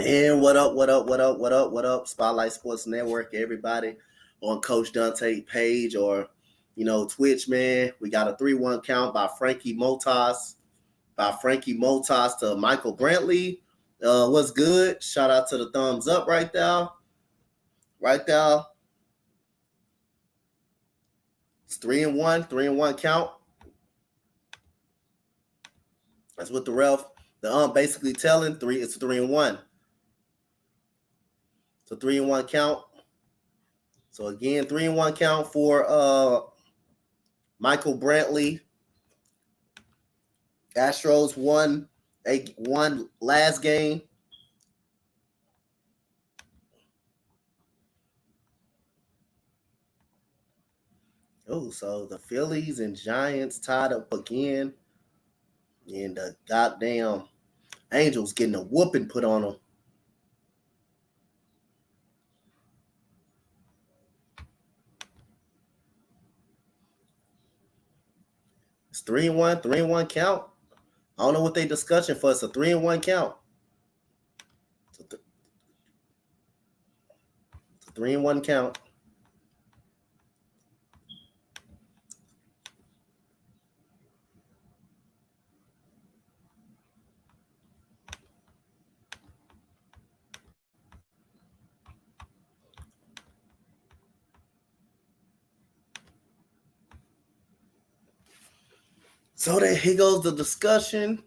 And what up? Spotlight Sports Network, everybody on Coach Dante page or Twitch, man. We got a 3-1 count by Frankie Motas to Michael Brantley. What's good? Shout out to the thumbs up right there. It's 3-1 count. That's what the basically telling. It's 3-1. It's a 3-1 count. So again, 3-1 count for Michael Brantley. Astros won last game. Oh, so the Phillies and Giants tied up again. And the goddamn Angels getting a whooping put on them. It's 3-1 count. I don't know what they discussing for. It's a 3-1 count. It's a 3-1 count. So then here goes the discussion.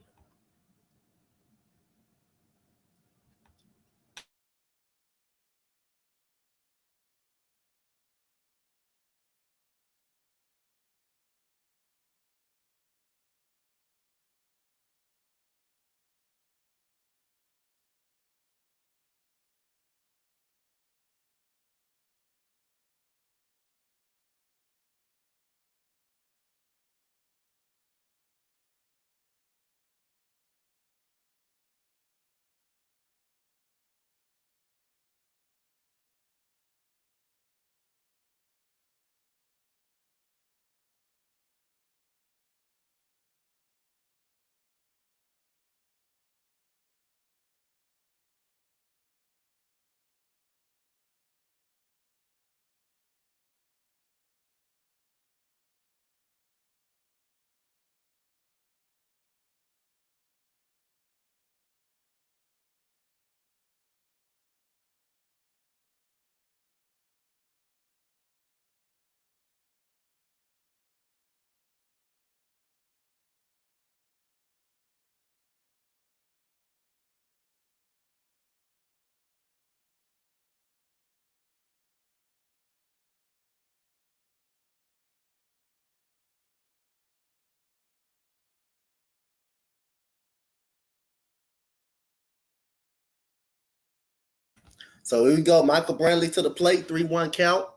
So here we go. Michael Brantley to the plate, 3-1 count.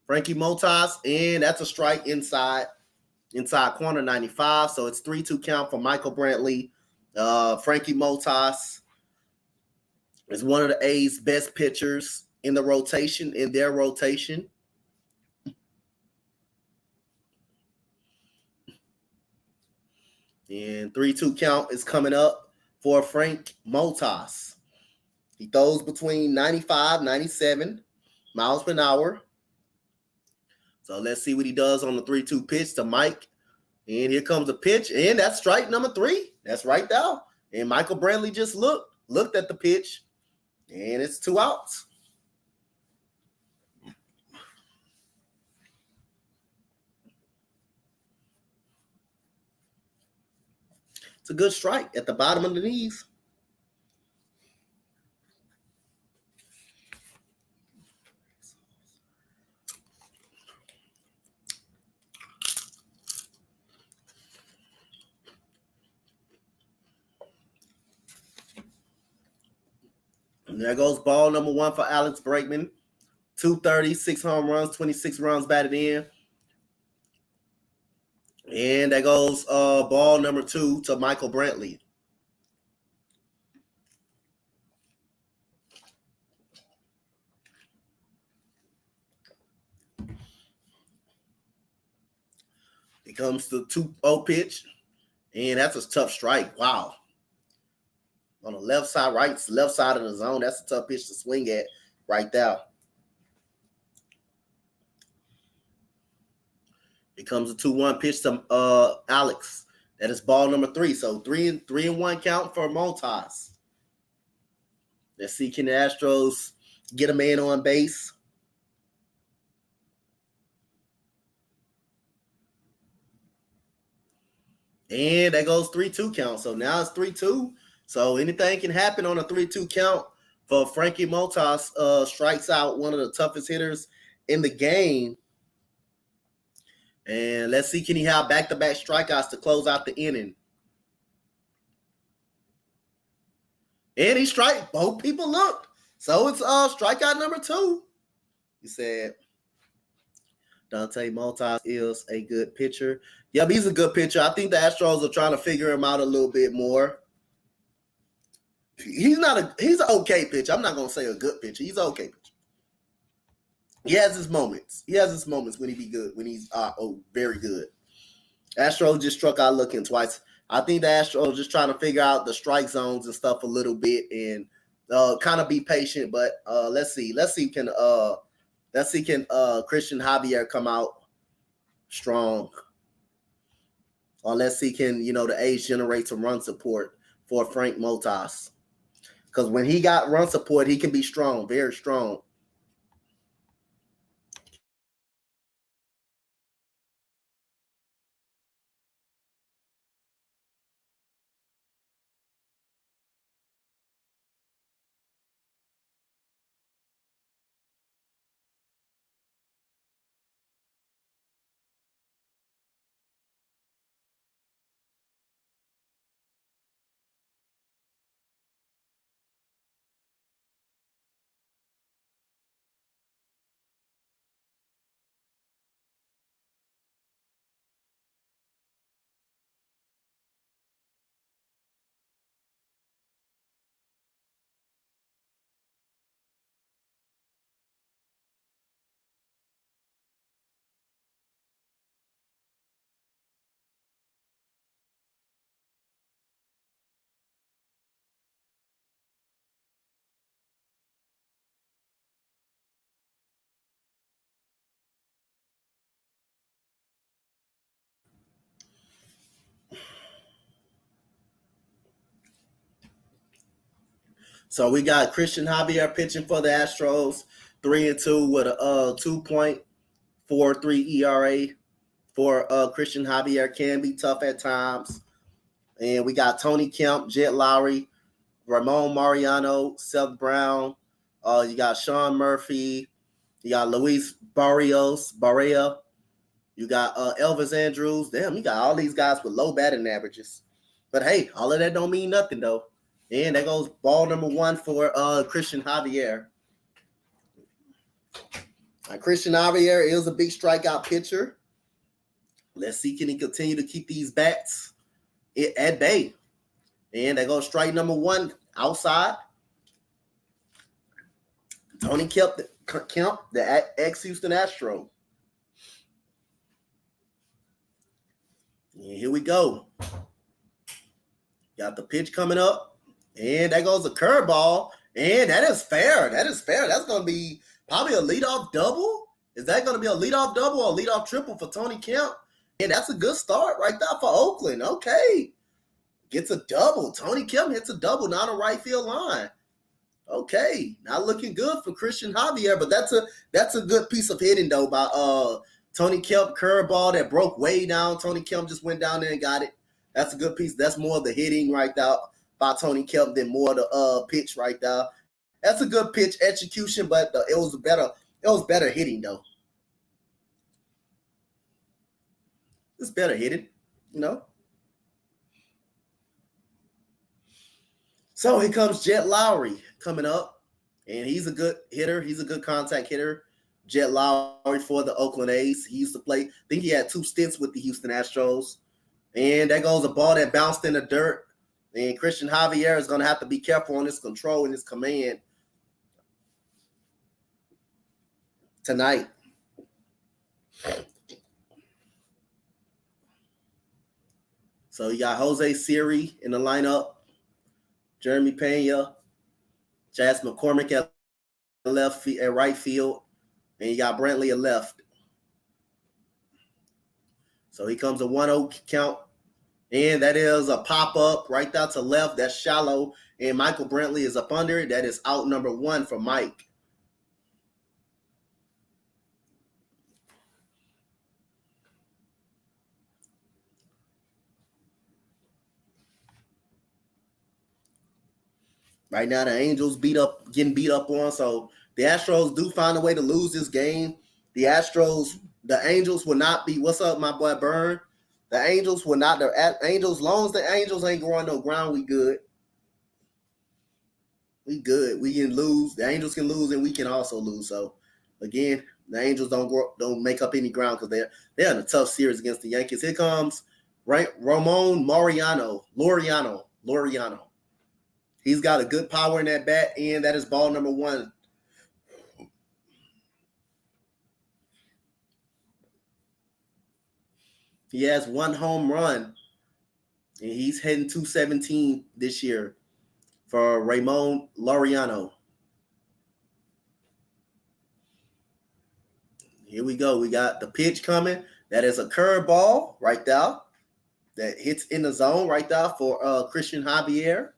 Frankie Motas, and that's a strike inside corner 95. So it's 3-2 count for Michael Brantley. Frankie Motas is one of the A's best pitchers in their rotation. And 3-2 count is coming up for Frank Motas. He throws between 95, 97 miles per hour. So let's see what he does on the 3-2 pitch to Mike. And here comes a pitch, and that's strike number 3. That's right there. And Michael Brantley just looked at the pitch, and it's 2 outs. It's a good strike at the bottom of the knees. And there goes ball number 1 for Alex Bregman. 230, 6 home runs, 26 runs batted in. And there goes ball number 2 to Michael Brantley. It comes the 2-0 pitch, and that's a tough strike. Wow. On the left side, left side of the zone. That's a tough pitch to swing at right there. It comes a 2-1 pitch to Alex. That is ball number 3. So 3-1 count for Montas. Let's see, can the Astros get a man on base? And that goes 3-2 count. So now it's 3-2. So anything can happen on a 3-2 count for Frankie Montas. Strikes out one of the toughest hitters in the game. And let's see, can he have back-to-back strikeouts to close out the inning? And he strike. Both people looked. So it's strikeout number 2. He said, Dante Montas is a good pitcher. Yep, he's a good pitcher. I think the Astros are trying to figure him out a little bit more. He's an okay pitcher. I'm not going to say a good pitcher. He's an okay pitcher. He has his moments. When he be good, when he's very good. Astros just struck out looking twice. I think the Astros just trying to figure out the strike zones and stuff a little bit and kind of be patient. But let's see. Can Christian Javier come out strong? Or let's see, can the A's generate some run support for Frank Montas? Because when he got run support, he can be strong, very strong. So we got Christian Javier pitching for the Astros, 3-2 with a 2.43 ERA for Christian Javier. Can be tough at times. And we got Tony Kemp, Jet Lowry, Ramon Mariano, Seth Brown. You got Sean Murphy. You got Luis Barrea. You got Elvis Andrews. Damn, you got all these guys with low batting averages. But hey, all of that don't mean nothing though. And that goes ball number 1 for Christian Javier. Christian Javier is a big strikeout pitcher. Let's see, can he continue to keep these bats at bay? And that goes strike number 1 outside. Tony Kemp, the ex-Houston Astro. And here we go. Got the pitch coming up. And there goes a curveball. And that is fair. That's going to be probably a leadoff double. Is that going to be a leadoff double or a leadoff triple for Tony Kemp? And that's a good start right there for Oakland. Okay. Gets a double. Tony Kemp hits a double down the right field line. Okay. Not looking good for Christian Javier, but that's a good piece of hitting, though, by Tony Kemp. Curveball that broke way down. Tony Kemp just went down there and got it. That's a good piece. That's more of the hitting right there by Tony Kemp than more of the pitch right there. That's a good pitch execution, but it was better hitting though. It's better hitting, So here comes Jet Lowry coming up, and he's a good hitter. He's a good contact hitter. Jet Lowry for the Oakland A's. He used to play, I think he had 2 stints with the Houston Astros. And there goes a ball that bounced in the dirt. And Christian Javier is going to have to be careful on his control and his command tonight. So you got Jose Siri in the lineup. Jeremy Pena, Chas McCormick at at right field, and you got Brantley at left. So he comes a 1-0 count, and that is a pop-up right down to left. That's shallow, and Michael Brantley is up under it. That is out number 1 for Mike. Right now, the Angels getting beat up on, so the Astros do find a way to lose this game. The Angels will not be. What's up, my boy Burn? The Angels will not. The Angels, long as the Angels ain't growing no ground, we good. We good. We can lose. The Angels can lose, and we can also lose. So, again, the Angels don't make up any ground because they're in a tough series against the Yankees. Here comes Ramon Laureano. He's got a good power in that bat, and that is ball number 1. He has 1 home run, and he's heading 217 this year for Ramon Laureano. Here we go. We got the pitch coming. That is a curveball right there that hits in the zone right there for Christian Javier.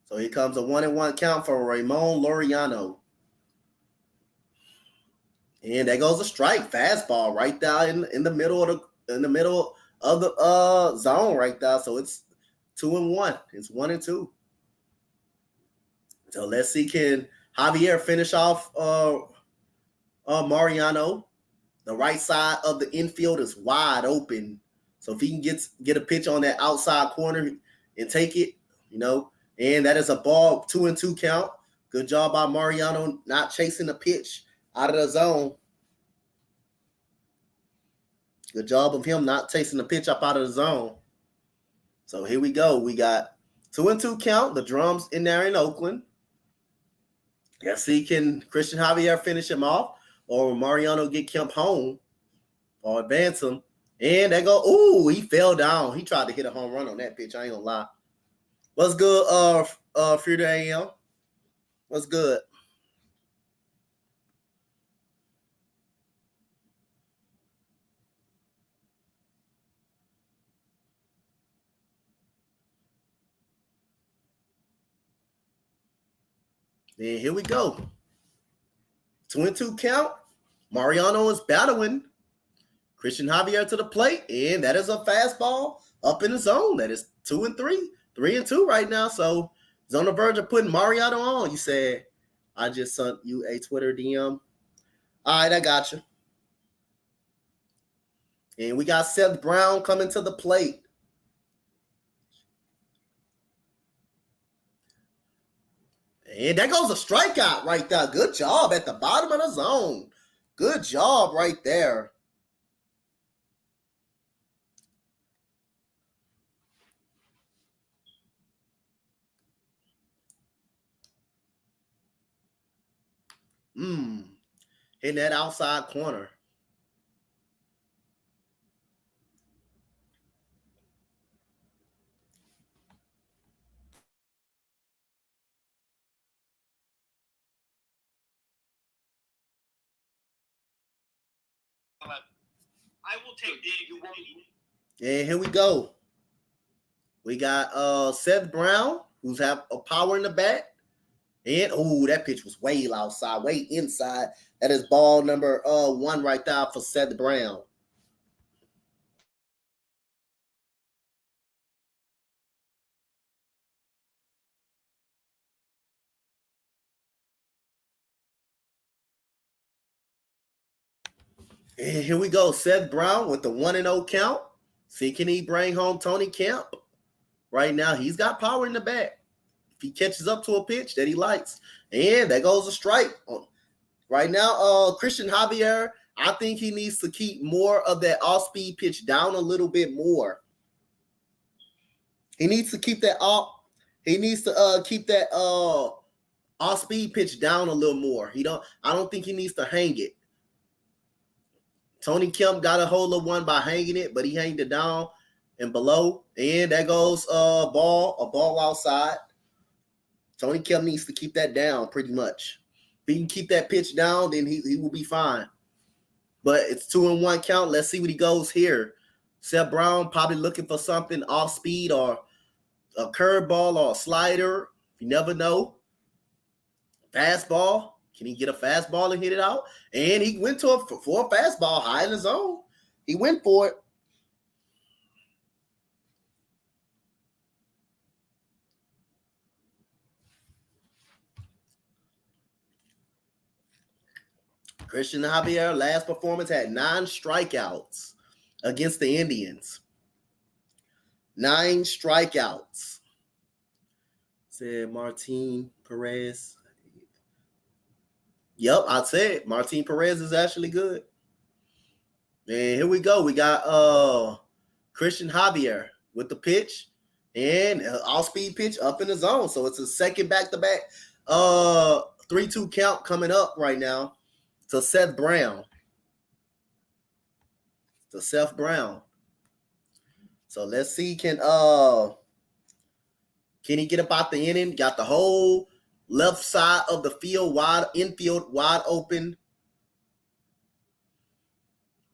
So here comes a 1-1 count for Ramon Laureano. And there goes a strike, fastball right there in the middle of the zone right there. So it's 2-1. It's 1-2. So let's see, can Javier finish off Mariano? The right side of the infield is wide open. So if he can get a pitch on that outside corner and take it, and that is a ball, 2-2 count. Good job by Mariano not chasing the pitch out of the zone. Good job of him not chasing the pitch up out of the zone. So here we go. We got 2-2 count. The Drums in there in Oakland. Let's see, can Christian Javier finish him off, or will Mariano get Kemp home or advance him? And they go, ooh, he fell down. He tried to hit a home run on that pitch. I ain't gonna lie. What's good, Frida AM? What's good? And here we go. 2-2 count. Mariano is battling Christian Javier to the plate, and that is a fastball up in the zone. That is 2-3, 3-2 right now. So he's on the verge of putting Mariano on. You said, I just sent you a Twitter DM. All right, I got you. And we got Seth Brown coming to the plate. And there goes a strikeout right there. Good job at the bottom of the zone. Good job right there. Hitting that outside corner. I will take Dave. And here we go. We got Seth Brown, who's have a power in the bat. And that pitch was way outside, way inside. That is ball number 1 right there for Seth Brown. And here we go. Seth Brown with the 1-0 count. See, can he bring home Tony Kemp? Right now, he's got power in the bat. If he catches up to a pitch that he likes. And there goes a strike. Right now, Christian Javier, I think he needs to keep more of that off-speed pitch down a little bit more. He needs to keep that off. He needs to keep that off speed pitch down a little more. I don't think he needs to hang it. Tony Kemp got a hold of one by hanging it, but he hanged it down and below. And there goes a ball outside. Tony Kemp needs to keep that down pretty much. If he can keep that pitch down, then he will be fine. But it's 2-1 count. Let's see what he goes here. Seth Brown probably looking for something off speed or a curveball or a slider. You never know. Fastball. Can he get a fastball and hit it out? And he went for a fastball high in the zone. He went for it. Christian Javier, last performance, had 9 strikeouts against the Indians. 9 strikeouts. Said Martin Perez. Yep, I said Martin Perez is actually good. And here we go. We got Christian Javier with the pitch and off-speed pitch up in the zone. So it's a second back-to-back 3-2 count coming up right now to Seth Brown. So let's see, can he get up out the inning? Got the whole left side of the field infield wide open.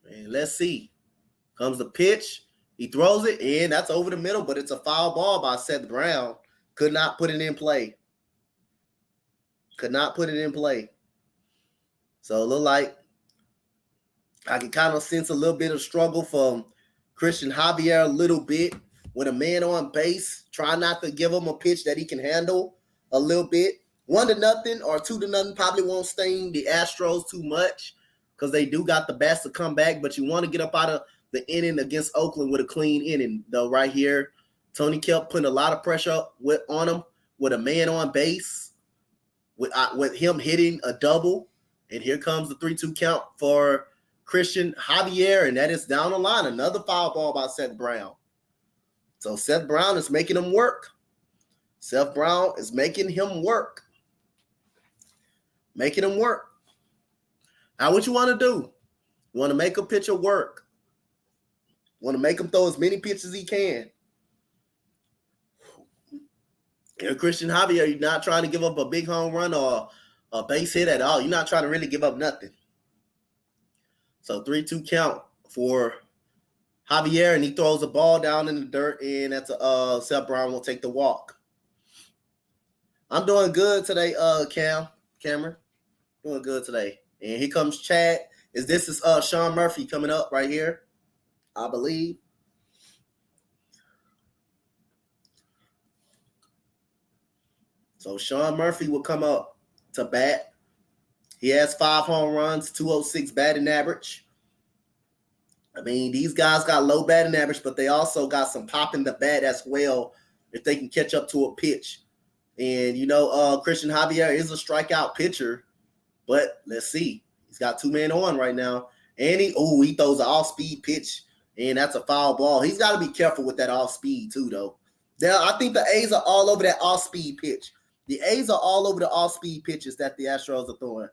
And let's see. Comes the pitch. He throws it in. That's over the middle, but it's a foul ball by Seth Brown. Could not put it in play. So it looked like I can kind of sense a little bit of struggle from Christian Javier a little bit with a man on base. Try not to give him a pitch that he can handle a little bit. 1-0 or 2-0 probably won't sting the Astros too much because they do got the bats to come back, but you want to get up out of the inning against Oakland with a clean inning, though, right here. Tony Kemp putting a lot of pressure on him with a man on base, with him hitting a double. And here comes the 3-2 count for Christian Javier, and that is down the line. Another foul ball by Seth Brown. So Seth Brown is making him work. Now, what you want to do? You want to make a pitcher work. You want to make him throw as many pitches as he can. You're Christian Javier, you're not trying to give up a big home run or a base hit at all. You're not trying to really give up nothing. So 3-2 count for Javier, and he throws the ball down in the dirt, and that's Seth Brown will take the walk. I'm doing good today, Cameron. Doing good today. And here comes Chad. This is Sean Murphy coming up right here, I believe. So Sean Murphy will come up to bat. He has 5 home runs, 206 batting average. I mean, these guys got low batting average, but they also got some pop in the bat as well if they can catch up to a pitch. And, Christian Javier is a strikeout pitcher, but let's see. He's got 2 men on right now. And he throws an off-speed pitch, and that's a foul ball. He's got to be careful with that off-speed too, though. I think the A's are all over that off-speed pitch. The A's are all over the off-speed pitches that the Astros are throwing.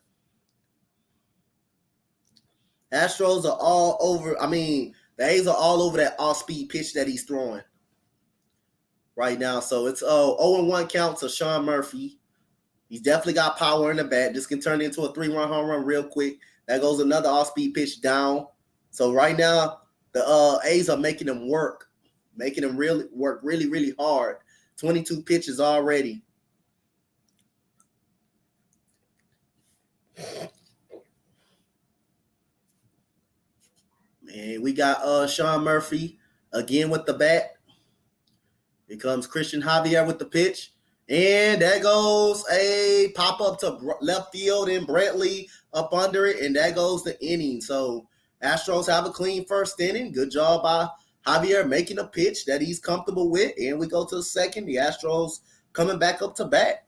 Astros are all over. The A's are all over that off-speed pitch that he's throwing right now. So it's 0-1 count to Sean Murphy. He's definitely got power in the bat. This can turn into a 3-run home run real quick. That goes another off-speed pitch down. So right now, the A's are making him work. Making him really work really, really hard. 22 pitches already. Man, we got Sean Murphy again with the bat. Here comes Christian Javier with the pitch. And there goes a pop-up to left field, and Brantley up under it, and that goes the inning. So Astros have a clean first inning. Good job by Javier making a pitch that he's comfortable with. And we go to the second. The Astros coming back up to bat.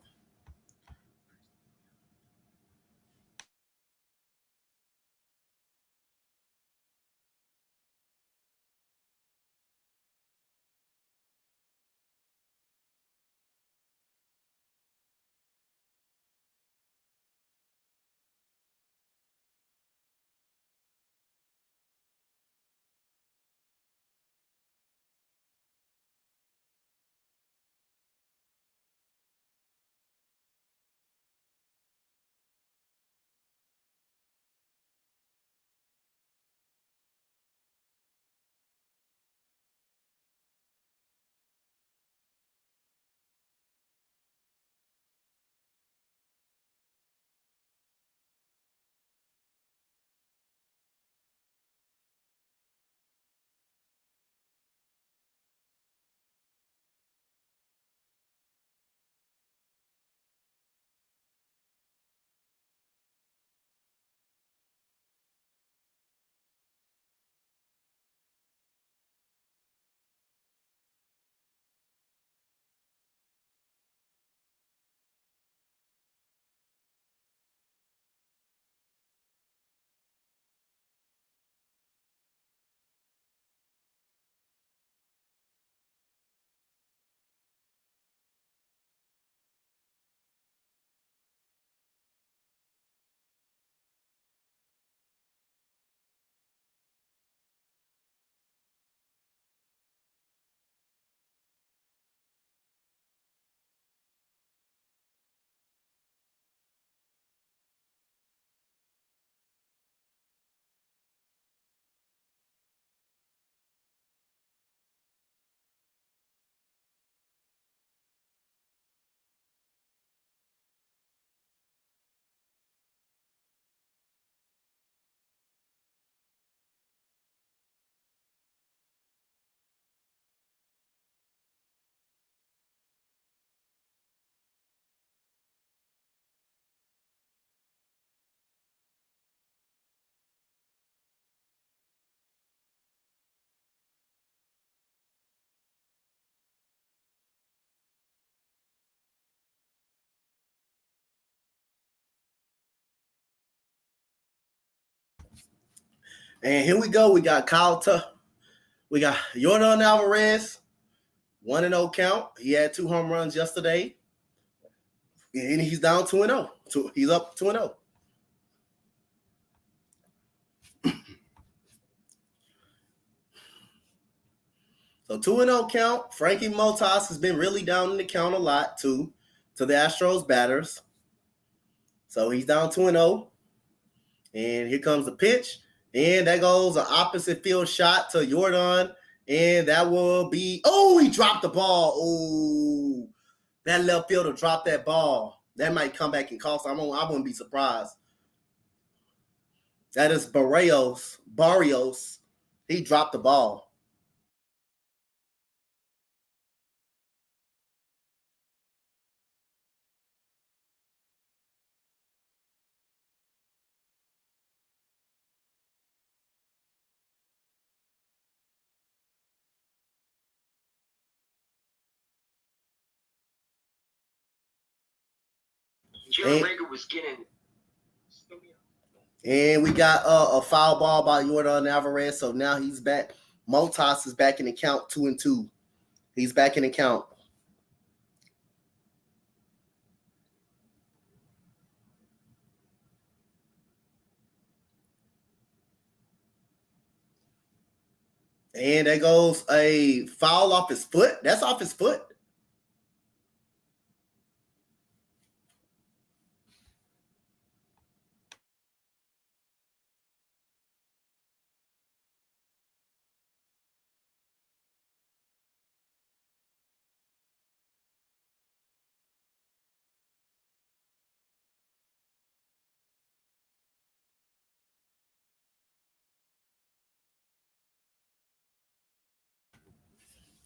And here we go. We got we got Yordan Alvarez, 1-0 count. He had 2 home runs yesterday. And he's down 2-0. He's up 2-0. So 2-0 count. Frankie Montas has been really down in the count a lot too, to the Astros batters. So he's down 2-0. And here comes the pitch. And that goes an opposite field shot to Yordan. And that will be, oh, he dropped the ball. Oh, that left fielder dropped that ball. That might come back and cost. I wouldn't be surprised. That is Barrios. He dropped the ball. And we got a foul ball by Yordan Alvarez, so now he's back. Montas is back in the count 2-2. He's back in the count. And there goes a foul off his foot. That's off his foot.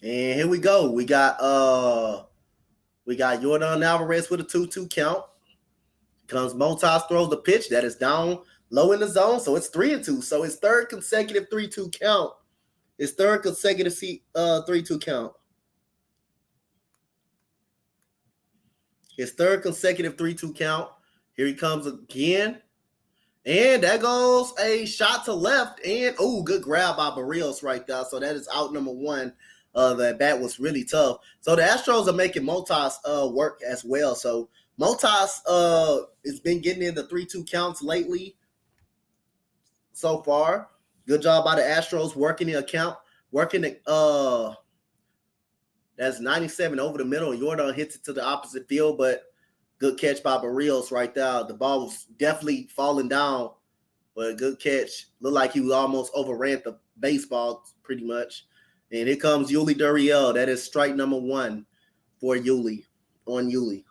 And here we go. We got Yordan Alvarez with a 2-2 count. Comes Montas, throws the pitch that is down low in the zone, so it's 3-2. So his third consecutive 3-2 count. His third consecutive 3-2 count. His third consecutive 3-2 count. Here he comes again. And that goes a shot to left. And, oh, good grab by Barrios right there. So that is out number 1. That bat was really tough. So the Astros are making Montas work as well. So Montas has been getting in the 3-2 counts lately so far. Good job by the Astros working the account. That's 97 over the middle. Yordan hits it to the opposite field, but good catch by Barrios right there. The ball was definitely falling down, but good catch. Looked like he was almost overran the baseball pretty much. And here comes Yuli Gurriel. That is strike number 1 for Yuli. Yuli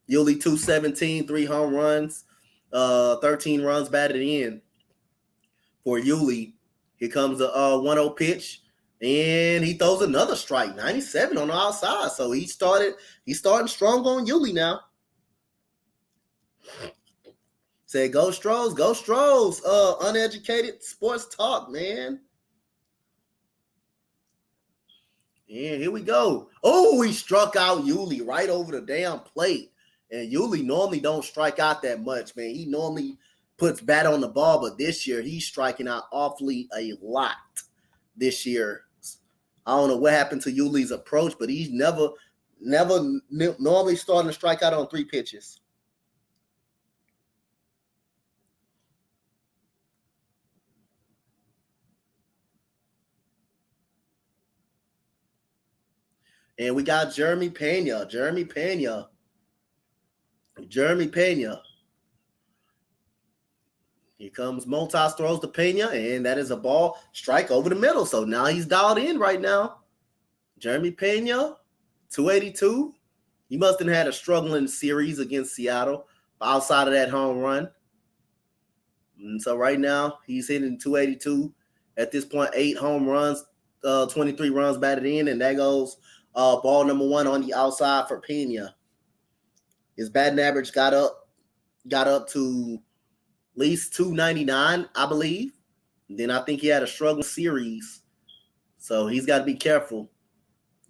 217, 3 home runs, 13 runs batted in for Yuli. Here comes a 1-0 pitch, and he throws another strike, 97 on the outside. So he's starting strong on Yuli now. Say, go Stros, go Stros. Uneducated sports talk, man. And here we go. Oh, he struck out Yuli right over the damn plate. And Yuli normally don't strike out that much, man. He normally puts bat on the ball, but this year he's striking out awfully a lot this year. I don't know what happened to Yuli's approach, but he's never normally starting to strike out on 3 pitches. And we got Jeremy Pena. Here comes Montas, throws to Pena, and that is a ball strike over the middle. So now he's dialed in right now. Jeremy Pena, 282. He must have had a struggling series against Seattle outside of that home run. And so right now he's hitting 282. At this point, 8 home runs, 23 runs batted in, and that goes ball number 1 on the outside for Pena. His batting average got up to at least 299, I believe. And then I think he had a struggling series. So he's got to be careful.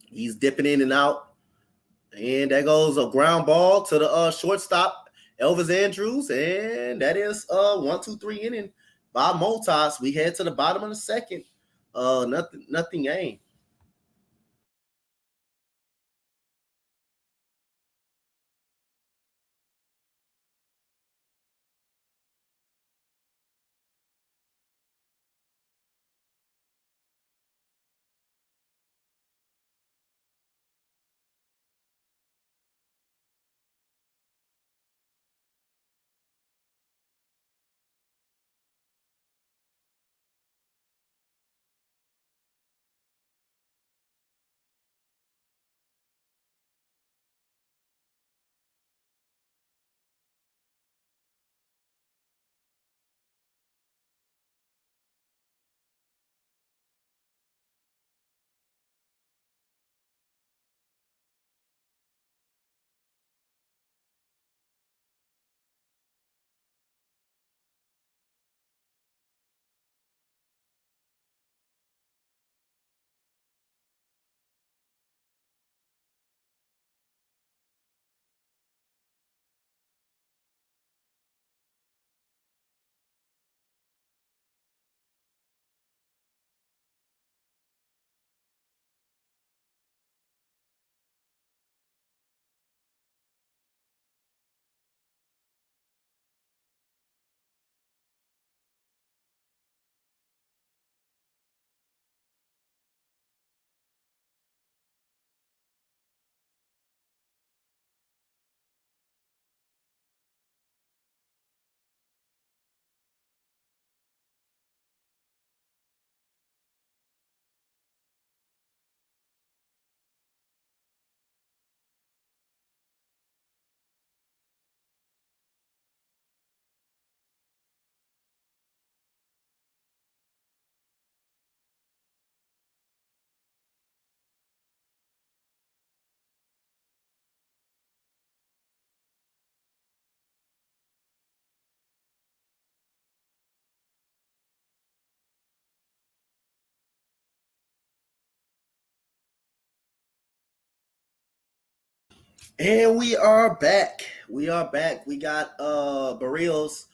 He's dipping in and out. And there goes a ground ball to the shortstop. Elvis Andrews, and that is 1-2-3 inning by Motas. We head to the bottom of the second. Nothing game. And we are back. We are back. We got Barrios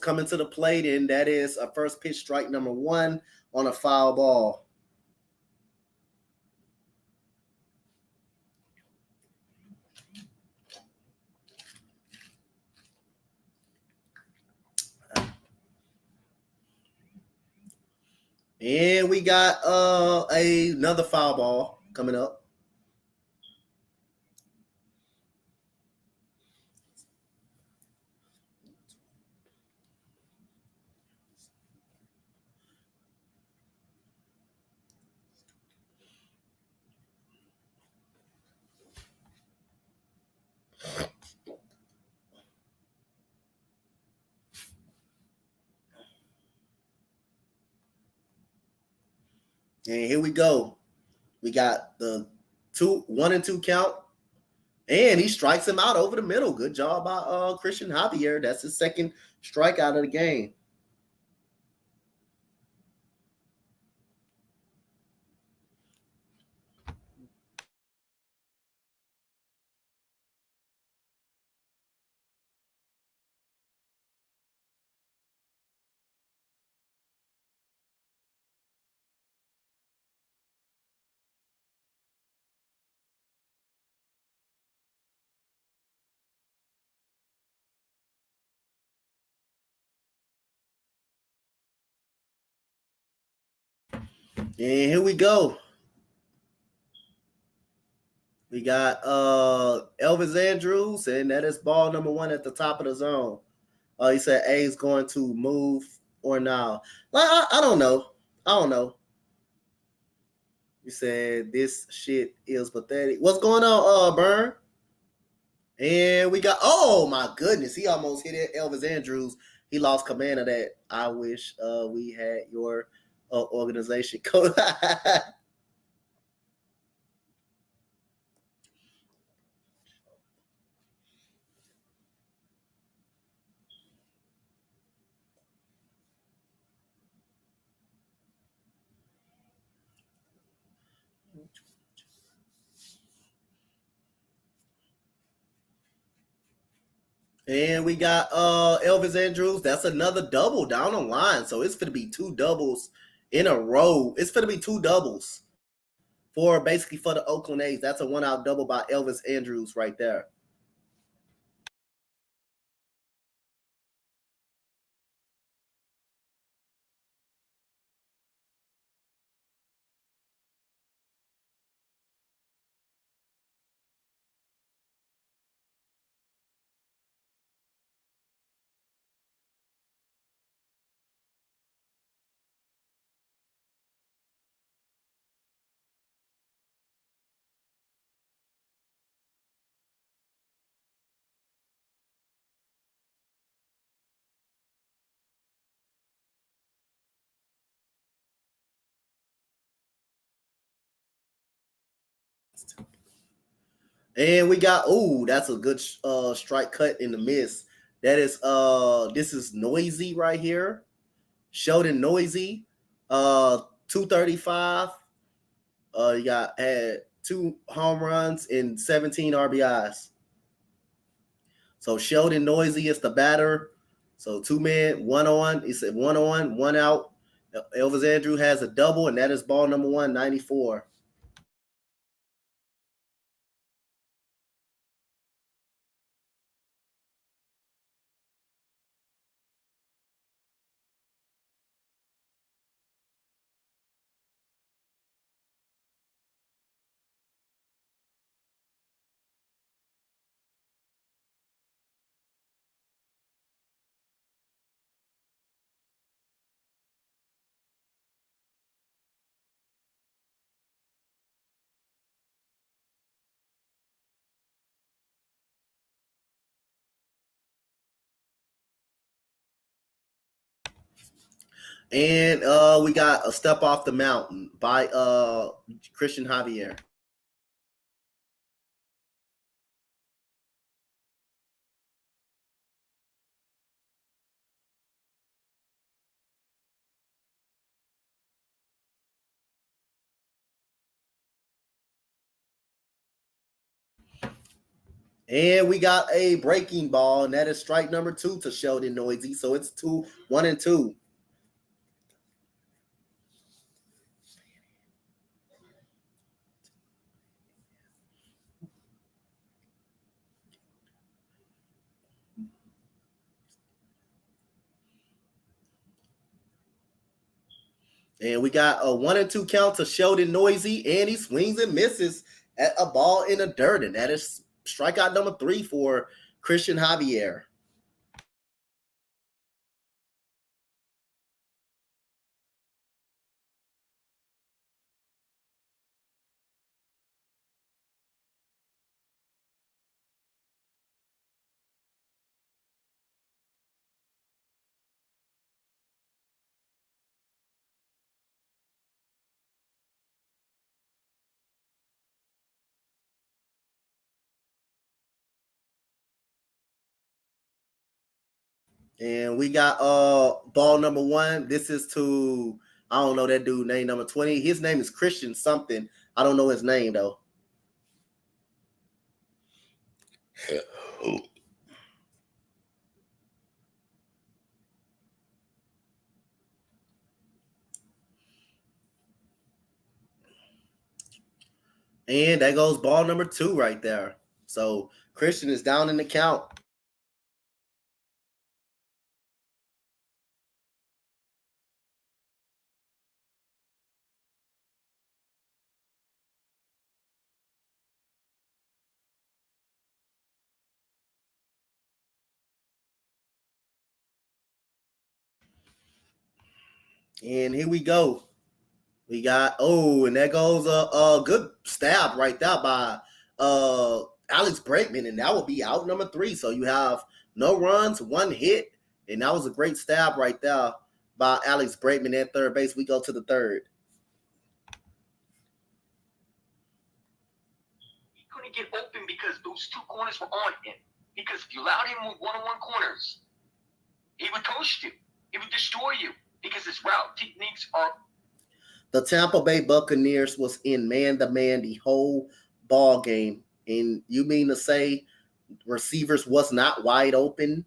coming to the plate, and that is a first pitch strike number 1 on a foul ball. And we got another foul ball coming up. And here we go. We got the 1-2 count. And he strikes him out over the middle. Good job by Christian Javier. That's his second strikeout of the game. And here we go. We got Elvis Andrews, and that is ball number 1 at the top of the zone. He said A is going to move or now. I don't know. I don't know. He said this shit is pathetic. What's going on, Burn? And we got, oh my goodness, he almost hit it. Elvis Andrews. He lost command of that. I wish we had your organization code. And we got Elvis Andrews. That's another double down the line. So it's going to be two doubles in a row. It's going to be two doubles for basically for the Oakland A's. That's a 1-out double by Elvis Andrews right there. And we got that's a good strike cut in the miss. That is this is Noisy right here. Sheldon Noisy, 235. You had 2 home runs and 17 RBIs. So Sheldon Noisy is the batter. So 2 men, 1 on. He said 1 on, 1 out. Elvis Andrew has a double, and that is ball number 194. And we got a step off the mountain by Christian Javier. And we got a breaking ball, and that is strike number 2 to Sheldon Noisy. So it's 1 and 2. And we got a 1 and 2 count to Sheldon Noisy, and he swings and misses at a ball in the dirt, and that is strikeout number 3 for Christian Javier. And we got ball number 1. This is to, I don't know that dude name, number 20. His name is Christian something. I don't know his name though. And that goes ball number 2 right there. So Christian is down in the count. And here we go. We got and that goes a good stab right there by Alex Brakeman, and that will be out number 3. So you have no runs, 1 hit, and that was a great stab right there by Alex Brakeman at third base. We go to the third. He couldn't get open because those 2 corners were on him. Because if you allowed him with one-on-one corners, he would toast you. He would destroy you because his route techniques are. The Tampa Bay Buccaneers was in man-to-man the whole ball game. And you mean to say receivers was not wide open.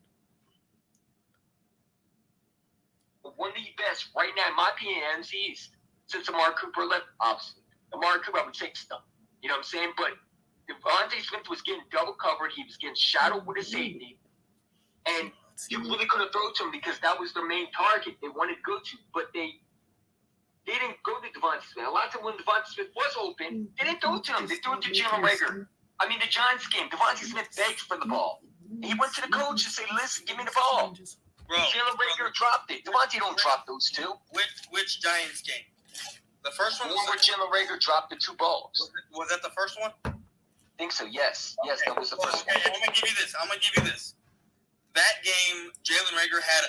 One of the best right now, in my opinion, NFC East, since Amari Cooper left, obviously. Amari Cooper, I would take stuff. You know what I'm saying? But Devontae Smith was getting double covered. He was getting shadowed with a safety. And you really couldn't throw to him because that was their main target. They wanted to go to, but they didn't go to Devontae Smith. A lot of times when Devontae Smith was open, they didn't throw to him. They threw it to Jalen Rager. I mean, the Giants game, Devontae Smith begged for the ball. He went to the coach and said, listen, give me the ball. Bro, Jalen Rager dropped it. Devontae don't drop those two. Which Giants game? The first one? The one where Jalen Rager dropped the 2 balls. Was that the first one? I think so, yes. Yes, Okay. that was the first one. Okay, I'm gonna give you this. That game, Jalen Rager had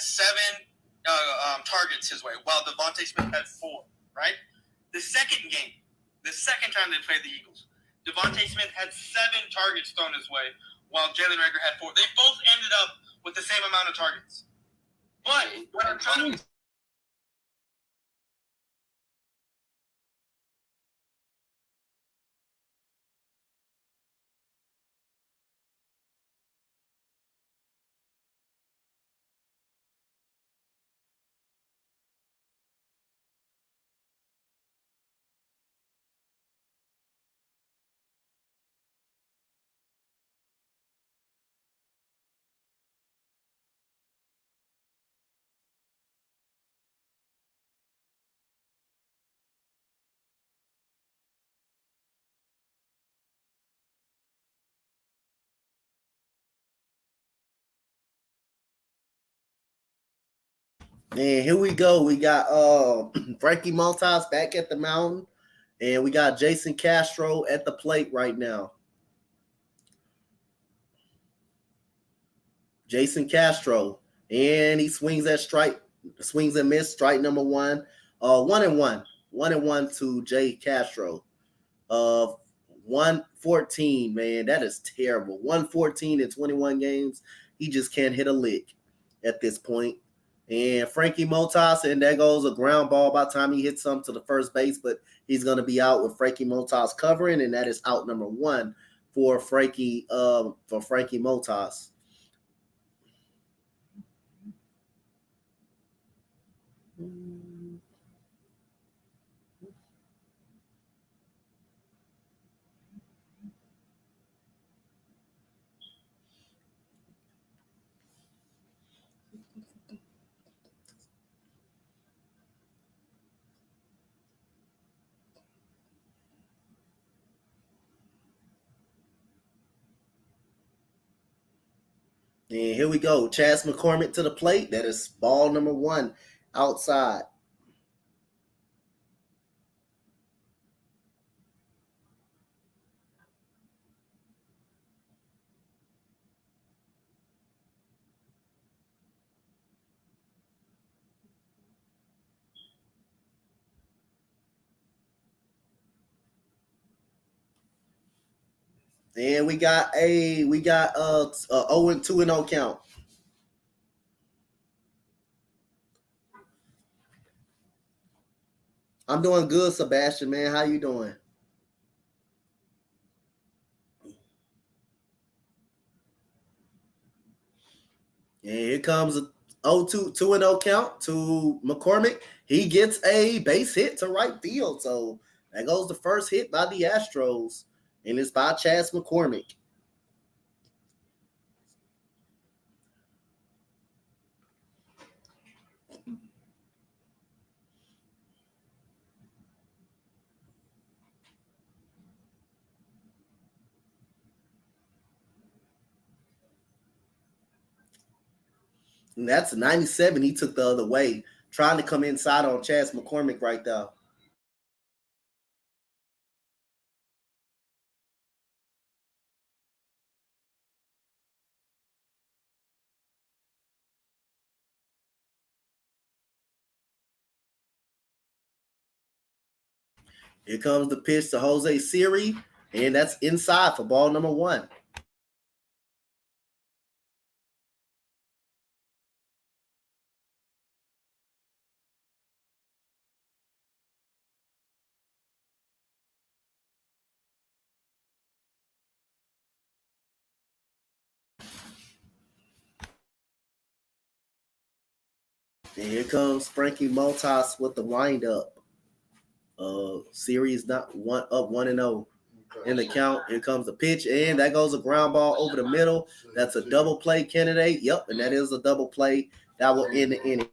7 targets his way, while Devontae Smith had 4. Right. The second game, the second time they played the Eagles, Devontae Smith had 7 targets thrown his way, while Jalen Rager had 4. They both ended up with the same amount of targets. But what I'm trying to And here we go. We got Frankie Montas back at the mound, and we got Jason Castro at the plate right now. Jason Castro, and he swings and miss, strike number 1. 1-1 to Jay Castro. 114, man, that is terrible. 114 in 21 games. He just can't hit a lick at this point. And Frankie Montas, and there goes a ground ball by the time he hits some to the first base, but he's going to be out with Frankie Montas covering, and that is out number 1 for Frankie Montas. And here we go. Chas McCormick to the plate. That is ball number 1 outside. And we got a 0-2-0 count. I'm doing good, Sebastian, man. How you doing? And here comes a 2-0 count to McCormick. He gets a base hit to right field. So that goes the first hit by the Astros, and it's by Chas McCormick. And that's 97. He took the other way, trying to come inside on Chas McCormick right there. Here comes the pitch to Jose Siri, and that's inside for ball number 1. And here comes Frankie Montas with the windup. Series not one up 1-0 in the count. Here comes the pitch, and that goes a ground ball over the middle. That's a double play candidate. Yep, and that is a double play that will end the inning.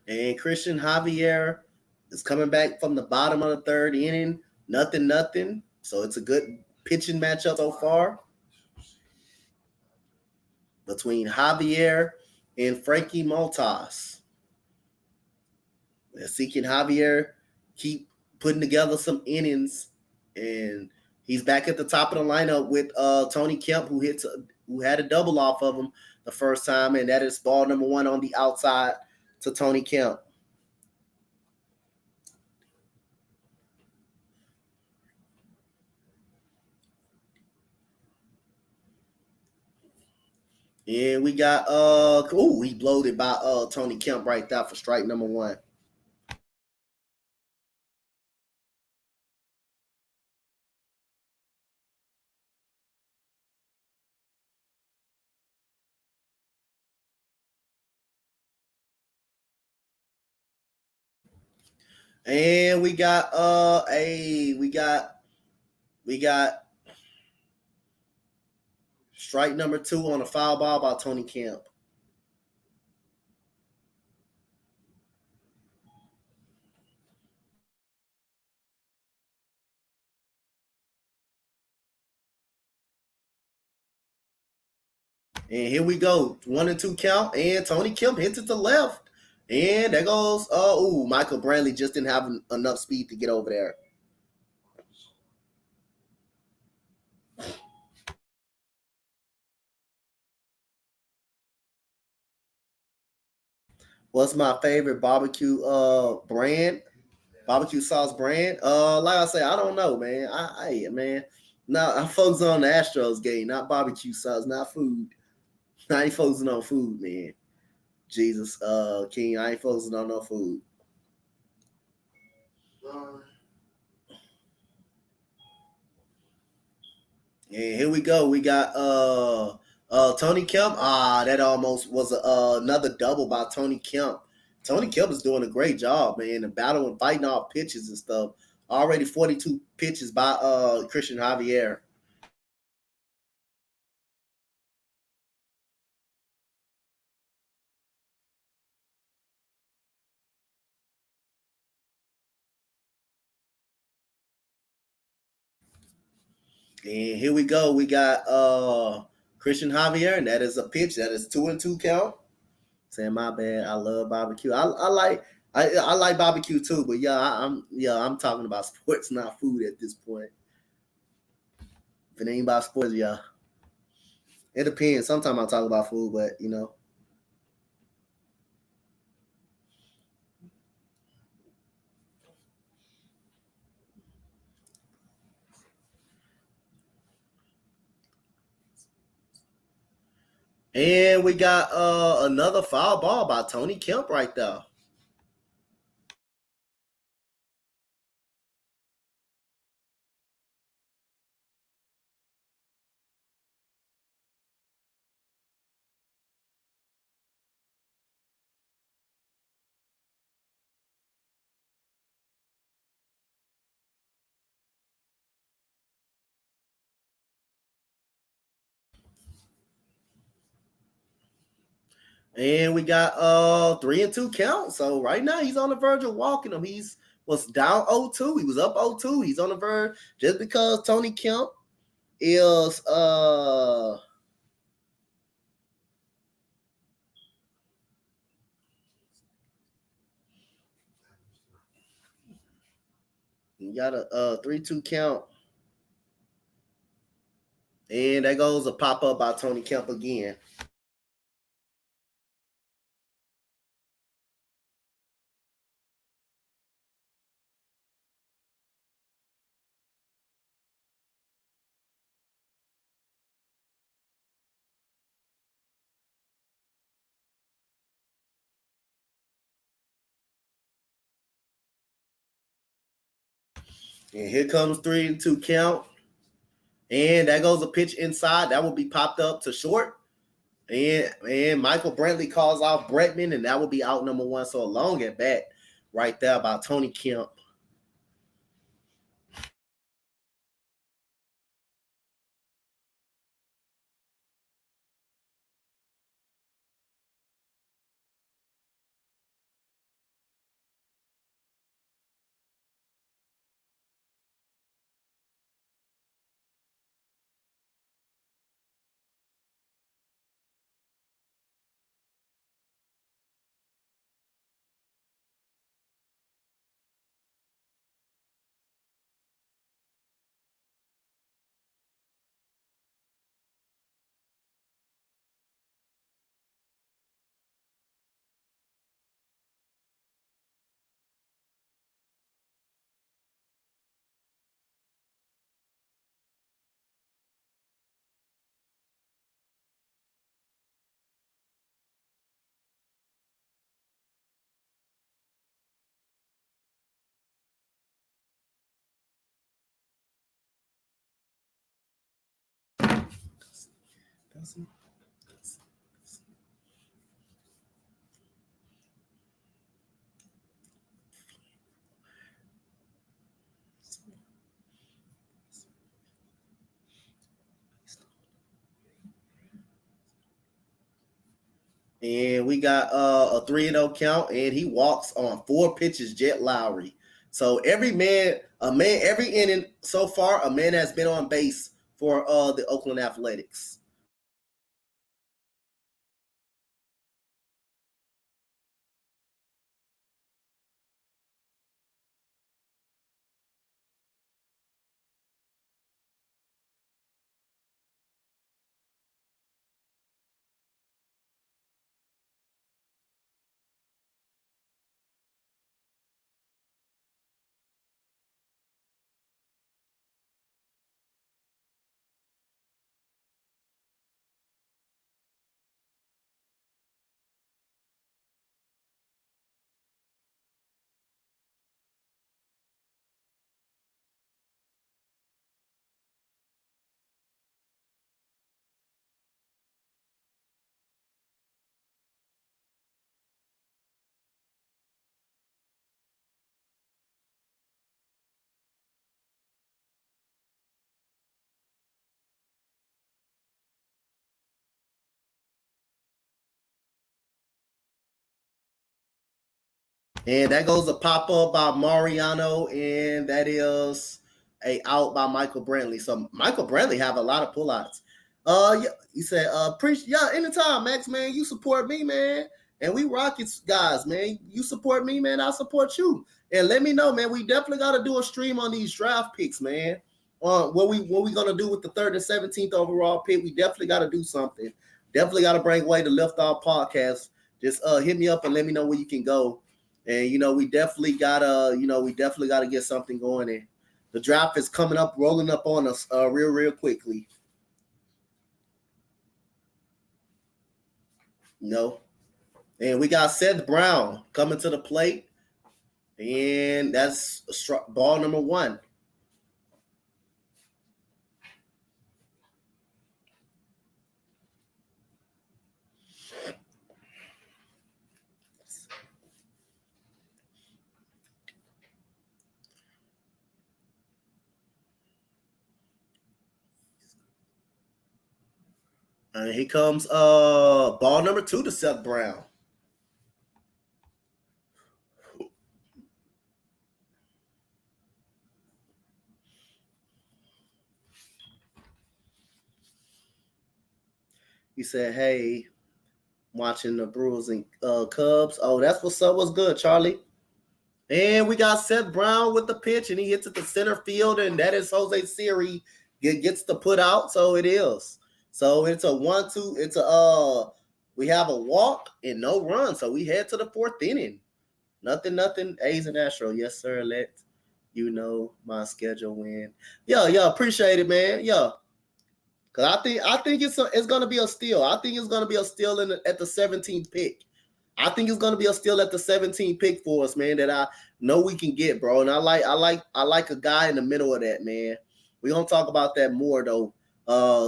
And Christian Javier is coming back from the bottom of the third inning. Nothing. So it's a good pitching matchup so far between Javier and Frankie Montas. They're seeking Javier keep putting together some innings, and he's back at the top of the lineup with Tony Kemp, who had a double off of him the first time, and that is ball number 1 on the outside to Tony Kemp. And we got he blowed it by Tony Kemp right there for strike number 1. And we got strike number 2 on a foul ball by Tony Kemp. And here we go. 1-2 count. And Tony Kemp hits it to left. And there goes Michael Brantley just didn't have enough speed to get over there. What's my favorite barbecue brand? Barbecue sauce brand? Like I say, I don't know, man. I'm focusing on the Astros game, not barbecue sauce, not food. I ain't focusing on food, man. Jesus, King, I ain't focusing on no food. And here we go. We got Tony Kemp. That almost was another double by Tony Kemp. Tony Kemp is doing a great job, man. The battle and fighting off pitches and stuff. Already 42 pitches by Christian Javier. And here we go. We got Christian Javier, and that is a pitch. That is 2-2 count. Saying my bad. I love barbecue. I like barbecue too, but I'm talking about sports, not food at this point. If it ain't about sports, yeah. It depends. Sometimes I talk about food, but you know. And we got another foul ball by Tony Kemp right there. And we got 3-2 count. So right now he's on the verge of walking him. He's was down 0-2. He was up 0-2. He's on the verge just because Tony Kemp is you got a 3-2 count. And that goes a pop-up by Tony Kemp again. And here comes 3-2 count. And that goes a pitch inside. That will be popped up to short. And Michael Brantley calls off Bretman, and that will be out number 1. So a long at bat right there by Tony Kemp. And we got a 3-0 count, and he walks on 4 pitches, Jet Lowry. So every inning so far, a man has been on base for the Oakland Athletics. And that goes a pop-up by Mariano, and that is a out by Michael Brantley. So Michael Brantley have a lot of pullouts. Yeah, he said, anytime, Max, man, you support me, man. And we Rockets guys, man. You support me, man. I support you. And let me know, man. We definitely got to do a stream on these draft picks, man. What we gonna do with the 3rd and 17th overall pick? We definitely got to do something. Definitely got to bring away the Lift Off podcast. Just hit me up and let me know where you can go. And we definitely gotta get something going. And the draft is coming up, rolling up on us real quickly. And we got Seth Brown coming to the plate, and that's ball number 1. And here comes ball number 2 to Seth Brown. He said, "Hey, watching the Brewers and Cubs. Oh, that's what's up. What's good, Charlie?" And we got Seth Brown with the pitch, and he hits it to center field, and that is Jose Siri gets to put out. So it is. So it's a 1-2. It's we have a walk and no run. So we head to the 4th inning. Nothing. A's and Astros. Yes, sir. Let you know my schedule when. Yeah. Appreciate it, man. Yeah. Cause I think it's gonna be a steal. I think it's gonna be a steal at the 17th pick. I think it's gonna be a steal at the 17th pick for us, man. That I know we can get, bro. And I like a guy in the middle of that, man. We're gonna talk about that more though.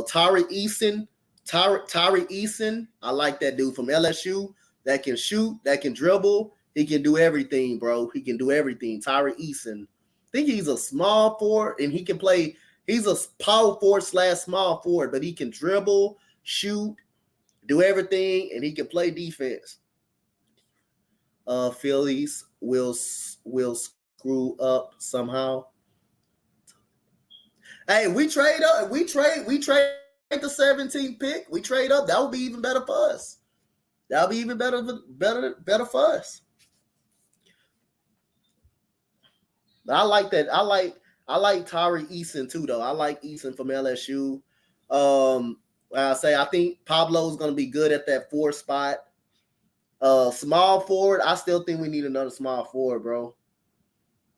Tari Eason. I like that dude from LSU that can shoot, that can dribble. He can do everything, bro. He can do everything. Tari Eason. I think he's a small forward and he can play. He's a power forward / small forward, but he can dribble, shoot, do everything, and he can play defense. Phillies will screw up somehow. Hey, we trade up. We trade the 17th pick. We trade up. That would be even better for us. That would be even better for us. I like that. I like Tari Eason too, though. I like Eason from LSU. I think Pablo's gonna be good at that 4 spot. Small forward, I still think we need another small forward, bro.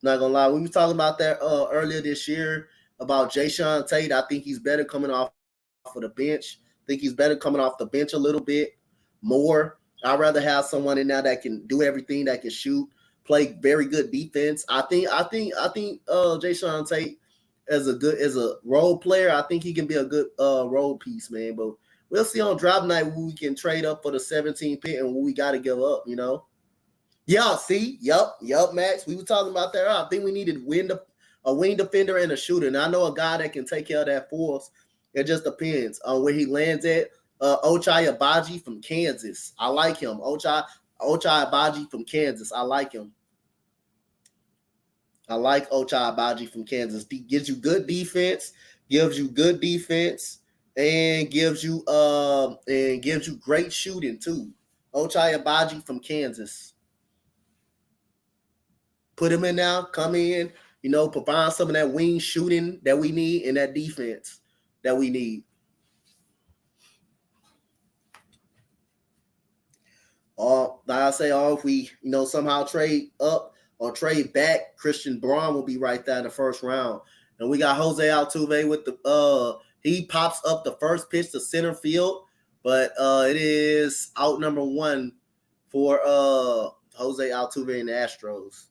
Not gonna lie, we were talking about that earlier this year about Jayshawn Tate. I think he's better coming off of the bench. I think he's better coming off the bench a little bit more. I'd rather have someone in there that can do everything, that can shoot, play very good defense. I think Jayshawn Tate as a role player, I think he can be a good role piece, man. But we'll see on draft night when we can trade up for the 17th pick and what we got to give up, Yeah, see? Yup, Max. We were talking about that. I think we needed a wing defender and a shooter. And I know a guy that can take care of that for us. It just depends on where he lands at. Ochai Agbaji from Kansas. I like him. Ochai Agbaji from Kansas. I like him. I like Ochai Agbaji from Kansas. He gives you good defense, and gives you great shooting too. Ochai Agbaji from Kansas. Put him in now, come in, provide some of that wing shooting that we need and that defense that we need. Like I say, if we, somehow trade up or trade back, Christian Braun will be right there in the first round. And we got Jose Altuve with he pops up the first pitch to center field, but it is out number 1 for Jose Altuve and the Astros.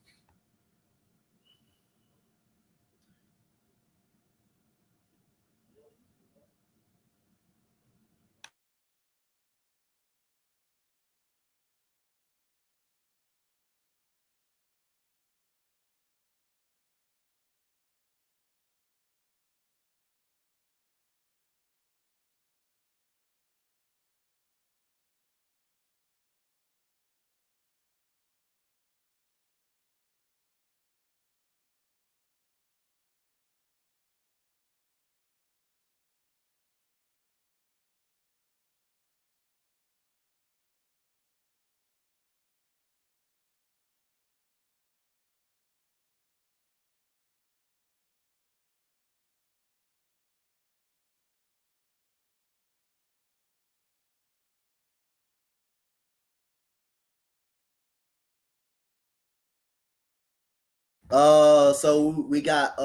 So we got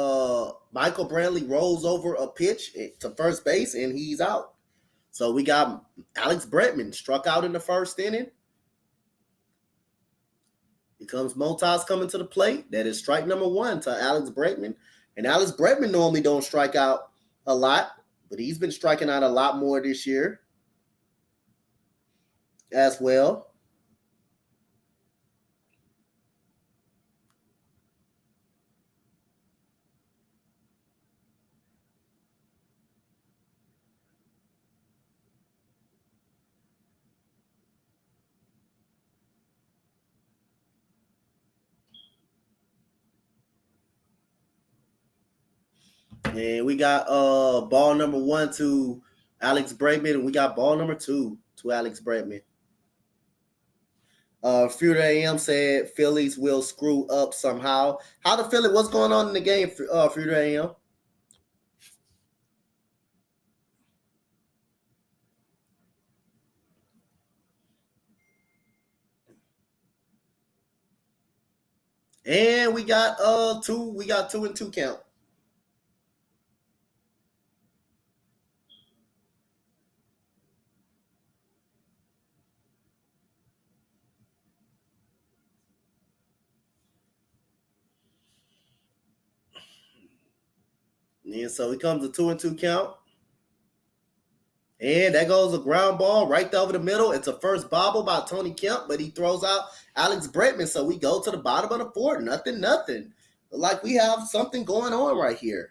Michael Brantley rolls over a pitch to first base and he's out. So we got Alex Bregman struck out in the first inning. Here comes Motas coming to the plate. That is strike number 1 to Alex Bregman. And Alex Bregman normally don't strike out a lot, but he's been striking out a lot more this year as well. And we got ball number 1 to Alex Bregman, and we got ball number 2 to Alex Bregman. Fruiter AM said Phillies will screw up somehow. How the Phillies? What's going on in the game? Fruiter AM. And we got 2. We got 2-2 count. And so it comes a 2-2 count. And that goes a ground ball right there over the middle. It's a first bobble by Tony Kemp, but he throws out Alex Bregman. So we go to the bottom of the 4th. Nothing. Like we have something going on right here.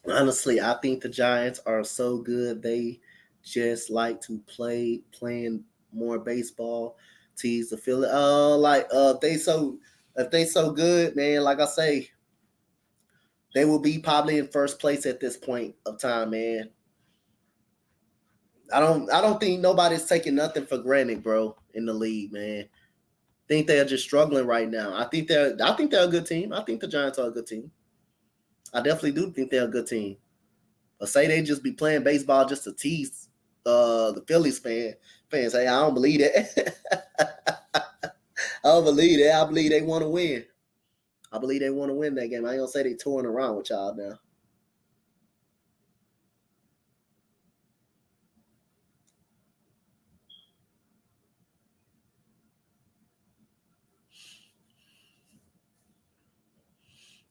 Honestly, I think the Giants are so good. They just like to playing more baseball, tease the Philly. If they so good, man, like I say, they will be probably in first place at this point of time, man. I don't think nobody's taking nothing for granted, bro, in the league, man. I think they're just struggling right now. I think they're a good team. I think the Giants are a good team. I definitely do think they're a good team. But say they just be playing baseball just to tease the Phillies fans. Hey, I don't believe that. I don't believe that. I believe they want to win. I believe they want to win that game. I ain't gonna say they touring around with y'all now.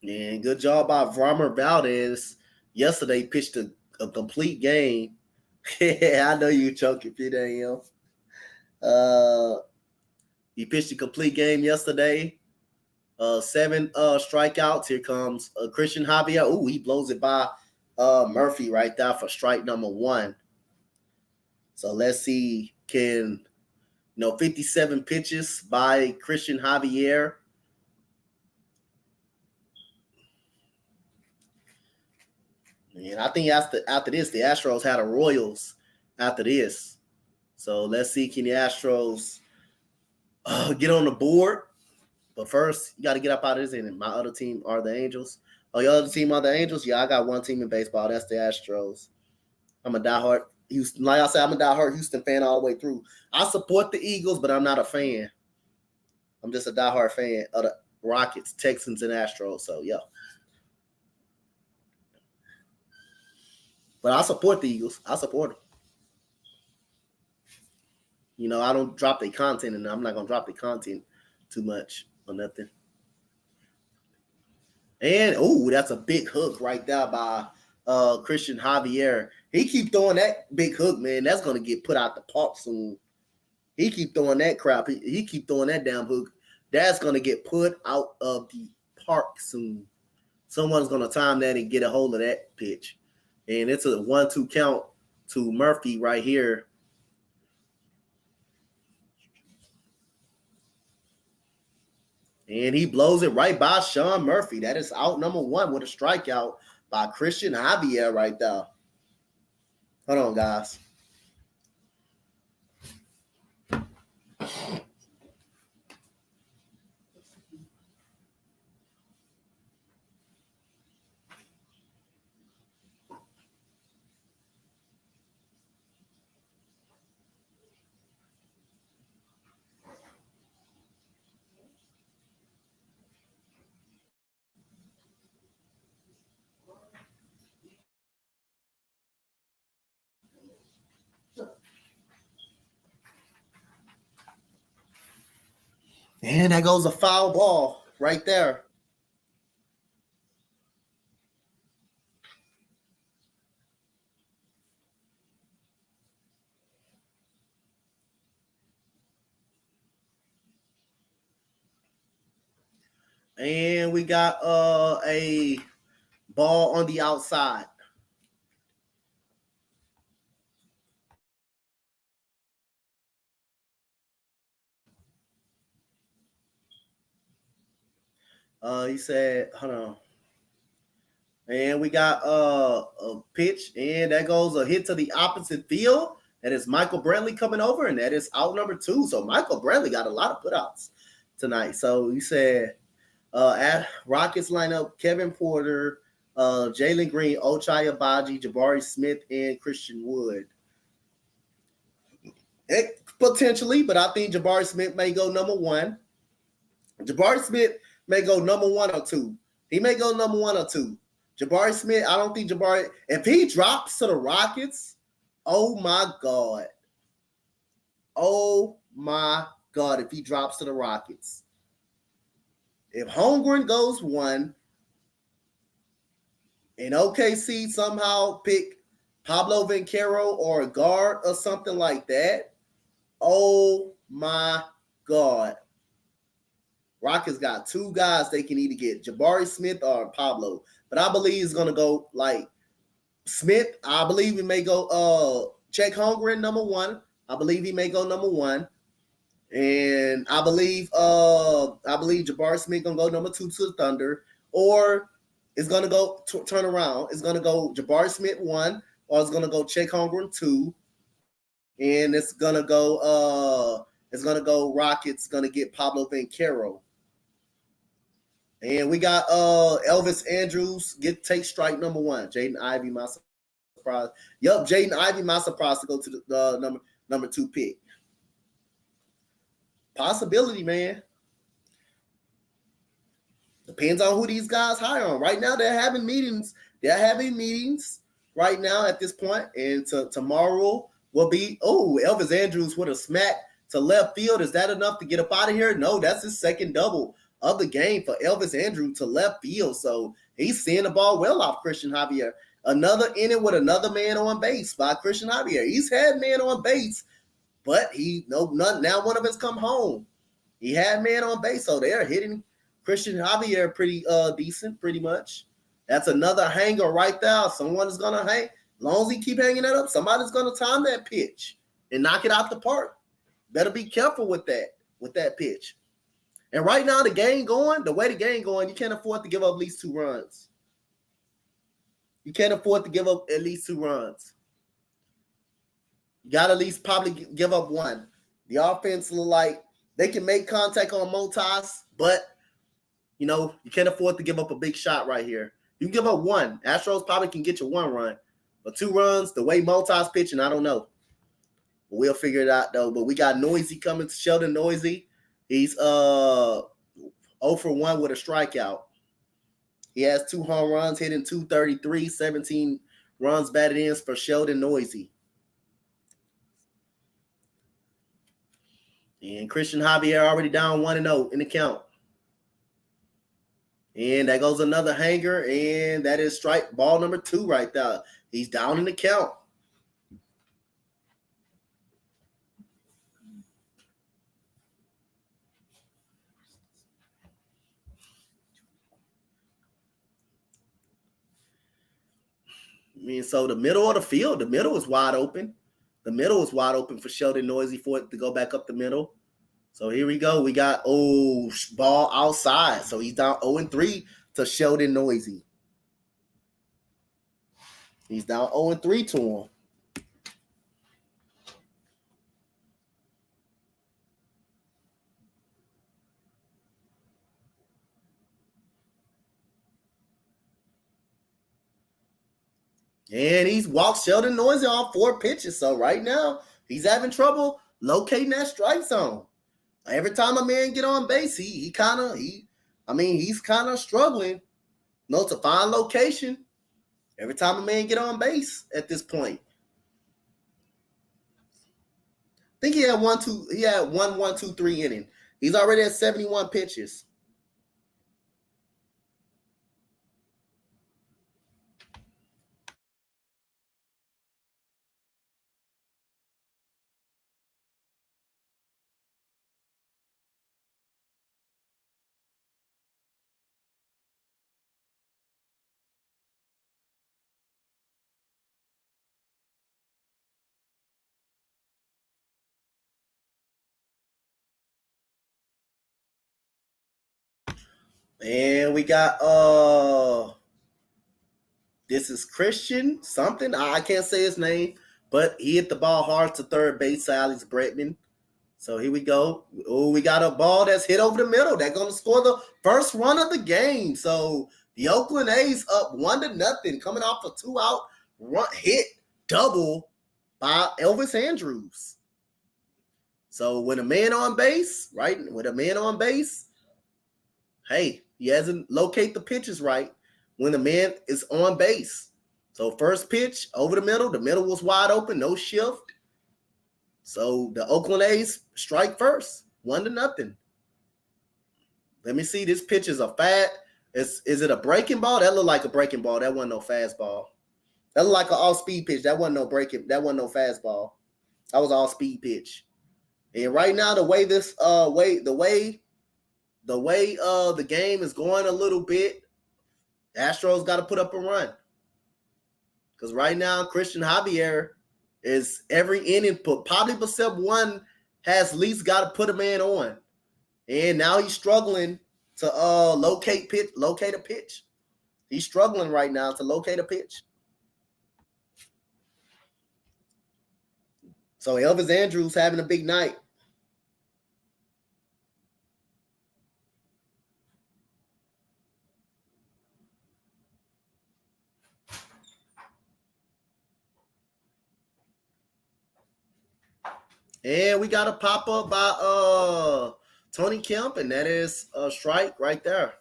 And good job by Varmer Valdez. Yesterday pitched a complete game. I know you choking, Peter AM. He pitched a complete game yesterday. 7 strikeouts. Here comes Christian Javier. Ooh, he blows it by Murphy right there for strike number 1. So let's see, 57 pitches by Christian Javier. And I think after this, the Astros had a Royals after this. So let's see, can the Astros get on the board? But first, you got to get up out of this inning. My other team are the Angels. Oh, your other team are the Angels? Yeah, I got one team in baseball. That's the Astros. I'm a diehard Houston. Like I said, I'm a diehard Houston fan all the way through. I support the Eagles, but I'm not a fan. I'm just a diehard fan of the Rockets, Texans, and Astros. So, yeah. But I support the Eagles. I support them. You know, I don't drop their content, and I'm not gonna drop the content too much or nothing. And that's a big hook right there by Christian Javier. He keep throwing that big hook, man. That's gonna get put out the park soon. He keep throwing that crap. He keep throwing that damn hook. That's gonna get put out of the park soon. Someone's gonna time that and get a hold of that pitch. And it's a 1-2 count to Murphy right here. And he blows it right by Sean Murphy. That is out number 1 with a strikeout by Christian Javier right there. Hold on, guys. And that goes a foul ball right there. And we got a ball on the outside. He said, hold on. And we got a pitch, and that goes a hit to the opposite field. That is Michael Brantley coming over, and that is out number 2. So Michael Brantley got a lot of putouts tonight. So he said, at Rockets lineup, Kevin Porter, Jalen Green, Ochai Abaji, Jabari Smith, and Christian Wood. Potentially, but I think Jabari Smith may go number 1. Jabari Smith may go number 1 or 2. He may go number 1 or 2. Jabari Smith, I don't think Jabari, if he drops to the Rockets, oh my God. Oh my God, if he drops to the Rockets. If Holmgren goes 1 and OKC somehow pick Pablo Vancaro or a guard or something like that, oh my God. Rockets got 2 guys they can either get, Jabari Smith or Pablo. But I believe it's going to go like Smith. I believe he may go Chet Holmgren number 1. I believe he may go number 1. And I believe Jabari Smith going to go number 2 to the Thunder. Or it's going to go turn around. It's going to go Jabari Smith 1, or it's going to go Chet Holmgren 2. And it's going to go Rockets going to get Pablo Vancaro. And we got Elvis Andrews take strike number 1. Jaden Ivey, my surprise. Yup, Jaden Ivey, my surprise to go to the number 2 pick. Possibility, man. Depends on who these guys hire on. Right now, they're having meetings. Right now at this point. And tomorrow will be, Elvis Andrews with a smack to left field. Is that enough to get up out of here? No, that's his second double of the game for Elvis Andrews to left field. So he's seeing the ball well off Christian Javier. Another inning with another man on base by Christian Javier. He's had man on base, but now one of us come home. He had man on base, so they're hitting Christian Javier pretty decent, pretty much. That's another hanger right there. Someone is gonna hang. As long as he keep hanging that up, somebody's gonna time that pitch and knock it out the park. Better be careful with that pitch. And right now, the way the game going, you can't afford to give up at least 2 runs. You can't afford to give up at least 2 runs. You got to at least probably give up 1. The offense look like they can make contact on Motas, but, you can't afford to give up a big shot right here. You can give up 1. Astros probably can get you 1 run. But 2 runs, the way Motas pitching, I don't know. But we'll figure it out, though. But we got Noisy coming, Sheldon Noisy. He's 0 for 1 with a strikeout. He has 2 home runs, hitting .233, 17 runs batted in for Sheldon Noisy. And Christian Javier already down 1-0 in the count. And that goes another hanger, and that is strike ball number 2 right there. He's down in the count. I mean, so the middle of the field, the middle is wide open. The middle is wide open for Sheldon Noisy for it to go back up the middle. So here we go. We got, ball outside. So he's down 0-3 to Sheldon Noisy. He's down 0-3 to him. And he's walked Sheldon Noisy on 4 pitches. So right now, he's having trouble locating that strike zone. Every time a man get on base, he's kind of struggling, to find location. Every time a man get on base at this point. I think he had 1-2-3 inning. He's already at 71 pitches. And we got this is Christian something. I can't say his name, but he hit the ball hard to third base, Alex Bretman. So here we go. Oh, we got a ball that's hit over the middle. They're going to score the first run of the game. So the Oakland A's up 1-0, coming off a 2-out run hit double by Elvis Andrews. So when a man on base, right? Hey, he hasn't located the pitches right when the man is on base. So first pitch over the middle was wide open, no shift. So the Oakland A's strike first, 1-0. Let me see. This pitch is a fat. Is it a breaking ball? That looked like a breaking ball. That wasn't no fastball. That looked like an all-speed pitch. That wasn't no breaking. That wasn't no fastball. That was all-speed pitch. And right now, the way the game is going a little bit, the Astros got to put up a run. Because right now, Christian Javier is every inning, probably except one, has at least got to put a man on. And now he's struggling to locate a pitch. He's struggling right now to locate a pitch. So Elvis Andrews having a big night. And we got a pop-up by Tony Kemp, and that is a strike right there.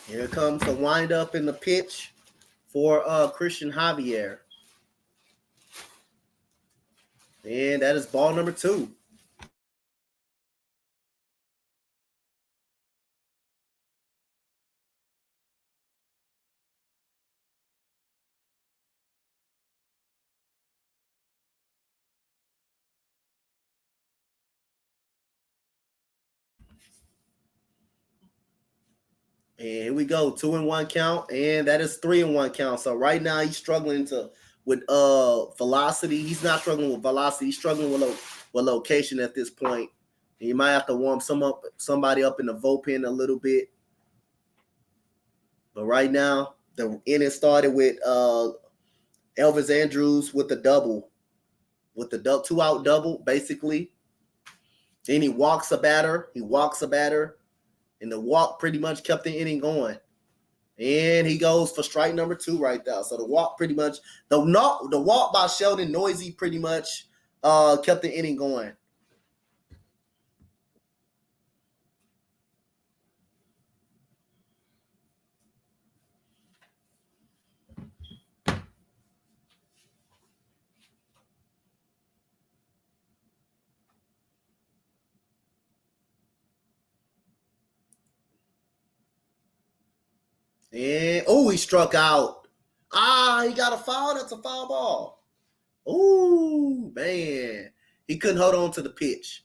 Here comes the windup in the pitch for Christian Javier. And that is ball number 2. And here we go, 2-1 count, and that is 3-1 count. So right now he's struggling with velocity. He's not struggling with velocity. He's struggling with location at this point. And you might have to warm somebody up in the bullpen a little bit. But right now, the inning started with Elvis Andrews with the double, with the 2-out double, basically. Then he walks a batter. And the walk pretty much kept the inning going. And he goes for strike number 2 right there. So the walk pretty much, the walk by Sheldon Noisy pretty much kept the inning going. And he struck out. He got a foul. That's a foul ball. Oh, man. He couldn't hold on to the pitch.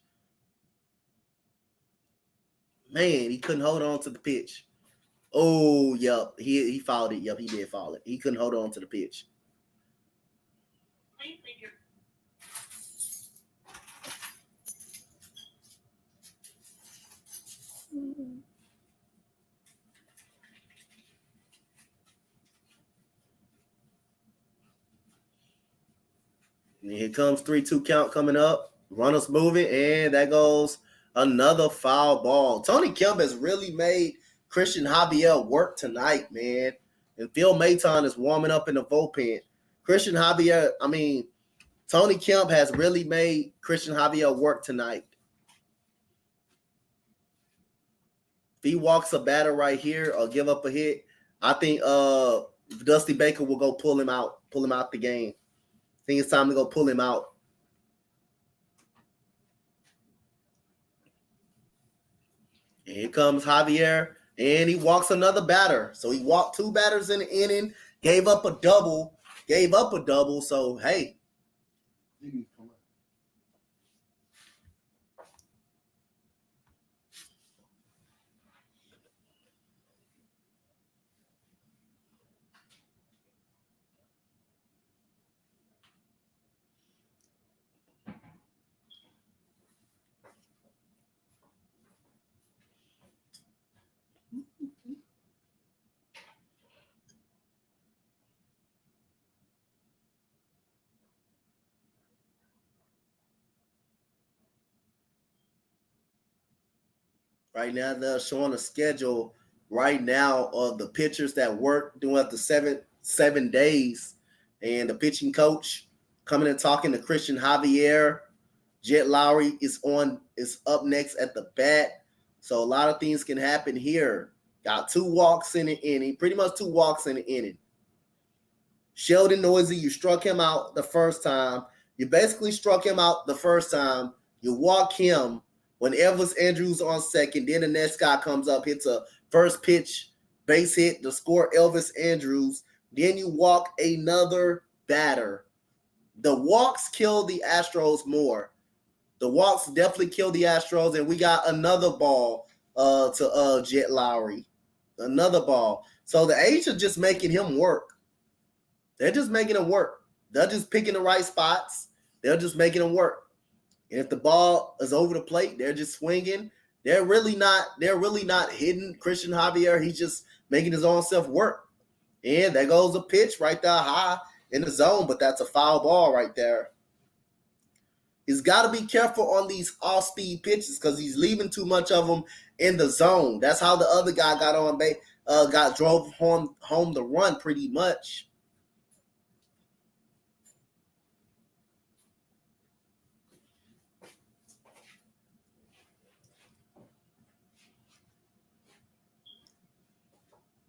Oh, yep. He fouled it. Yep, he did foul it. He couldn't hold on to the pitch. Please leave your And here comes 3-2 count coming up. Runners moving, and that goes another foul ball. Tony Kemp has really made Christian Javier work tonight, man. And Phil Maton is warming up in the bullpen. Tony Kemp has really made Christian Javier work tonight. If he walks a batter right here or give up a hit, I think Dusty Baker will go pull him out the game. I think it's time to go pull him out. And here comes Javier, and he walks another batter. So he walked 2 batters in the inning, gave up a double. So, hey. Right now, they're showing a schedule right now of the pitchers that work doing up to seven days. And the pitching coach coming and talking to Christian Javier. Jet Lowry is up next at the bat. So a lot of things can happen here. Got 2 walks in the inning, pretty much 2 walks in the inning. Sheldon Noisy, you struck him out the first time. You basically struck him out the first time. You walk him. When Elvis Andrews on second, then the next guy comes up, hits a first pitch base hit to score Elvis Andrews. Then you walk another batter. The walks kill the Astros more. The walks definitely kill the Astros, and we got another ball to Jet Lowry. Another ball. So the A's are just making him work. They're just making him work. They're just picking the right spots. They're just making him work. And if the ball is over the plate, they're just swinging. They're really not hitting Christian Javier. He's just making his own self work. And there goes a pitch right there high in the zone, but that's a foul ball right there. He's got to be careful on these off-speed pitches because he's leaving too much of them in the zone. That's how the other guy got on base, drove home the run pretty much.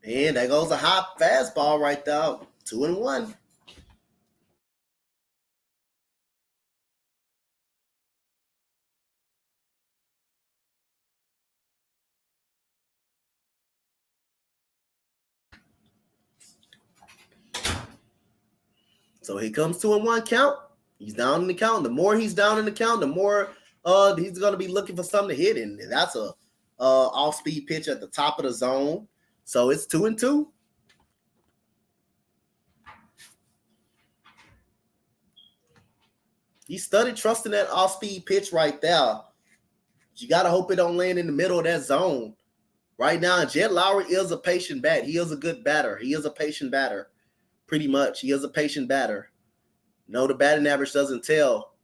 And there goes a high fastball right there. 2-1. So here comes 2-1 count. He's down in the count. The more he's down in the count, the more he's going to be looking for something to hit. And that's a off-speed pitch at the top of the zone. So it's 2-2. He studied trusting that off-speed pitch right there. You got to hope it don't land in the middle of that zone. Right now, Jet Lowry is a patient bat. He is a good batter. He is a patient batter. pretty much. He is a patient batter. No, the batting average doesn't tell.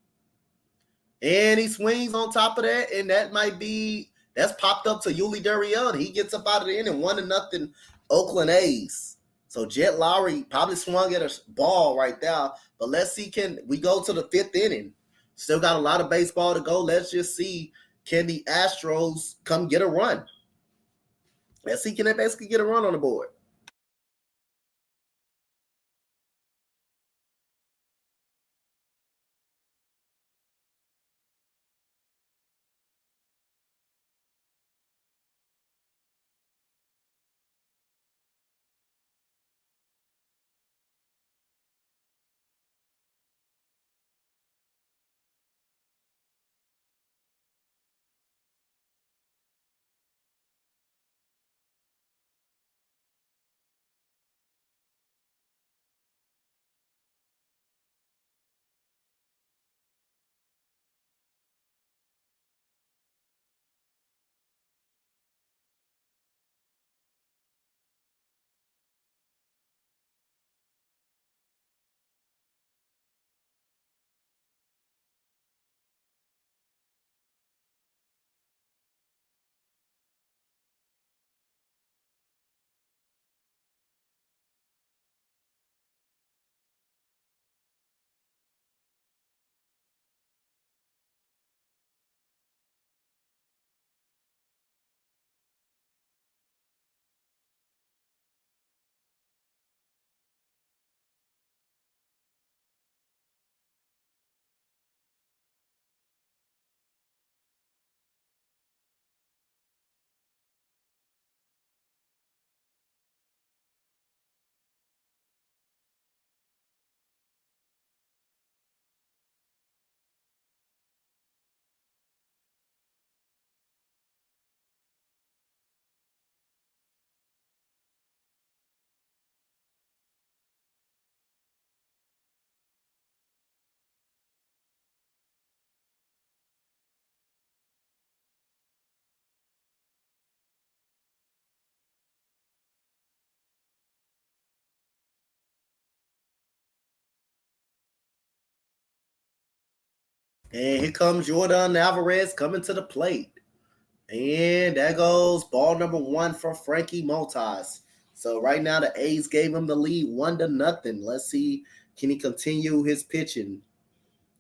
And he swings on top of that, and that's popped up to Yuli Gurriel. He gets up out of the inning, 1-0 Oakland A's. So Jet Lowry probably swung at a ball right there. But let's see, can we go to the 5th inning? Still got a lot of baseball to go. Let's just see, can the Astros come get a run? Let's see, can they basically get a run on the board? And here comes Jordan Alvarez coming to the plate. And that goes ball number 1 for Frankie Montas. So right now the A's gave him the lead 1-0. Let's see, can he continue his pitching?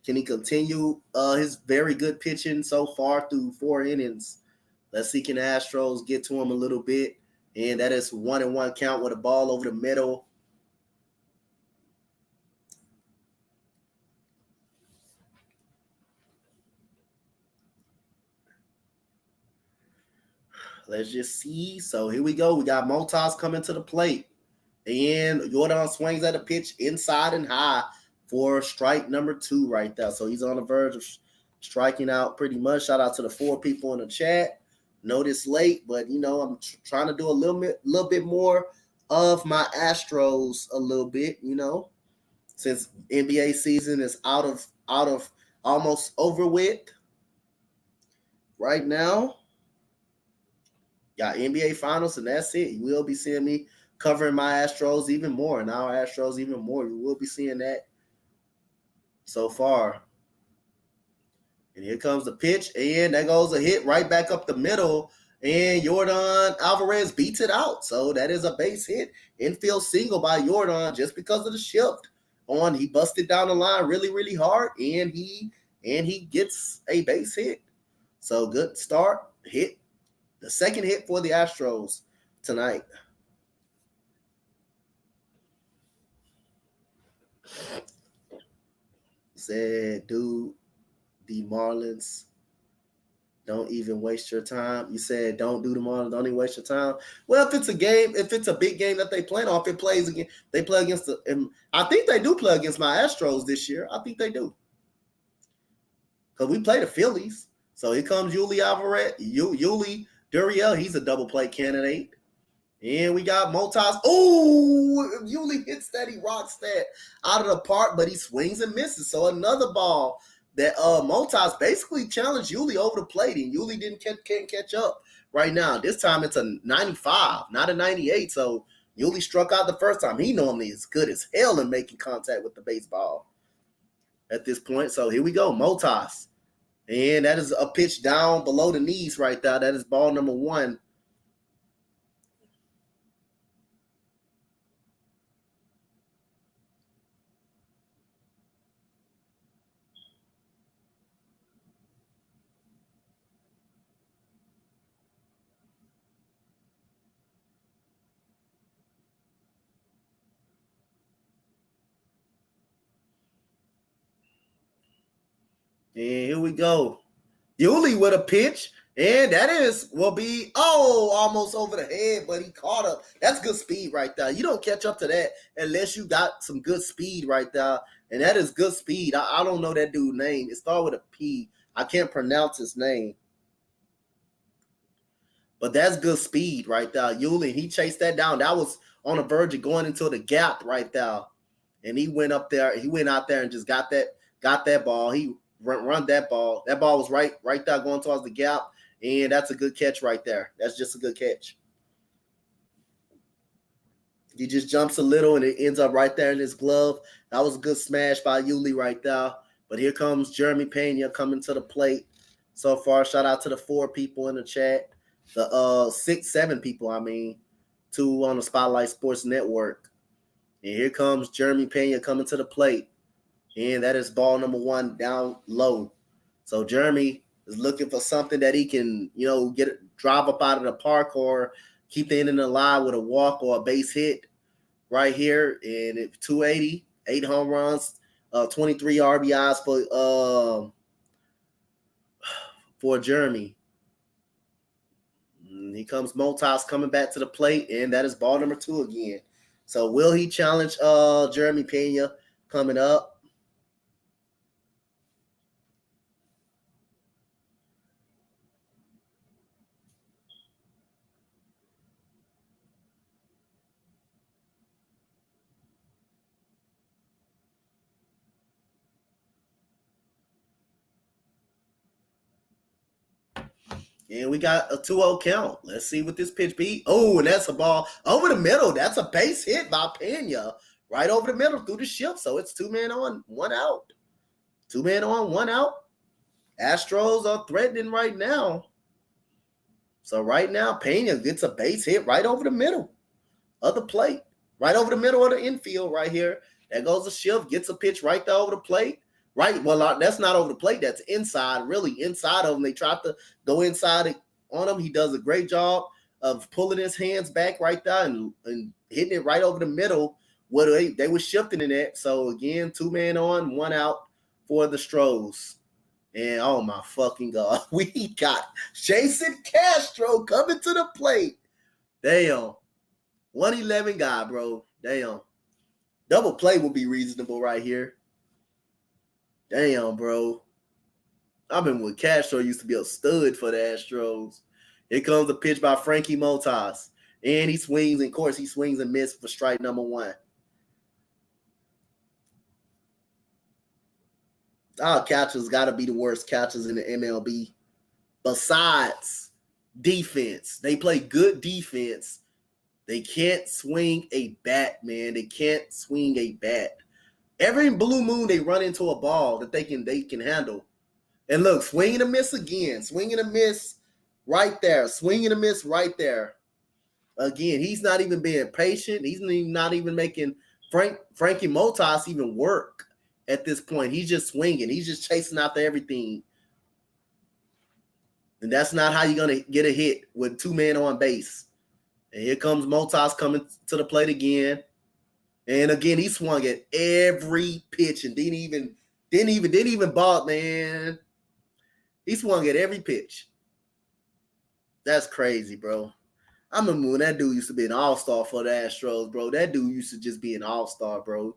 Can he continue his very good pitching so far through 4 innings? Let's see, can the Astros get to him a little bit? And that is 1-1 count with a ball over the middle. Let's just see. So here we go. We got Montas coming to the plate. And Jordan swings at a pitch inside and high for strike number 2 right there. So he's on the verge of striking out pretty much. Shout out to the 4 people in the chat. Notice late, but I'm trying to do a little bit more of my Astros a little bit, since NBA season is out of almost over with right now. Got NBA Finals, and that's it. You will be seeing me covering my Astros even more, and our Astros even more. You will be seeing that so far. And here comes the pitch, and there goes a hit right back up the middle, and Jordan Alvarez beats it out. So that is a base hit. Infield single by Jordan just because of the shift on. He busted down the line really, really hard, and he gets a base hit. So good start, hit. The second hit for the Astros tonight. Said, dude, the Marlins, don't even waste your time. You said, don't do the Marlins, don't even waste your time. Well, if it's a big game that they play on, if it plays again, they play against I think they do play against my Astros this year. I think they do. Because we play the Phillies. So here comes Yuli Alvarez, Yuli Gurriel, he's a double play candidate. And we got Montas. Oh, Yuli hits that. He rocks that out of the park, but he swings and misses. So another ball that Montas basically challenged Yuli over the plate, and Yuli can't catch up right now. This time it's a 95, not a 98. So Yuli struck out the first time. He normally is good as hell in making contact with the baseball at this point. So here we go, Motas. And that is a pitch down below the knees right there. That is ball number 1. And here we go. Yuli with a pitch. And that will be almost over the head, but he caught up. That's good speed right there. You don't catch up to that unless you got some good speed right there. And that is good speed. I don't know that dude's name. It started with a P. I can't pronounce his name. But that's good speed right there. Yuli, he chased that down. That was on the verge of going into the gap right there. And he went up there. He went out there and just got that ball. He run that ball. That ball was right there going towards the gap. And that's a good catch right there. That's just a good catch. He just jumps a little and it ends up right there in his glove. That was a good smash by Yuli right there. But here comes Jeremy Pena coming to the plate. So far, shout out to the 4 people in the chat. The 6, 7 people, 2 on the Spotlight Sports Network. And here comes Jeremy Pena coming to the plate. And that is ball number 1 down low. So Jeremy is looking for something that he can, drive up out of the park or keep the inning alive with a walk or a base hit right here. And it's 280, 8 home runs, 23 RBIs for Jeremy. And here comes Motas coming back to the plate, and that is ball number 2 again. So will he challenge Jeremy Pena coming up? And we got a 2-0 count. Let's see what this pitch be. Oh, and that's a ball over the middle. That's a base hit by Pena. Right over the middle through the shift. So it's 2 men on, 1 out. 2 men on, 1 out. Astros are threatening right now. So right now, Pena gets a base hit right over the middle of the plate. Right over the middle of the infield right here. There goes the shift. Gets a pitch right there over the plate. Right, well, that's not over the plate. That's inside, really inside of him. They tried to go inside on him. He does a great job of pulling his hands back right there and hitting it right over the middle where they were shifting in that. So, again, 2 men on, 1 out for the Astros. And, oh, my fucking God, we got Jason Castro coming to the plate. Damn. 111 guy, bro. Damn. Double play would be reasonable right here. Damn, bro. I remember when Castro used to be a stud for the Astros. Here comes a pitch by Frankie Motas. And he swings, and of course, he swings and misses for strike number 1. Our catchers got to be the worst catchers in the MLB. Besides defense. They play good defense. They can't swing a bat, man. They can't swing a bat. Every blue moon, they run into a ball that they can handle. And look, swing and a miss again. Swing and a miss right there. Swing and a miss right there. Again, he's not even being patient. He's not even making Frankie Motas even work at this point. He's just swinging. He's just chasing after everything. And that's not how you're going to get a hit with 2 men on base. And here comes Motas coming to the plate again. And again, he swung at every pitch and didn't even ball, man. He swung at every pitch. That's crazy, bro. I remember when that dude used to be an all-star for the Astros, bro. That dude used to just be an all-star, bro.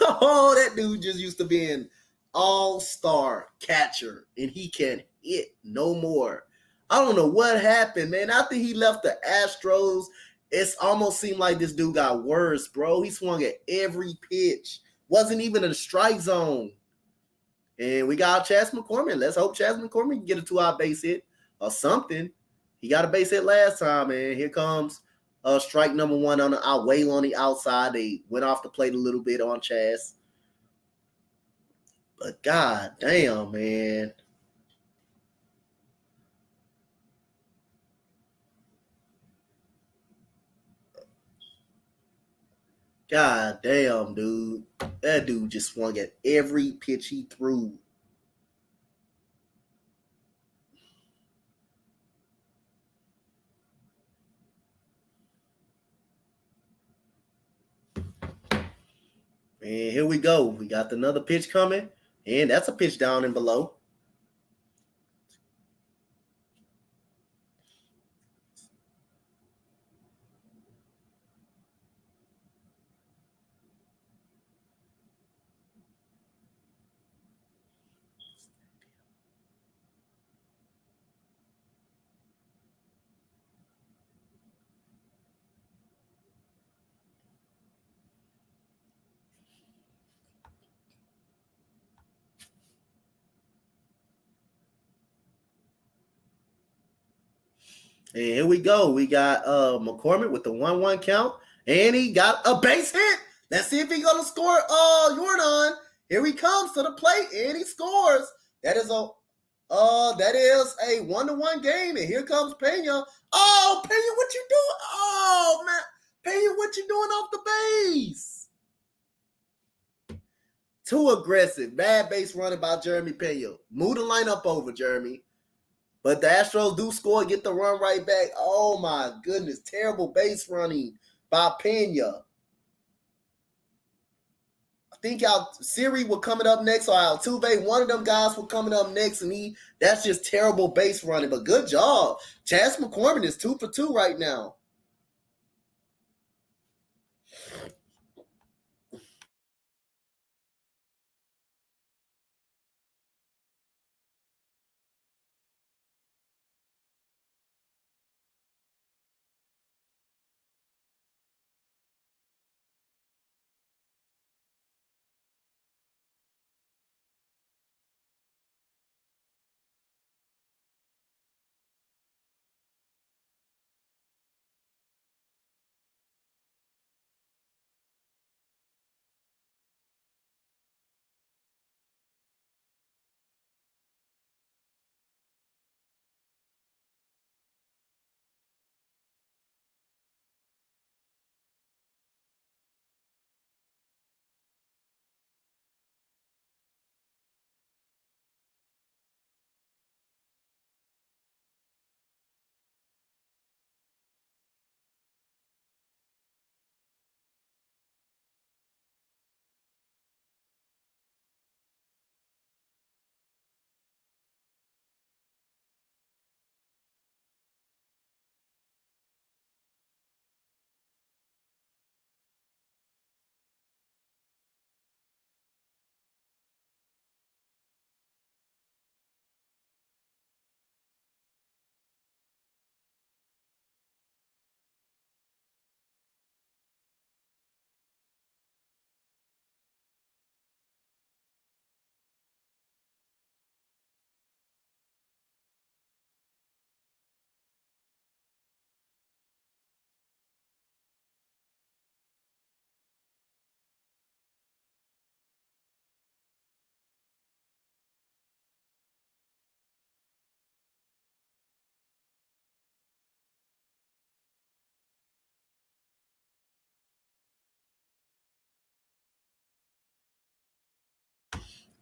Oh, that dude just used to be an all-star catcher, and he can't hit no more. I don't know what happened, man. After he left the Astros, it's almost seemed like this dude got worse, bro. He swung at every pitch. Wasn't even in the strike zone. And we got Chas McCormick. Let's hope Chas McCormick can get a 2-out base hit or something. He got a base hit last time, and here comes Strike number one on the out. Whale on the outside. They went off the plate a little bit on Chaz. But god damn, man. God damn, dude. That dude just swung at every pitch he threw. And here we go. We got another pitch coming. And that's a pitch down and below. And here we go. We got McCormick with the 1-1 count. And he got a base hit. Let's see if he's gonna score. Jordan. Here he comes to the plate and he scores. That is a 1-1 game. And here comes Pena. Oh, Pena, what you doing? Oh man, Pena, what you doing off the base? Too aggressive. Bad base running by Jeremy Pena. Move the lineup over, Jeremy. But the Astros do score, get the run right back. Oh, my goodness. Terrible base running by Pena. I think Siri were coming up next, or Altuve. One of them guys were coming up next, and that's just terrible base running. But good job. Chas McCormick is 2 for 2 right now.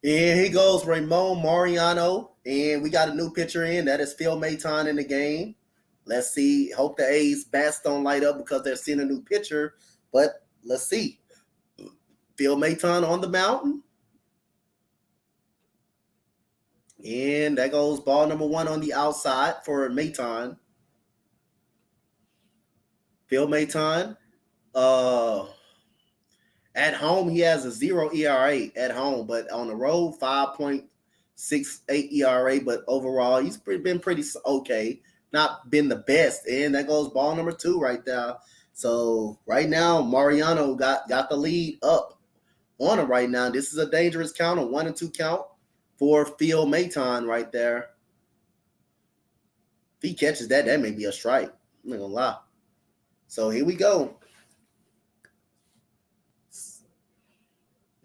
And here goes Ramon Mariano. And we got a new pitcher in. That is Phil Maton in the game. Let's see. Hope the A's bats don't light up because they're seeing a new pitcher. But let's see. Phil Maton on the mountain. And that goes ball number 1 on the outside for Maton. Phil Maton. At home, he has a 0 ERA at home, but on the road, 5.68 ERA. But overall, he's been pretty okay. Not been the best. And that goes ball number 2 right there. So right now, Mariano got the lead up on him right now. This is a dangerous count, a 1-2 count for Phil Maton right there. If he catches that may be a strike. I'm not gonna lie. So here we go.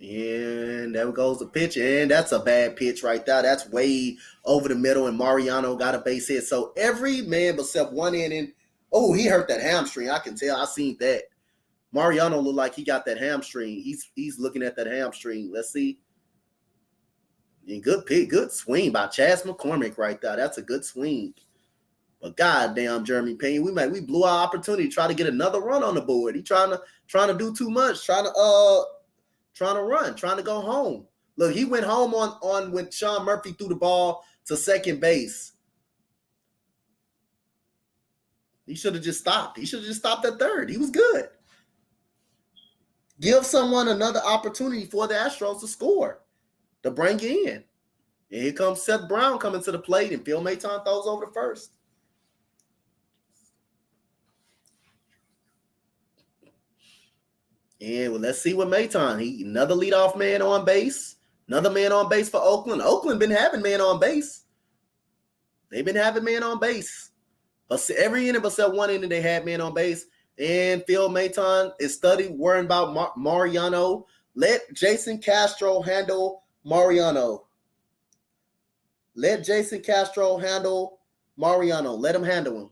And there goes the pitch. And that's a bad pitch right there. That's way over the middle. And Mariano got a base hit. So every man except one inning. Oh, he hurt that hamstring. I can tell. I seen that. Mariano looked like he got that hamstring. He's looking at that hamstring. Let's see. And good pick, good swing by Chas McCormick right there. That's a good swing. But goddamn, Jeremy Payne, we blew our opportunity to try to get another run on the board. He trying to do too much, trying to run, trying to go home. Look, he went home on when Sean Murphy threw the ball to second base. He should have just stopped. He should have just stopped at third. He was good. Give someone another opportunity for the Astros to score, to bring it in. And here comes Seth Brown coming to the plate, and Phil Maton throws over to first. And well, let's see what Maton. Another leadoff man on base. Another man on base for Oakland. Oakland been having man on base. They've been having man on base. But every inning but one inning, they had man on base. And Phil Maton is worrying about Mariano. Let Jason Castro handle Mariano. Let Jason Castro handle Mariano. Let him handle him.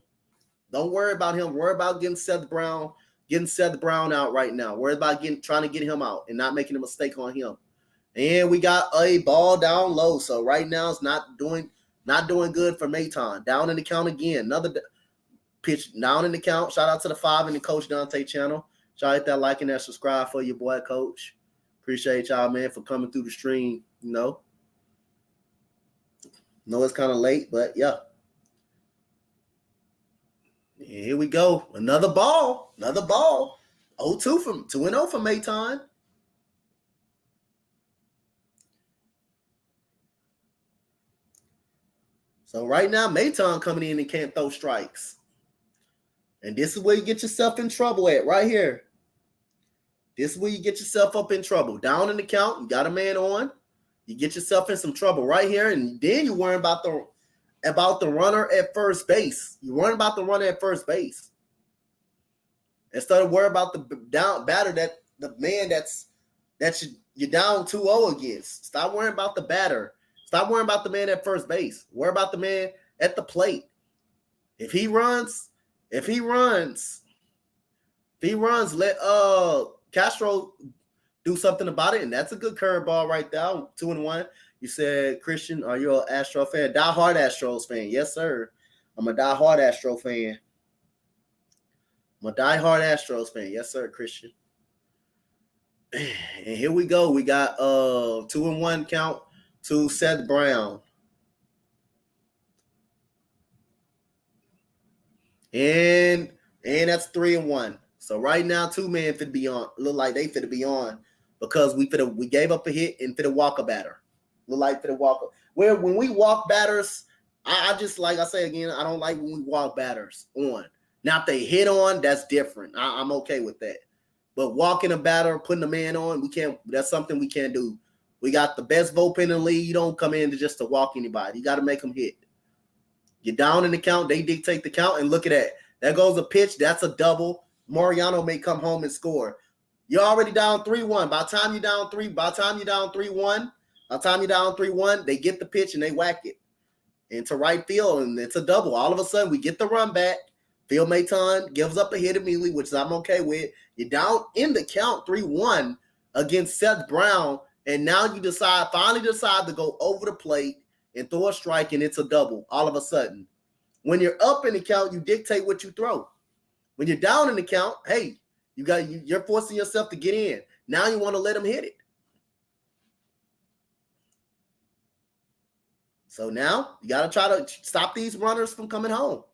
Don't worry about him. Worry about getting Seth Brown out right now. Worry about trying to get him out and not making a mistake on him. And we got a ball down low. So right now it's not doing good for Maton. Down in the count again. Another pitch down in the count. Shout out to the 5 in the Coach Dante channel. Shout out that like and that subscribe for your boy Coach. Appreciate y'all, man, for coming through the stream. Know it's kind of late, but yeah. And here we go. Another ball. 0-2 from 2-0 from Maton. So right now, Maton coming in and can't throw strikes. And this is where you get yourself in trouble at, right here. This is where you get yourself up in trouble. Down in the count, you got a man on. You get yourself in some trouble right here, and then you worry about the runner at first base. You worry about the runner at first base. Instead of worry about the batter that the man that's you're down 2-0 against. Stop worrying about the batter. Stop worrying about the man at first base. Worry about the man at the plate. If he runs, let Castro do something about it, and that's a good curveball right there. 2-1. You said, Christian, are you an Astro fan? Die-hard Astros fan. Yes, sir. I'm a die-hard Astro fan. I'm a die-hard Astros fan. Yes, sir, Christian. And here we go. We got 2-1 count to Seth Brown. And that's 3-1. So right now, 2 men fit be on. Look like they fit to be on because we gave up a hit and fit to walk a batter. Look like fit to walk. Where when we walk batters, I just like I say again, I don't like when we walk batters on. Now if they hit on, that's different. I'm okay with that. But walking a batter, putting a man on, we can't. That's something we can't do. We got the best bullpen in the league. You don't come in just to walk anybody. You got to make them hit. You're down in the count. They dictate the count. And look at that. There goes a pitch. That's a double. Mariano may come home and score. You're already down 3-1. By the time you're down 3-1, they get the pitch and they whack it into right field, and it's a double. All of a sudden, we get the run back. Phil Maton gives up a hit immediately, which I'm okay with. You're down in the count 3-1 against Seth Brown, and now you finally decide to go over the plate and throw a strike, and it's a double all of a sudden. When you're up in the count, you dictate what you throw. When you're down in the count, hey, you're forcing yourself to get in. Now you want to let them hit it. So now you got to try to stop these runners from coming home.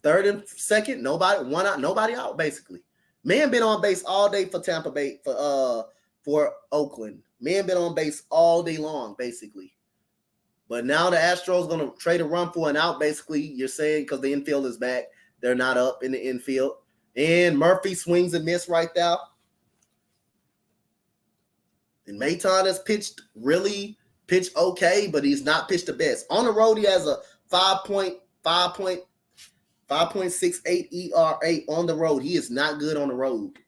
Third and second, nobody out, basically. Man been on base all day for Tampa Bay, for Oakland. Man been on base all day long, basically. But now the Astros going to trade a run for an out, basically. You're saying because the infield is back. They're not up in the infield. And Murphy swings and miss right there. And Maton has pitched okay, but he's not pitched the best. On the road, he has a 5.5 5.68 ERA on the road. He is not good on the road.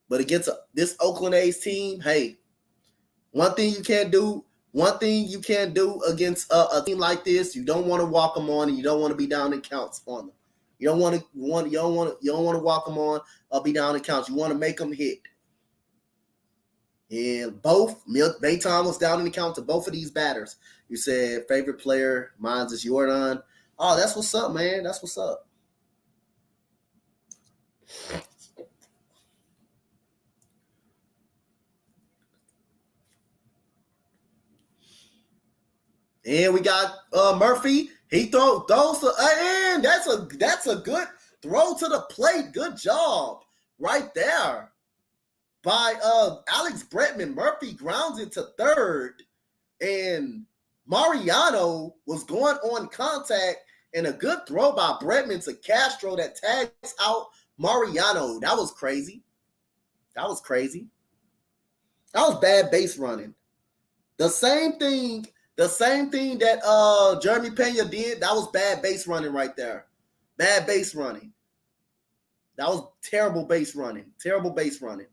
But against this Oakland A's team, hey, one thing you can't do against a team like this, you don't want to walk them on, and you don't want to be down in counts on them. You don't want to walk them on or be down in counts. You want to make them hit. And Bayton was down in the count to both of these batters. You said favorite player, mine's is Jordan. Oh, that's what's up, man. That's what's up. And we got Murphy. He throws and that's a good throw to the plate. Good job right there by Alex Bregman. Murphy grounds it to third, and Mariano was going on contact, and a good throw by Bregman to Castro that tags out Mariano. That was crazy. That was bad base running. The same thing that Jeremy Pena did, that was bad base running right there. Bad base running. That was terrible base running. Terrible base running.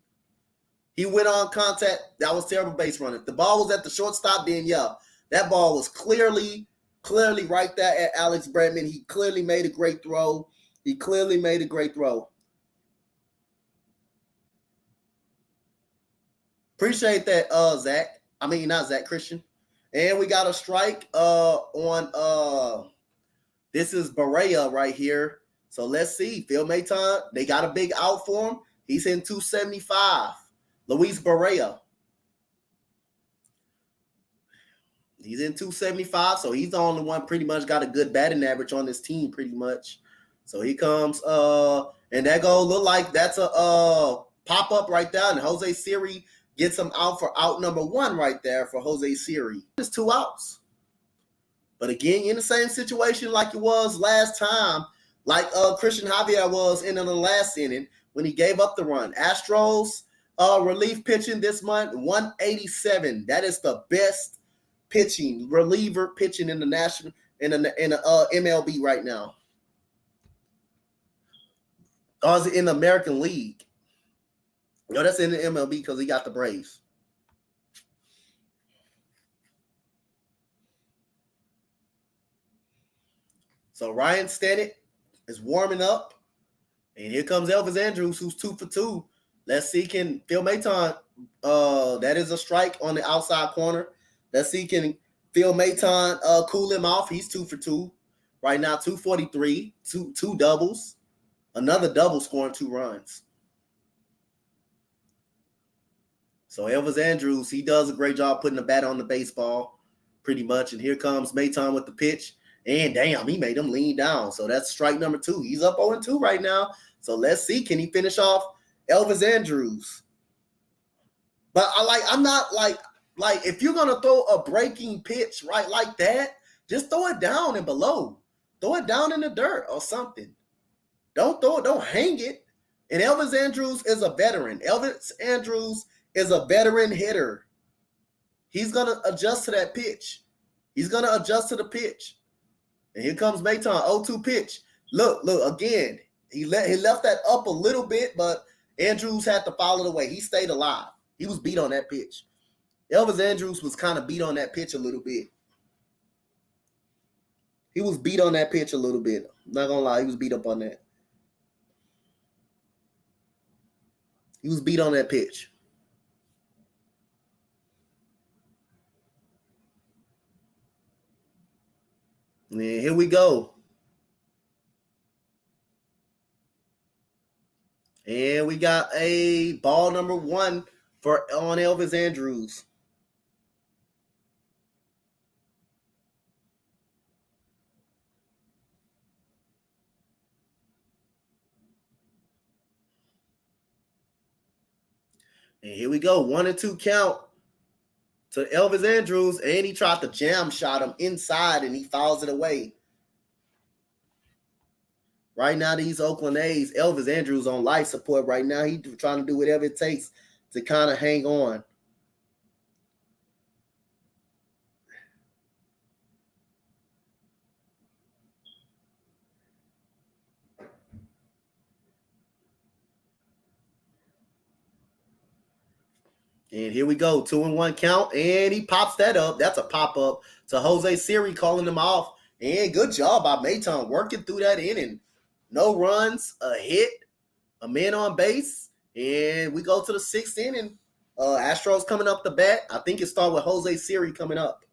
He went on contact. That was terrible base running. If the ball was at the shortstop, then yeah, that ball was clearly right there at Alex Bregman. He clearly made a great throw. Appreciate that, Zach. I mean, not Zach, Christian. And we got a strike on this is Barea right here. So let's see. Phil Maton, they got a big out for him. He's in 275. Luis Barea. He's in 275, so he's the only one pretty much got a good batting average on this team pretty much. So he comes, and that goal look like that's a pop-up right there, and Jose Siri gets him out for out number one right there for Jose Siri. It's 2 outs. But again, in the same situation like it was last time, like Christian Javier was in the last inning when he gave up the run. Astros relief pitching this month, 187. That is the best pitching, reliever pitching in the national in the MLB right now. Or is it in the American League? No, that's in the MLB because he got the Braves. So Ryan Stennett is warming up. And here comes Elvis Andrews, who's 2 for 2. Let's see, can Phil Maton, that is a strike on the outside corner. Let's see, can Phil Maton cool him off? He's 2 for 2. Right now, 243, two doubles. Another double scoring 2 runs. So Elvis Andrews, he does a great job putting the bat on the baseball, pretty much. And here comes Maton with the pitch. And damn, he made him lean down. So that's strike number 2. He's up 0-2 right now. So let's see, can he finish off Elvis Andrews? But I'm not like if you're gonna throw a breaking pitch right like that, just throw it down and below. Throw it down in the dirt or something. Don't throw it, don't hang it. And Elvis Andrews is a veteran. Elvis Andrews is a veteran hitter. He's gonna adjust to that pitch. He's gonna adjust to the pitch. And here comes Maton, 0-2 pitch. Look again. He left that up a little bit, but Andrews had to follow it away. He stayed alive. He was beat on that pitch. Elvis Andrews was kind of beat on that pitch a little bit. He was beat on that pitch a little bit. I'm not gonna lie, he was beat up on that. He was beat on that pitch. And here we go. And we got a ball number 1 on Elvis Andrews. And here we go. 1-2 count to Elvis Andrews. And he tried to jam shot him inside and he fouls it away. Right now, these Oakland A's, Elvis Andrews on life support right now. He's trying to do whatever it takes to kind of hang on. And here we go, 2-1 count, and he pops that up. That's a pop-up to Jose Siri, calling him off. And good job by Mayton working through that inning. No runs, a hit, a man on base, and we go to the 6th inning. Astros coming up the bat. I think it started with Jose Siri coming up.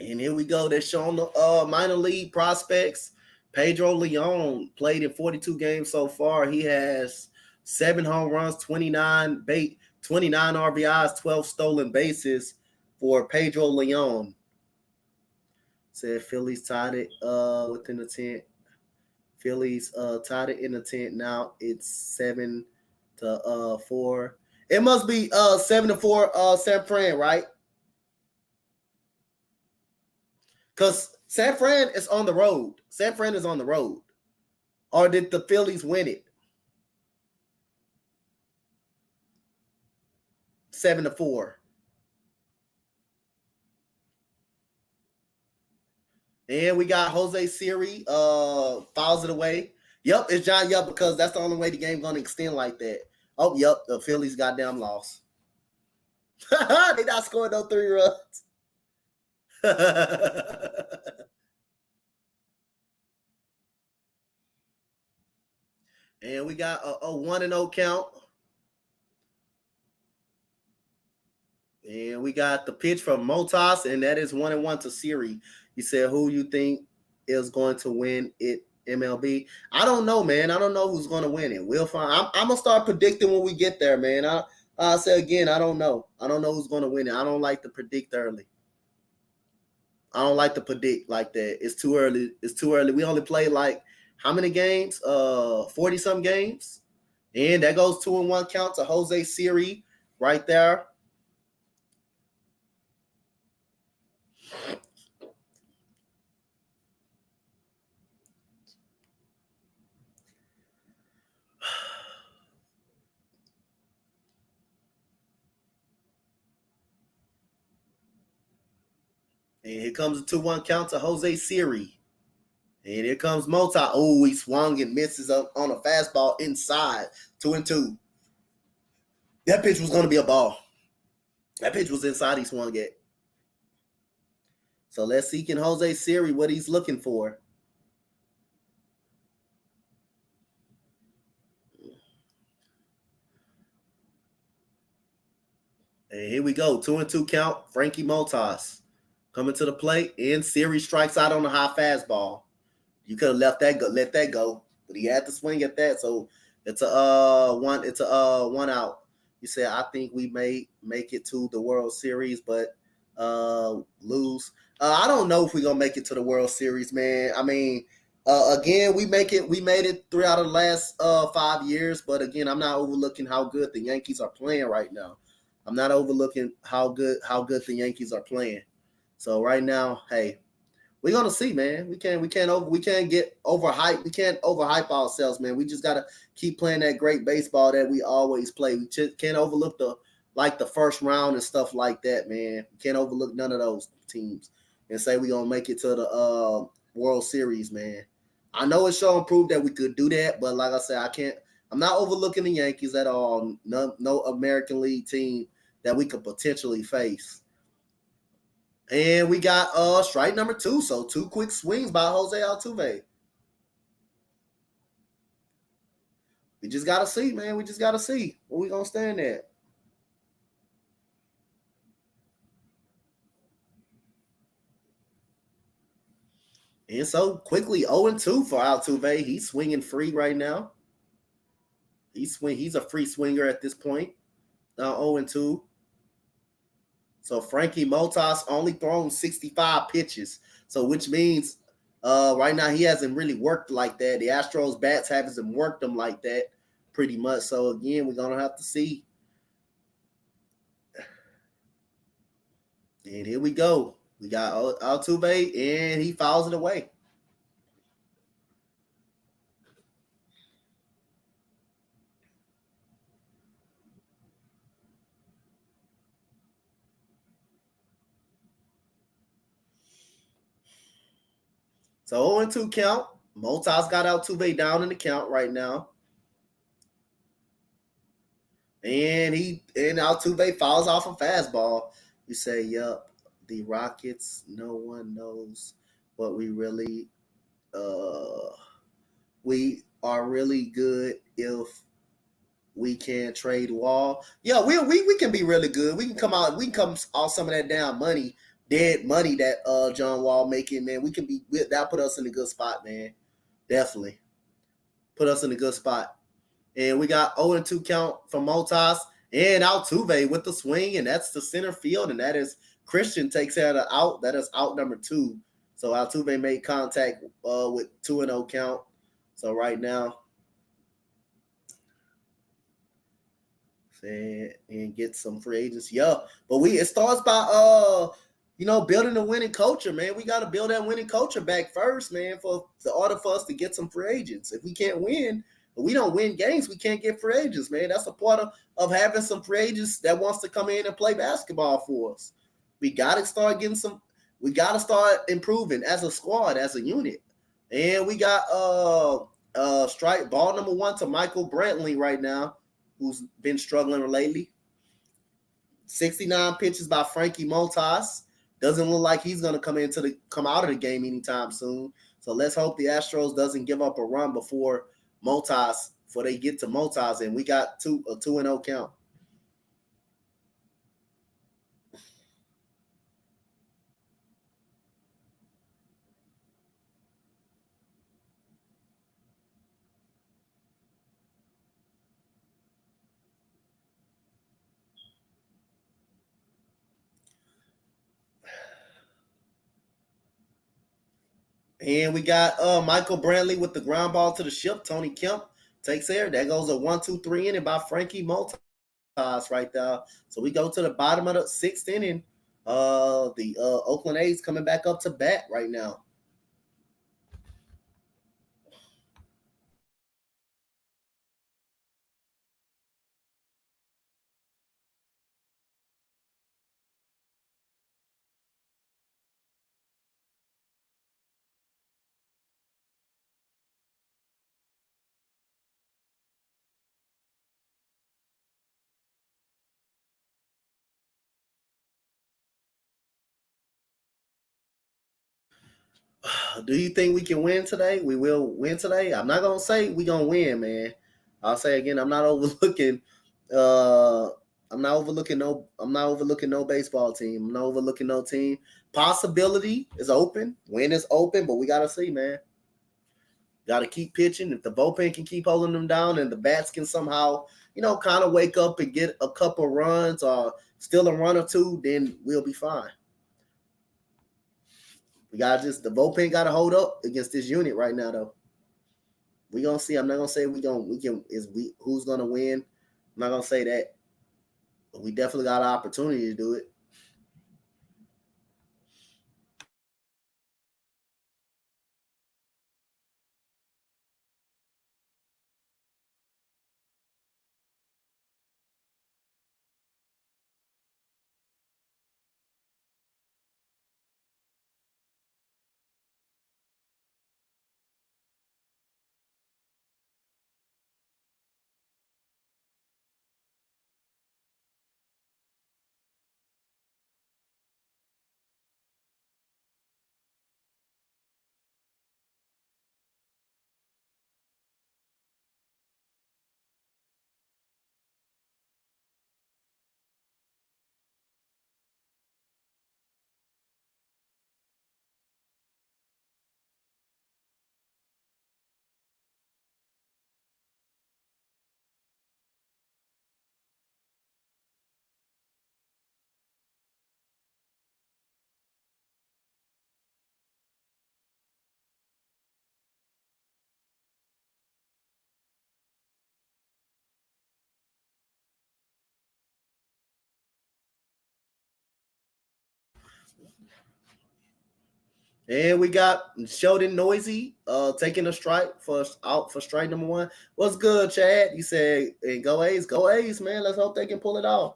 And here we go. They're showing the minor league prospects. Pedro Leon played in 42 games so far. He has 7 home runs, 29 RBIs, 12 stolen bases for Pedro Leon. Said Phillies tied it within the 10th. Phillies tied it in the 10th. Now it's 7-4. It must be 7-4 San Fran, right? Because San Fran is on the road. San Fran is on the road. Or did the Phillies win it? 7-4. And we got Jose Siri fouls it away. Yep, it's John Yup, because that's the only way the game going to extend like that. Oh, yep, the Phillies goddamn lost. They not scoring no 3 runs. And we got a 1-0 count. And we got the pitch from Motas, and that is 1-1 to Siri. He said, who you think is going to win it, MLB? I don't know, man. I don't know who's going to win it. We'll find. I'm going to start predicting when we get there, man. I say again, I don't know. I don't know who's going to win it. I don't like to predict early. I don't like to predict like that. It's too early. It's too early. We only played like how many games? 40-some games. And that goes 2-1 count to Jose Siri right there. And here comes a 2-1 count to Jose Siri. And here comes Mota. Oh, he swung and misses up on a fastball inside. 2-2. That pitch was going to be a ball. That pitch was inside. He swung it. So let's see, can Jose Siri what he's looking for. And here we go. 2-2 count. Frankie Motas coming to the plate. And Siri strikes out on a high fastball. You could have let that go. But he had to swing at that. So it's a one out. You said, I think we may make it to the World Series, but lose. I don't know if we're gonna make it to the World Series, man. I mean, again, we made it 3 out of the last 5 years, but again, I'm not overlooking how good the Yankees are playing right now. I'm not overlooking how good the Yankees are playing. So right now, hey, we're gonna see, man. We can't get overhyped. We can't overhype ourselves, man. We just gotta keep playing that great baseball that we always play. We can't overlook the first round and stuff like that, man. We can't overlook none of those teams and say we're gonna make it to the World Series, man. I know it's showing proof that we could do that, but like I said, I'm not overlooking the Yankees at all. No American League team that we could potentially face. And we got strike number 2, so 2 quick swings by Jose Altuve. We just gotta see, man. We just gotta see where we gonna stand at. And so quickly, 0-2 for Altuve. He's swinging free right now. He's a free swinger at this point. Now 0-2. So Frankie Montas only thrown 65 pitches. So which means right now he hasn't really worked like that. The Astros bats haven't worked him like that pretty much. So again, we're gonna have to see. And here we go. We got Altuve, and he fouls it away. So 0-2 count. Montas got Altuve down in the count right now. And Altuve fouls off a fastball. You say, yup, the Rockets, no one knows what we are really good if we can trade Wall. Yeah, we can be really good. We can come off some of that down money, dead money that John Wall making, man. That'll put us in a good spot, man. Definitely. Put us in a good spot. And we got 0-2 count from Montas and Altuve with the swing, and that's the center field, and that is Christian takes out an out. That is out number 2. So Altuve made contact with 2-0 count. So right now, and get some free agents. Yeah, but it starts by building a winning culture, man. We got to build that winning culture back first, man, in order for us to get some free agents. If we can't win, if we don't win games, we can't get free agents, man. That's a part of having some free agents that wants to come in and play basketball for us. We got to start improving as a squad, as a unit. And we got strike ball number 1 to Michael Brantley right now, who's been struggling lately. 69 pitches by Frankie Montas. Doesn't look like he's going to come out of the game anytime soon. So let's hope the Astros doesn't give up a run before they get to Montas, and we got a 2-0 count. And we got Michael Brantley with the ground ball to the ship. Tony Kemp takes there. That goes a 1-2-3 inning by Frankie Montas right there. So we go to the bottom of the 6th inning. The Oakland A's coming back up to bat right now. Do you think we can win today? We will win today. I'm not gonna say we gonna win, man. I'll say again, I'm not overlooking no baseball team. I'm not overlooking no team. Possibility is open. Win is open, but we gotta see, man. Gotta keep pitching. If the bullpen can keep holding them down and the bats can somehow, kind of wake up and get a couple runs or still a run or two, then we'll be fine. The bullpen got to hold up against this unit right now, though. We're gonna see. I'm not gonna say who's gonna win. I'm not gonna say that. But we definitely got an opportunity to do it. And we got Sheldon Noisy taking a strike for out for strike number 1. What's good, Chad? You said, and go A's, man. Let's hope they can pull it off.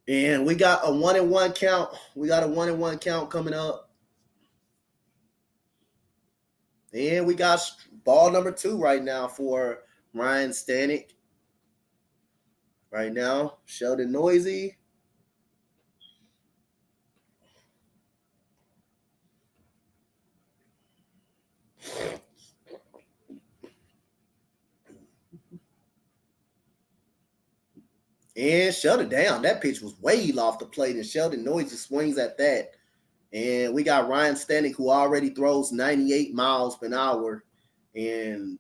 And we got a 1-1 count. We got a 1-1 count coming up. And we got ball number 2 right now for Ryan Stanek. Right now, Sheldon Noisy. And Sheldon down. That pitch was way off the plate, and Sheldon Noisy swings at that. And we got Ryan Stanek, who already throws 98 miles per hour. And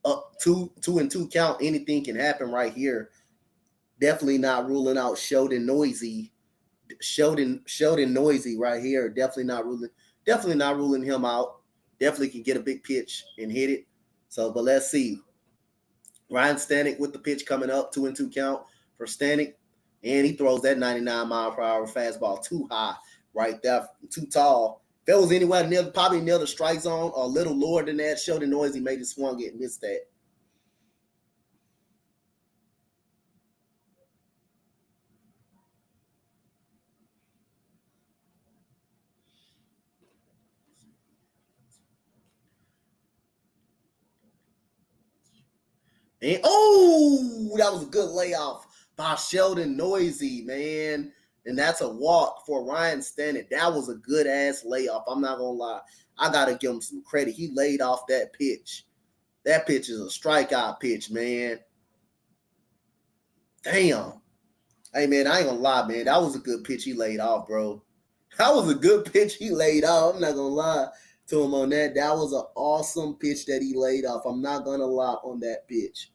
up 2-2 count, anything can happen right here. Definitely not ruling out Sheldon Noisy. Sheldon Noisy right here. Definitely not ruling him out. Definitely can get a big pitch and hit it. So, but let's see. Ryan Stanek with the pitch coming up, 2-2 count for Stanek. And he throws that 99 mile per hour fastball too high right there, too tall. If it was anywhere near, probably near the strike zone or a little lower than that, Sheldon Noisy made it swung it, missed that. And that was a good layoff by Sheldon Noisy, man. And that's a walk for Ryan Stanek. That was a good ass layoff. I'm not gonna lie. I gotta give him some credit. He laid off that pitch. That pitch is a strikeout pitch, man. Damn. Hey man, I ain't gonna lie, man. That was a good pitch he laid off, bro. That was a good pitch he laid off. I'm not gonna lie to him on that. That was an awesome pitch that he laid off. I'm not gonna lie on that pitch.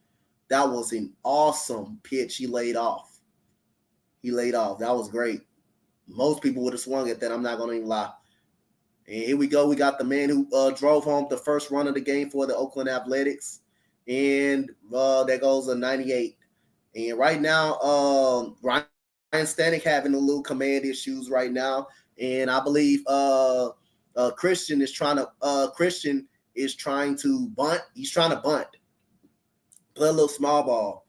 That was an awesome pitch he laid off. That was great. Most people would have swung at that. I'm not gonna even lie. And here we go. We got the man who drove home the first run of the game for the Oakland Athletics. And there goes a 98. And right now, Ryan Stanek having a little command issues right now. And I believe Christian is trying to bunt. He's trying to bunt. Play a little small ball.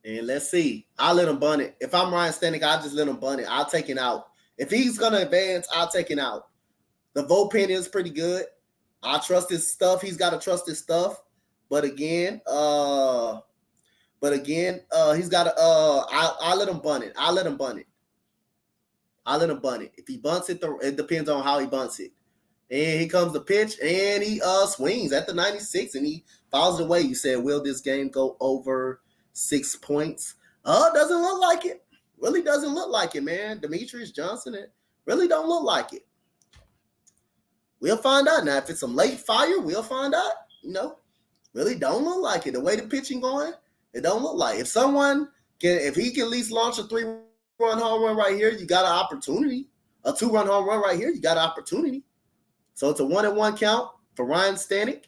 And let's see. I'll let him bunt it. If I'm Ryan Stanek, I'll just let him bunt it. I'll take it out. If he's going to advance, I'll take it out. The bullpen is pretty good. I trust his stuff. He's got to trust his stuff. But again, he's got to I'll let him bunt it. I'll let him bunt it. If he bunts it, it depends on how he bunts it. And here comes the pitch, and he swings at the 96, and he fouls it away. You said, will this game go over 6 points? Doesn't look like it. Really doesn't look like it, man. Demetrius Johnson, it really don't look like it. We'll find out. Now, if it's some late fire, we'll find out. Really don't look like it. The way the pitching going, it don't look like it. If he can at least launch a 3-run home run right here, you got an opportunity. A 2-run home run right here, you got an opportunity. So it's a 1-1 count for Ryan Stanek.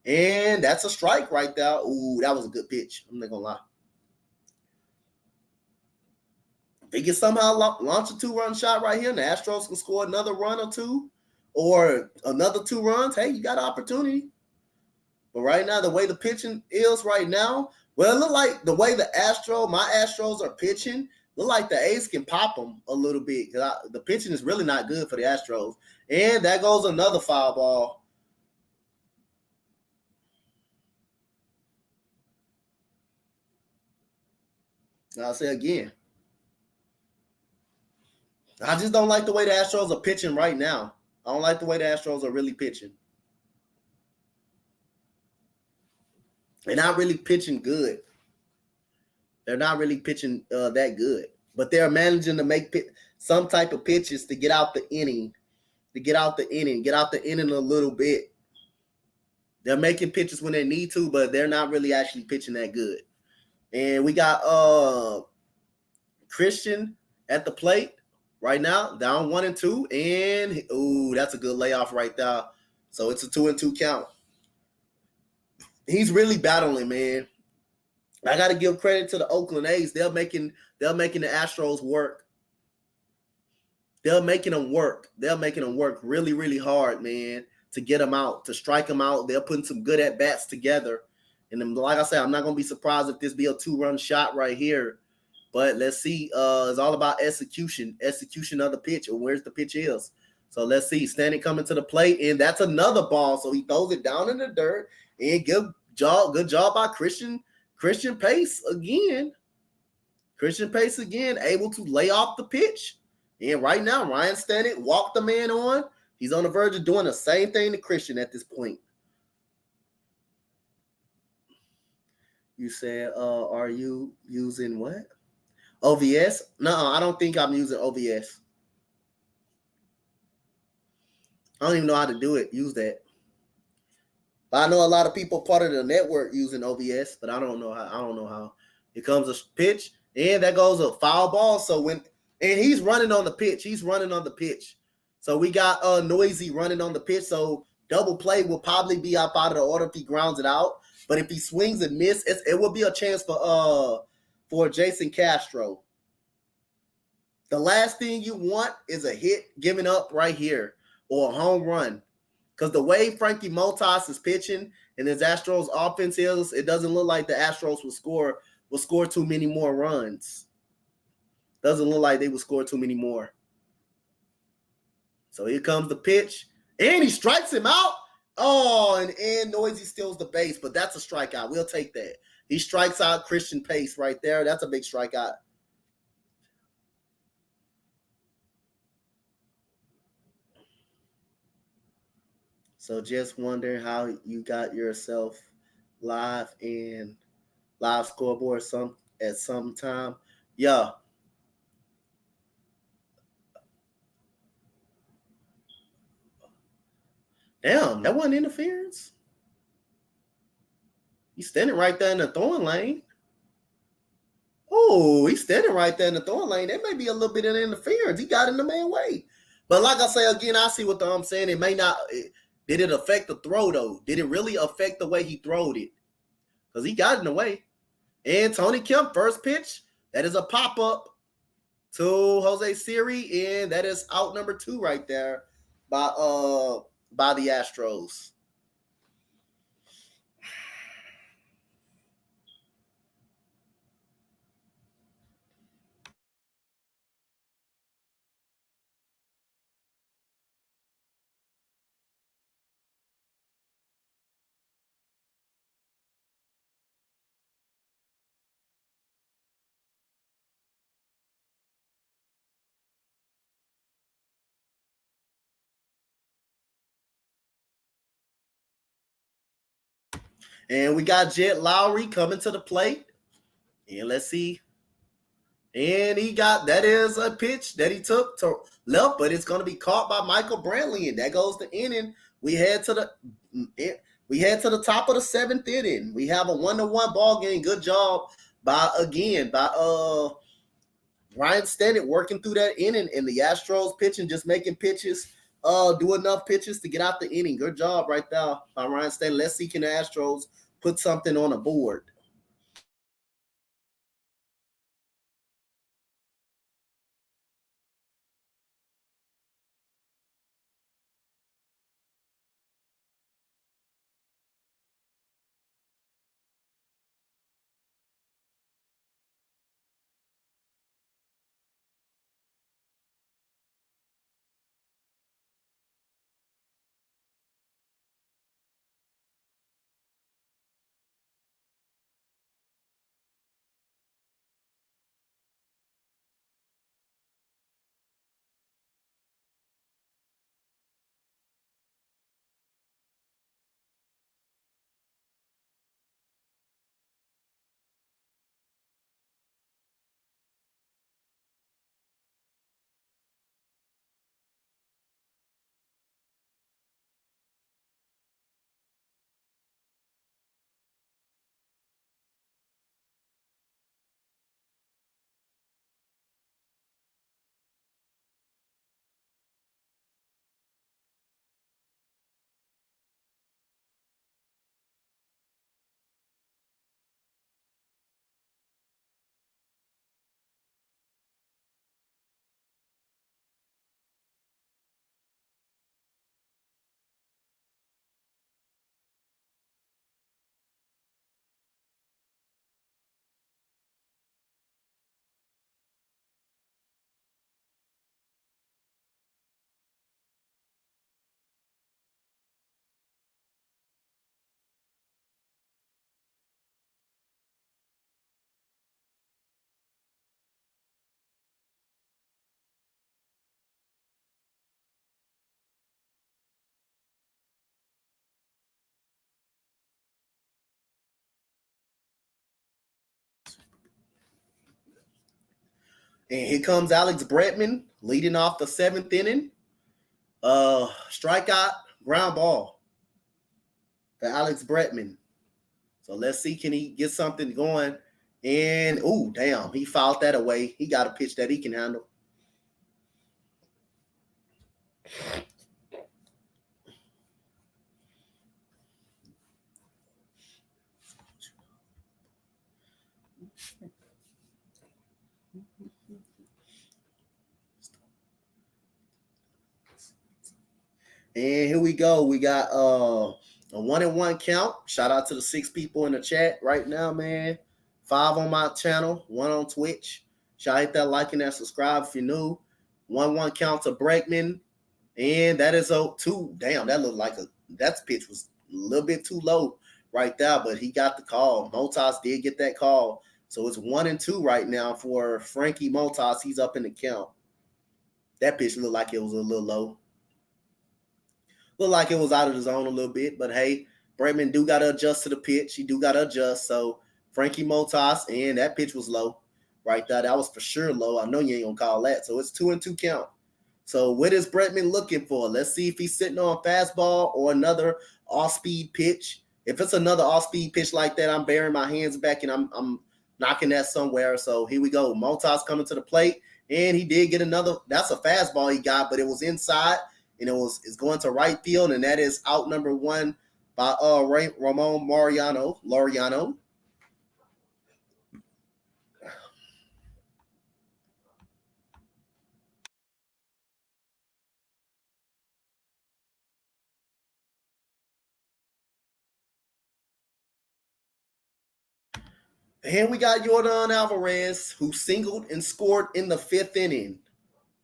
And that's a strike right there. Ooh, that was a good pitch. I'm not going to lie. If he can somehow launch a 2-run shot right here and the Astros can score another run or two or another 2 runs, hey, you got an opportunity. But right now, the way the pitching is right now, well, it look like the way my Astros are pitching, look like the A's can pop them a little bit. The pitching is really not good for the Astros. And that goes another foul ball. I'll say again. I just don't like the way the Astros are pitching right now. I don't like the way the Astros are really pitching. They're not really pitching good. They're not really pitching that good. But they're managing to make some type of pitches to get out the inning. Get out the inning a little bit. They're making pitches when they need to, but they're not really actually pitching that good. And we got Christian at the plate right now, down 1-2. And, that's a good layoff right there. So it's a 2-2 count. He's really battling, man. I got to give credit to the Oakland A's. They're making the Astros work. They're making them work. They're making them work really, really hard, man, to get them out, to strike them out. They're putting some good at-bats together. And then, like I said, I'm not going to be surprised if this be a 2-run shot right here. But let's see. It's all about execution of the pitch or where's the pitch is. So let's see. Stanek coming to the plate, and that's another ball. So he throws it down in the dirt, and good job by Christian Pace again. Christian Pace again, able to lay off the pitch. And right now, Ryan Stanek walked the man on. He's on the verge of doing the same thing to Christian at this point. You said, are you using what? OVS? No, I don't think I'm using OVS. I don't even know how to do it. Use that. But I know a lot of people part of the network using OVS, but I don't know how. It comes a pitch, and that goes a foul ball. And he's running on the pitch. So we got Noisy running on the pitch. So double play will probably be up out of the order if he grounds it out. But if he swings and misses, it will be a chance for Jason Castro. The last thing you want is a hit given up right here or a home run. Because the way Frankie Montas is pitching and his Astros offense is, it doesn't look like the Astros will score too many more runs. Doesn't look like they will score too many more. So here comes the pitch. And he strikes him out. Oh, and Noisy steals the base, but that's a strikeout. We'll take that. He strikes out Christian Pace right there. That's a big strikeout. So just wondering how you got yourself live scoreboard at some time. Yeah. Damn, that wasn't interference. He's standing right there in the throwing lane. Oh, he's standing right there in the throwing lane. That may be a little bit of interference. He got in the main way. But like I say again, I see what I'm saying. It may not. Did it affect the throw, though? Did it really affect the way he throwed it? Because he got in the way. And Tony Kemp, first pitch. That is a pop-up to Jose Siri. And that is out number 2 right there by the Astros. And we got Jet Lowry coming to the plate. And let's see. And that is a pitch that he took to left, but it's going to be caught by Michael Brantley. And that goes the inning. We head to the top of the 7th inning. We have a 1-1 ball game. Good job by Ryan Stennett working through that inning, and the Astros pitching, just making pitches, do enough pitches to get out the inning. Good job right there by Ryan Stennett. Let's see, can the Astros put something on the board? And here comes Alex Bregman leading off the 7th inning. Strikeout, ground ball for Alex Bregman. So let's see, can he get something going? And, damn, he fouled that away. He got a pitch that he can handle. And here we go. We got a 1-1 count. Shout out to the 6 people in the chat right now, man. 5 on my channel, 1 on Twitch. Shout out, hit that like and that subscribe if you're new. 1-1 count to Bregman. And that is 0-2. Damn, that looked like that pitch was a little bit too low right there, but he got the call. Motas did get that call. So it's 1-2 right now for Frankie Motas. He's up in the count. That pitch looked like it was a little low. Looked like it was out of the zone a little bit, but hey, Bregman do got to adjust to the pitch. He do got to adjust. So Frankie Motas, and that pitch was low right there. That was for sure low. I know you ain't going to call that. So it's 2-2 count. So what is Bregman looking for? Let's see if he's sitting on a fastball or another off-speed pitch. If it's another off-speed pitch like that, I'm burying my hands back and I'm knocking that somewhere. So here we go. Motas coming to the plate, and he did get another. That's a fastball he got, but it was inside. And it's going to right field, and that is out number 1 by Ramon Laureano. And we got Yordan Alvarez, who singled and scored in the 5th inning.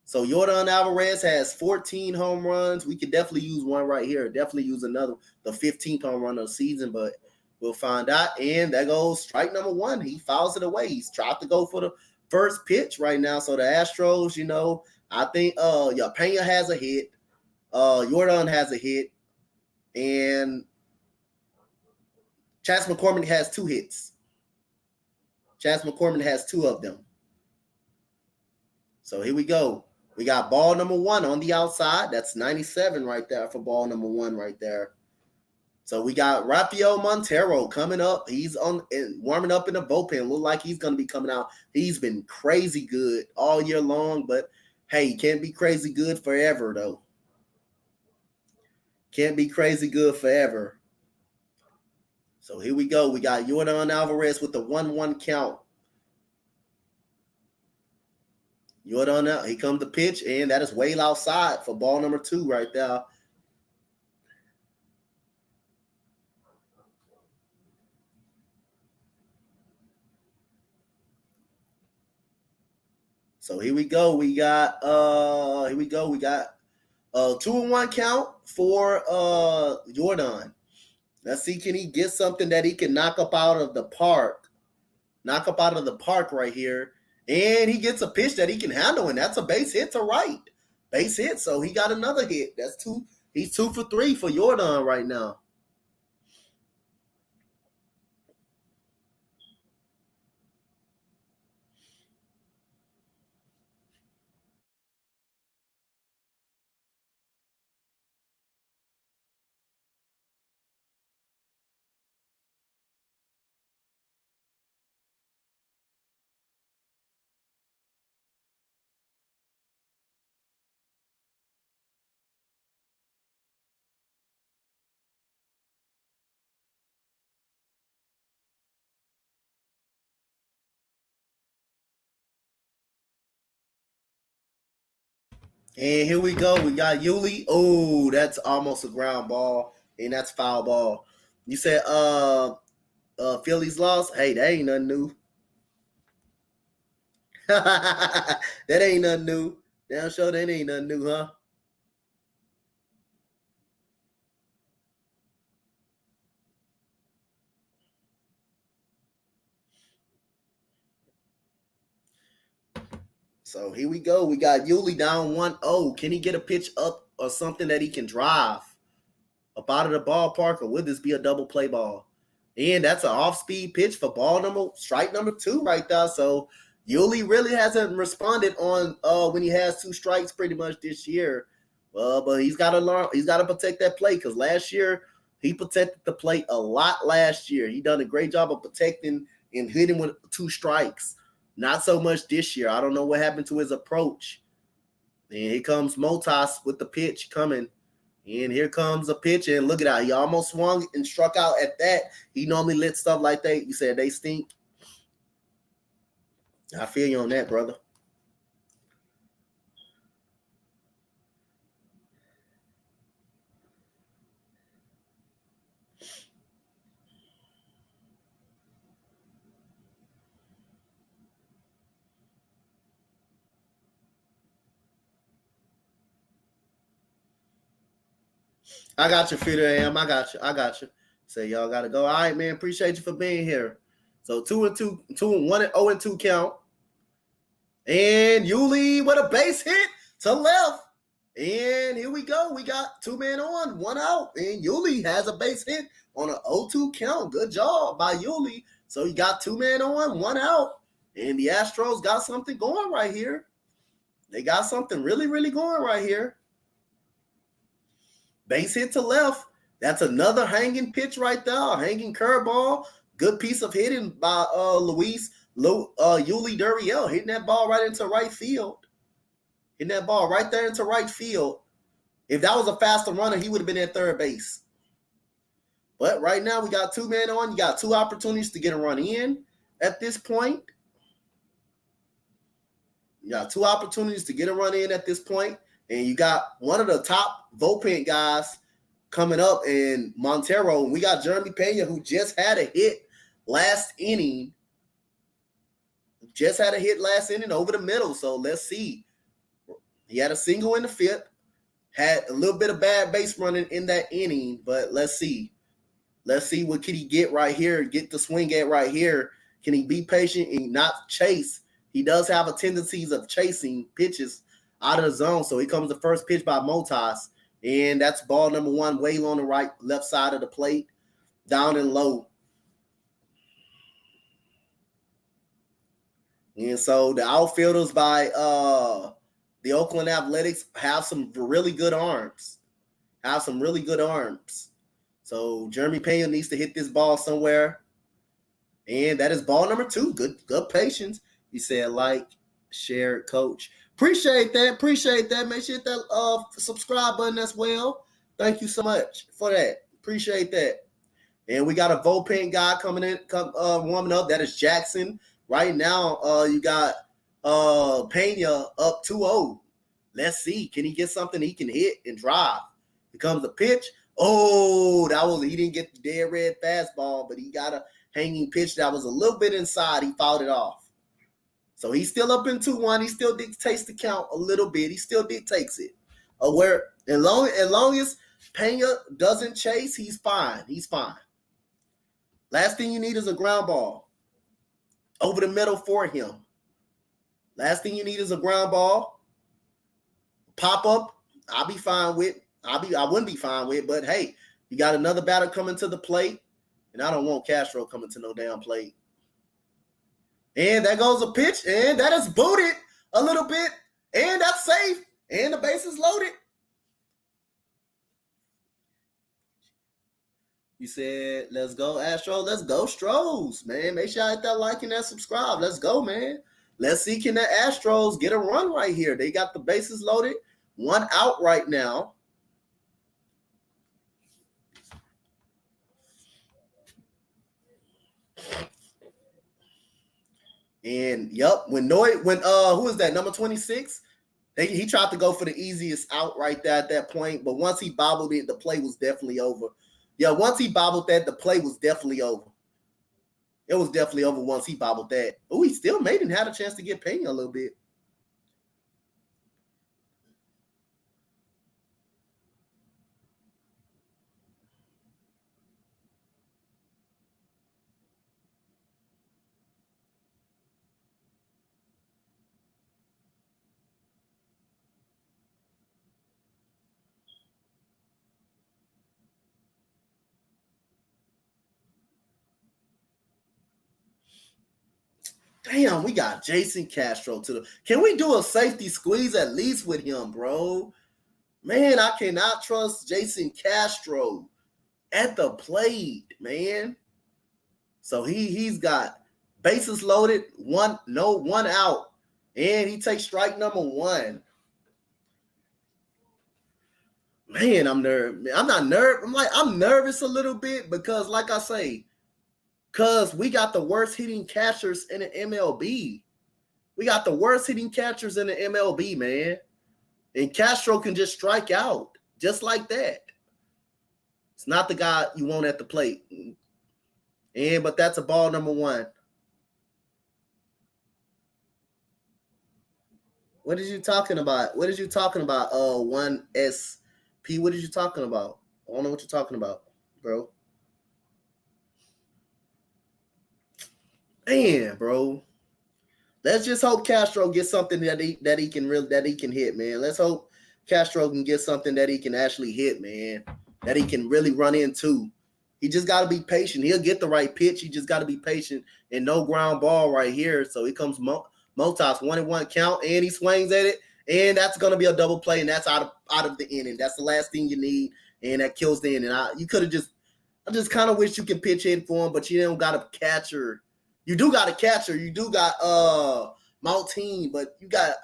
So Yordan Alvarez has 14 home runs. We could definitely use one right here. Definitely use another, the 15th home run of the season, but we'll find out. And that goes strike number 1. He fouls it away. He's tried to go for the first pitch right now. So the Astros, I think Pena has a hit. Yordan has a hit. And Chas McCormick has 2 hits. Chas McCormick has 2 of them. So here we go. We got ball number 1 on the outside. That's 97 right there for ball number 1 right there. So we got Rafael Montero coming up. He's on warming up in the bullpen. Look like he's going to be coming out. He's been crazy good all year long, but hey, he can't be crazy good forever though. Can't be crazy good forever. So here we go. We got Yordan Alvarez with the 1-1 count. Yordan out. Here comes the pitch, and that is way outside for ball number 2 right there. So here we go. We got 2-1 count for Yordan. Let's see, can he get something that he can knock up out of the park? Knock up out of the park right here. And he gets a pitch that he can handle, and that's a base hit to right. Base hit, so he got another hit. That's 2. He's 2 for 3 for Yordan right now. And here we go. We got Yuli. Oh, that's almost a ground ball, and that's foul ball. You said Phillies lost. Hey, that ain't nothing new. That ain't nothing new. Damn sure that ain't nothing new, huh? So here we go. We got Yuli down 1-0. Can he get a pitch up or something that he can drive up out of the ballpark, or would this be a double play ball? And that's an off-speed pitch for strike number 2 right there. So Yuli really hasn't responded on when he has 2 strikes pretty much this year. But he's got to learn. He's got to protect that plate, because last year he protected the plate a lot last year. He done a great job of protecting and hitting with 2 strikes. Not so much this year. I don't know what happened to his approach. And here comes Motas with the pitch coming. And here comes a pitch, and look at that. He almost swung and struck out at that. He normally let stuff like that. You said they stink. I feel you on that, brother. I got you, Feeder Am. I got you. Say y'all gotta go. All right, man. Appreciate you for being here. So 2-2, 1-0-2 count. And Yuli with a base hit to left. And here we go. We got 2 men on, 1 out. And Yuli has a base hit on an 0-2 count. Good job by Yuli. So you got 2 men on, 1 out. And the Astros got something going right here. They got something really, really going right here. Base hit to left. That's another hanging pitch right there. Hanging curveball. Good piece of hitting by Yuli Duriel. Hitting that ball right into right field. Hitting that ball right there into right field. If that was a faster runner, he would have been at third base. But right now, we got 2 men on. You got 2 opportunities to get a run in at this point. You got 2 opportunities to get a run in at this point. And you got one of the top bullpen guys coming up in Montero. And we got Jeremy Pena, who just had a hit last inning. Just had a hit last inning over the middle. So let's see. He had a single in the 5th. Had a little bit of bad base running in that inning. But let's see. Let's see what can he get right here. Get the swing at right here. Can he be patient and not chase? He does have a tendencies of chasing pitches out of the zone. So here comes the first pitch by Motas. And that's ball number 1, way on the left side of the plate, down and low. And so the outfielders by the Oakland Athletics have some really good arms. So Jeremy Pena needs to hit this ball somewhere. And that is ball number 2. Good patience. He said, like, share, coach. Appreciate that. Make sure you hit that subscribe button as well. Thank you so much for that. Appreciate that. And we got a bullpen guy coming in, warming up. That is Jackson. Right now, you got Pena up 2-0. Let's see. Can he get something he can hit and drive? Here comes the pitch. Oh, he didn't get the dead red fastball, but he got a hanging pitch that was a little bit inside. He fouled it off. So he's still up in 2-1. He still dictates the count a little bit. He still dictates it. As long as Pena doesn't chase, he's fine. Last thing you need is a ground ball over the middle for him. Last thing you need is a ground ball. Pop up, I'll be fine with. I wouldn't be fine with, but hey, you got another batter coming to the plate, and I don't want Castro coming to no damn plate. And there goes a pitch, and that is booted a little bit, and that's safe, and the base is loaded. You said, let's go, Astros. Let's go, Stros, man. Make sure I hit that like and that subscribe. Let's go, man. Let's see, can the Astros get a run right here? They got the bases loaded. 1 out right now. And who is that? Number 26? He tried to go for the easiest out right there at that point, but once he bobbled it, the play was definitely over. Yeah, once he bobbled that, the play was definitely over. It was definitely over once he bobbled that. Oh, he still made it and had a chance to get Pena a little bit. Damn, we got Jason Castro to the. Can we do a safety squeeze at least with him, bro? Man, I cannot trust Jason Castro at the plate, man. So he's got bases loaded, 1 out, and he takes strike number 1. Man, I'm nervous. I'm not nervous. I'm nervous a little bit because, like I say, because we got the worst hitting catchers in the MLB. We got the worst hitting catchers in the MLB, man. And Castro can just strike out just like that. It's not the guy you want at the plate. But that's a ball number 1. What are you talking about? 1SP? What are you talking about? I don't know what you're talking about, bro. Man, bro. Let's just hope Castro gets something that he can hit, man. Let's hope Castro can get something that he can actually hit, man. That he can really run into. He just got to be patient. He'll get the right pitch. He just got to be patient. And no ground ball right here. So here comes Motas, 1-1 count, and he swings at it, and that's going to be a double play, and that's out of the inning. That's the last thing you need, and that kills the inning. I just kind of wish you could pitch in for him, but you don't got a catcher. You do got a catcher. You do got Maltine, but you got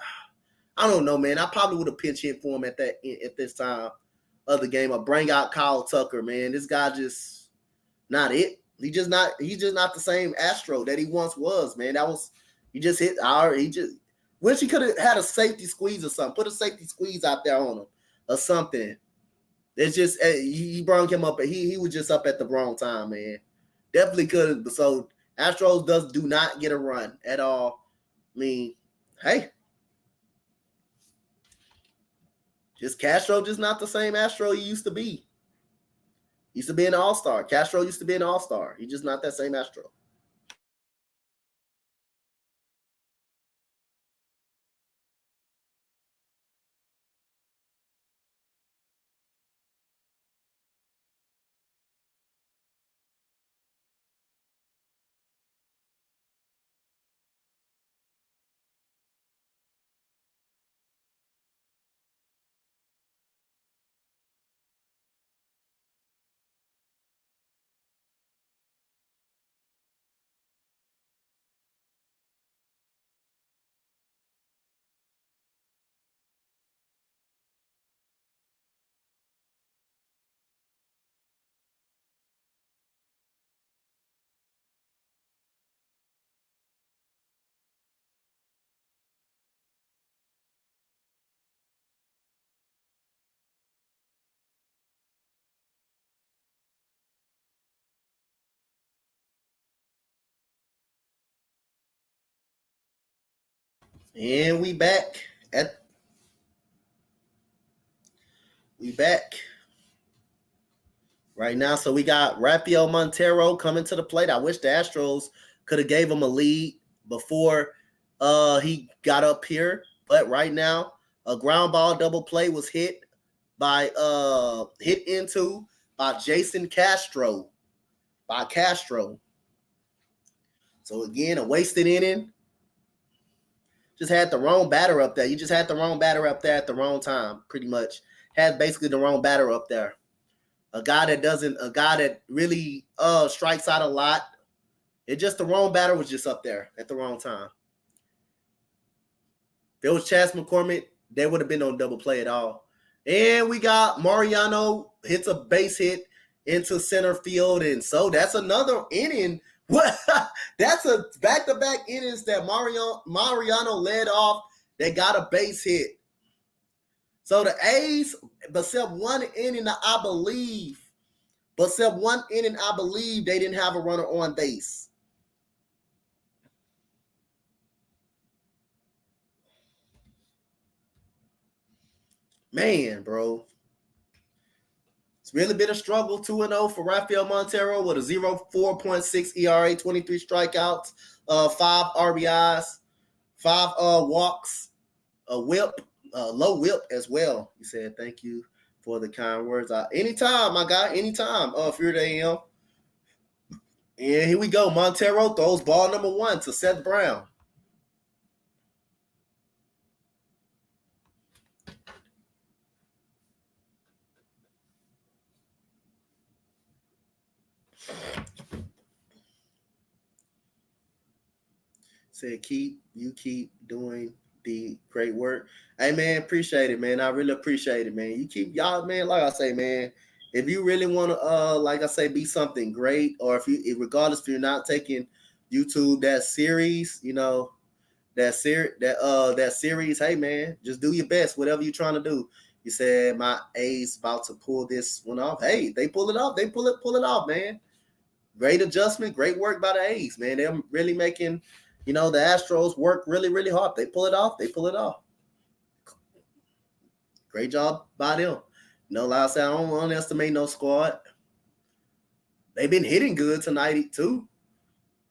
I don't know, man. I probably would have pitched hit for him at this time of the game. Or bring out Kyle Tucker, man. This guy just not it. He's just not the same Astro that he once was, man. Wish he could have had a safety squeeze or something. Put a safety squeeze out there on him or something. It's just he brought him up. He was just up at the wrong time, man. Definitely could have. So Astros do not get a run at all. I mean, hey, just Castro just not the same Astro he used to be. He used to be an all-star. Castro used to be an all-star. He's just not that same Astro. And we back right now. So we got Rafael Montero coming to the plate. I wish the Astros could have gave him a lead before he got up here. But right now, a ground ball double play was hit into by Jason Castro. So again, a wasted inning. Just had the wrong batter up there. You just had the wrong batter up there at the wrong time, pretty much. Had basically the wrong batter up there. A guy that really strikes out a lot. It just the wrong batter was just up there at the wrong time. If it was Chas McCormick, they would have been on double play at all. And we got Mariano hits a base hit into center field. And so that's another inning. What? That's a back-to-back innings that Mariano led off. They got a base hit. So the A's, except one inning, I believe, they didn't have a runner on base. Man, bro. It's really been a struggle, 2-0 for Rafael Montero with a 0.46 ERA, 23 strikeouts, 5 RBIs, 5 walks, a whip, low whip as well. He said, thank you for the kind words. Anytime, my guy, anytime. Fear the AM. And here we go. Montero throws ball number 1 to Seth Brown. Said, keep doing the great work. Hey, man, appreciate it, man. I really appreciate it, man. You keep y'all, man, like I say, man, if you really want to, like I say, be something great, or regardless if you're not taking YouTube that series, that series, hey, man, just do your best, whatever you're trying to do. You said my A's about to pull this one off. Hey, they pull it off. They pull it off, man. Great adjustment, great work by the A's, man. They're really making, the Astros work really, really hard. They pull it off. Great job by them. Like I said, I don't underestimate no squad. They've been hitting good tonight, too.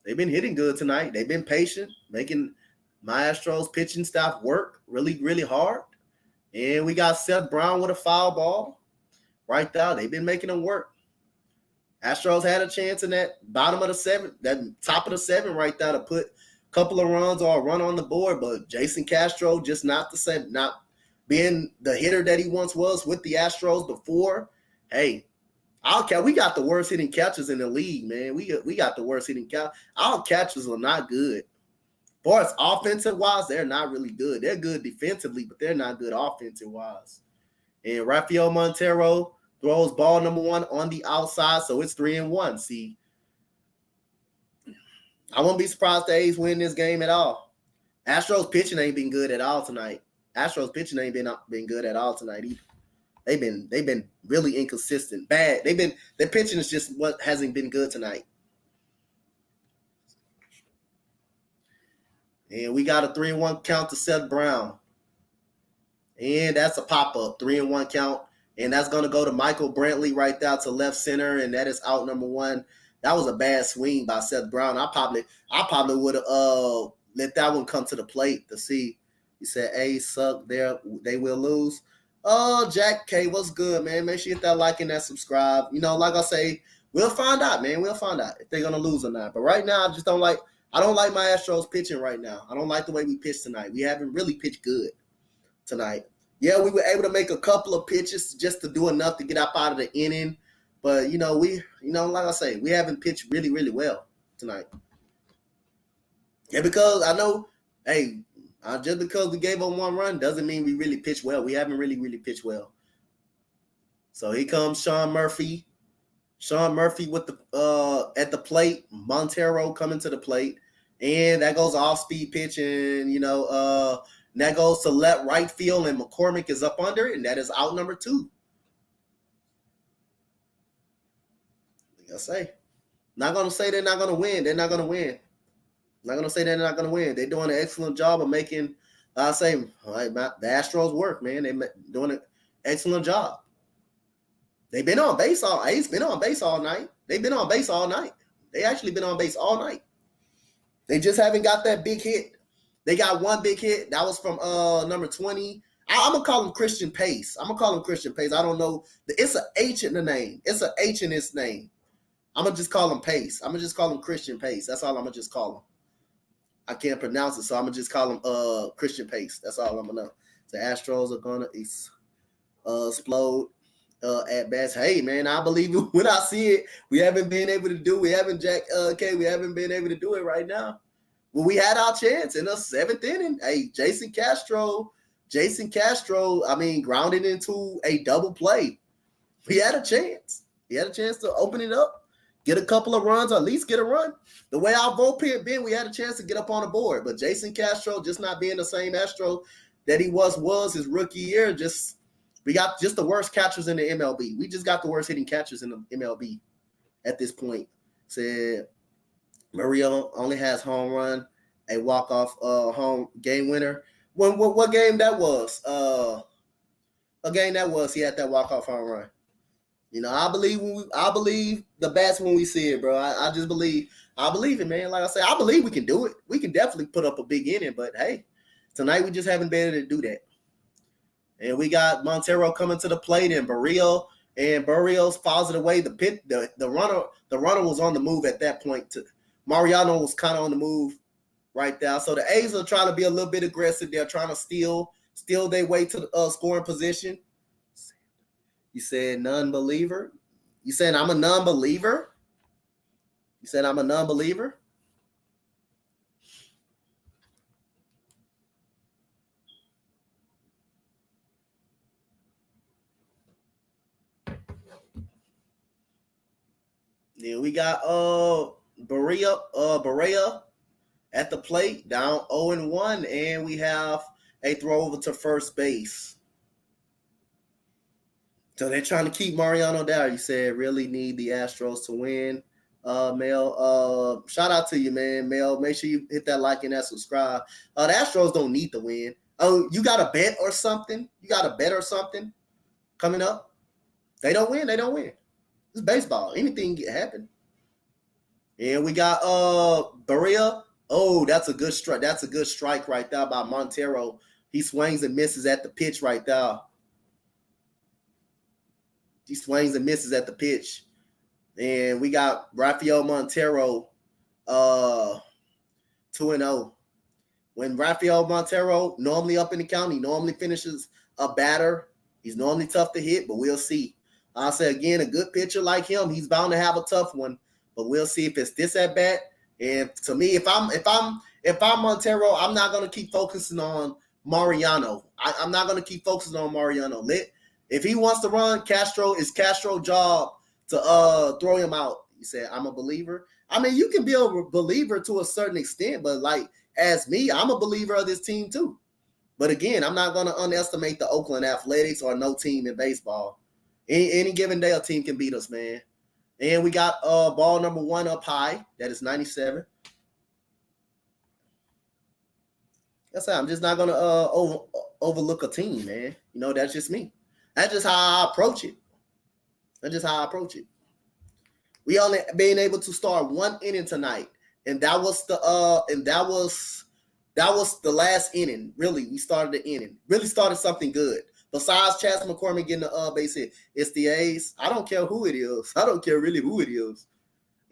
They've been patient, making my Astros pitching staff work really, really hard. And we got Seth Brown with a foul ball right there. They've been making them work. Astros had a chance in that bottom of the 7, that top of the 7 right there to put a couple of runs or a run on the board, but Jason Castro just not the same, not being the hitter that he once was with the Astros before. Hey, we got the worst hitting catchers in the league, man. We got the worst hitting catchers. Our catchers are not good. As far as offensive-wise, they're not really good. They're good defensively, but they're not good offensive-wise. And Rafael Montero throws ball number 1 on the outside, so it's 3-1. See, I won't be surprised the A's win this game at all. Astros pitching ain't been good at all tonight. Either. They've been really inconsistent, bad. Their pitching is just what hasn't been good tonight. And we got a 3-1 count to Seth Brown. And that's a pop-up, 3-1 count. And that's going to go to Michael Brantley right there to left center, and that is out number 1. That was a bad swing by Seth Brown. I probably would have let that one come to the plate to see. He said, A's suck there. They will lose. Oh, Jack K, what's good, man? Make sure you hit that like and that subscribe. Like I say, we'll find out, man. We'll find out if they're going to lose or not. But right now, I don't like my Astros pitching right now. I don't like the way we pitched tonight. We haven't really pitched good tonight. Yeah, we were able to make a couple of pitches just to do enough to get up out of the inning. But, like I say, we haven't pitched really, really well tonight. And because I know, hey, just because we gave up 1 run doesn't mean we really pitched well. We haven't really, really pitched well. So here comes Sean Murphy. Sean Murphy with the at the plate. Montero coming to the plate. And that goes off-speed pitch. And, that goes to left right field. And McCormick is up under it. And that is out number 2. Like I say. Not going to say they're not going to win. They're not going to win. I'm not going to say they're not going to win. They're doing an excellent job of making I say, the Astros work, man. They doing an excellent job. They've been on base all. Ace been on base all night. They've been on base all night. They actually been on base all night. They just haven't got that big hit. They got one big hit. That was from number 20. I'm gonna call him Christian Pace. I don't know. It's an H in the name. It's an H in his name. I'm gonna just call him Pace. I'm gonna just call him Christian Pace. That's all I'm gonna just call him. I can't pronounce it, so I'm gonna just call him Christian Pace. That's all I'm gonna know. The Astros are gonna explode at bats. Hey man, I believe it when I see it. We haven't been able to do. We haven't been able to do it right now. Well, we had our chance in the 7th inning. Hey, Jason Castro, grounded into a double play. We had a chance. He had a chance to open it up, get a couple of runs, or at least get a run. The way our bullpen been, we had a chance to get up on the board. But Jason Castro just not being the same Astro that he was his rookie year. We got just the worst catchers in the MLB. We just got the worst hitting catchers in the MLB at this point. Said Mario only has home run, a walk-off home game winner. What game that was? A game that was. He had that walk-off home run. I believe the bats when we see it, bro. I just believe. I believe it, man. Like I said, I believe we can do it. We can definitely put up a big inning, but hey, tonight we just haven't been able to do that. And we got Montero coming to the plate, and Barrios fouls it away. The runner was on the move at that point. Mariano was kind of on the move right there. So the A's are trying to be a little bit aggressive. They're trying to steal their way to the scoring position. You said non-believer? You said I'm a non-believer? You said I'm a non-believer? Yeah, we got Barea at the plate, down 0-1, and we have a throw over to first base. So they're trying to keep Mariano down. You said really need the Astros to win. Mel, shout out to you, man. Mel, make sure you hit that like and that subscribe. The Astros don't need to win. Oh, you got a bet or something? Coming up? They don't win. It's baseball. Anything can happen. And we got Berea. Oh, that's a good strike. That's a good strike right there by Montero. He swings and misses at the pitch right there. He swings and misses at the pitch. And we got Rafael Montero 2-0. When Rafael Montero, normally up in the count, he normally finishes a batter. He's normally tough to hit, but we'll see. I'll say again, a good pitcher like him, he's bound to have a tough one, but we'll see if it's this at bat. And to me, if I'm Montero, I'm not gonna keep focusing on Mariano. I'm not gonna keep focusing on Mariano. If he wants to run, it's Castro's job to throw him out. You said I'm a believer. I mean, you can be a believer to a certain extent, but like as me, I'm a believer of this team too. But again, I'm not gonna underestimate the Oakland Athletics or no team in baseball. Any given day, a team can beat us, man. And we got ball number 1 up high. That is 97. That's how I'm just not gonna overlook a team, man. That's just me. That's just how I approach it. We only being able to start 1 inning tonight, and that was the last inning. Really, we started the inning. Really started something good. Besides Chas McCormick getting the base hit, it's the A's. I don't care who it is. I don't care really who it is.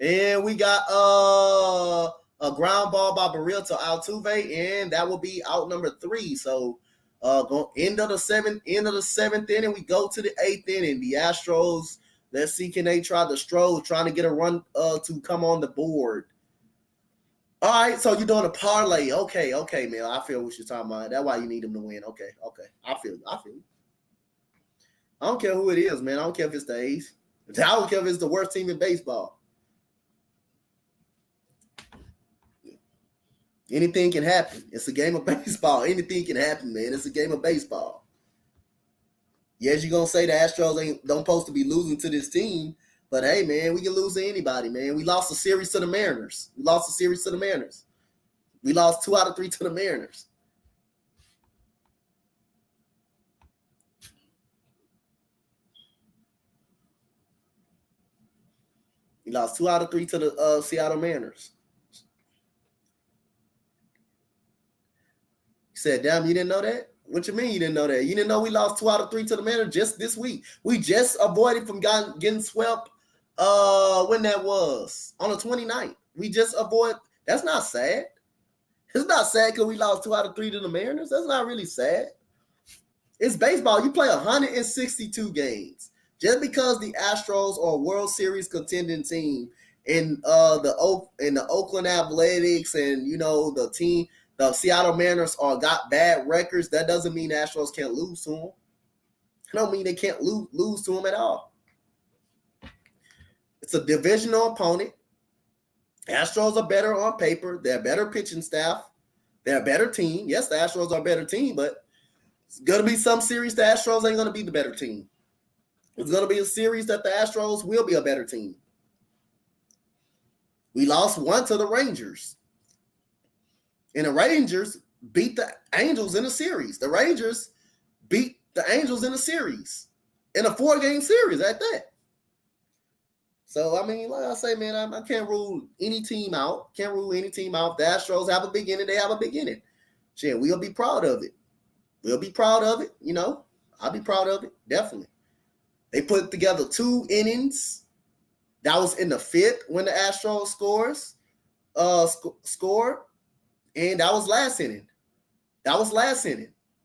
And we got a ground ball by Barril to Altuve, and that will be out number 3. So end of the seventh inning, we go to the 8th inning. The Astros, let's see, can they try the Astros trying to get a run to come on the board? All right, so you're doing a parlay. Okay, man. I feel what you're talking about. That's why you need them to win. Okay. I feel you. I don't care who it is, man. I don't care if it's the A's. I don't care if it's the worst team in baseball. Anything can happen. It's a game of baseball. Anything can happen, man. It's a game of baseball. Yes, you're going to say the Astros don't supposed to be losing to this team, but hey, man, we can lose to anybody, man. We lost a series to the Mariners. We lost 2 out of 3 to the Mariners. He lost 2 out of 3 to the Seattle Mariners. He said, damn, you didn't know that? What you mean you didn't know that? You didn't know we lost 2 out of 3 to the Mariners just this week. We just avoided from getting swept when that was. On the 29th. We just avoid. That's not sad. It's not sad because we lost 2 out of 3 to the Mariners. That's not really sad. It's baseball. You play 162 games. Just because the Astros are a World Series contending team in the Oakland Athletics and the Seattle Mariners got bad records, that doesn't mean the Astros can't lose to them. It don't mean they can't lose to them at all. It's a divisional opponent. Astros are better on paper. They're a better pitching staff. They're a better team. Yes, the Astros are a better team, but it's going to be some series the Astros ain't going to be the better team. It's going to be a series that the Astros will be a better team. We lost 1 to the Rangers. And the Rangers beat the Angels in a series. The Rangers beat the Angels in a series. In a 4-game series at that. So, I mean, like I say, man, I can't rule any team out. Can't rule any team out. The Astros have a beginning. They have a beginning. Shit, we'll be proud of it. We'll be proud of it, I'll be proud of it, definitely. They put together 2 innings. That was in the 5th when the Astros scored. And that was last inning.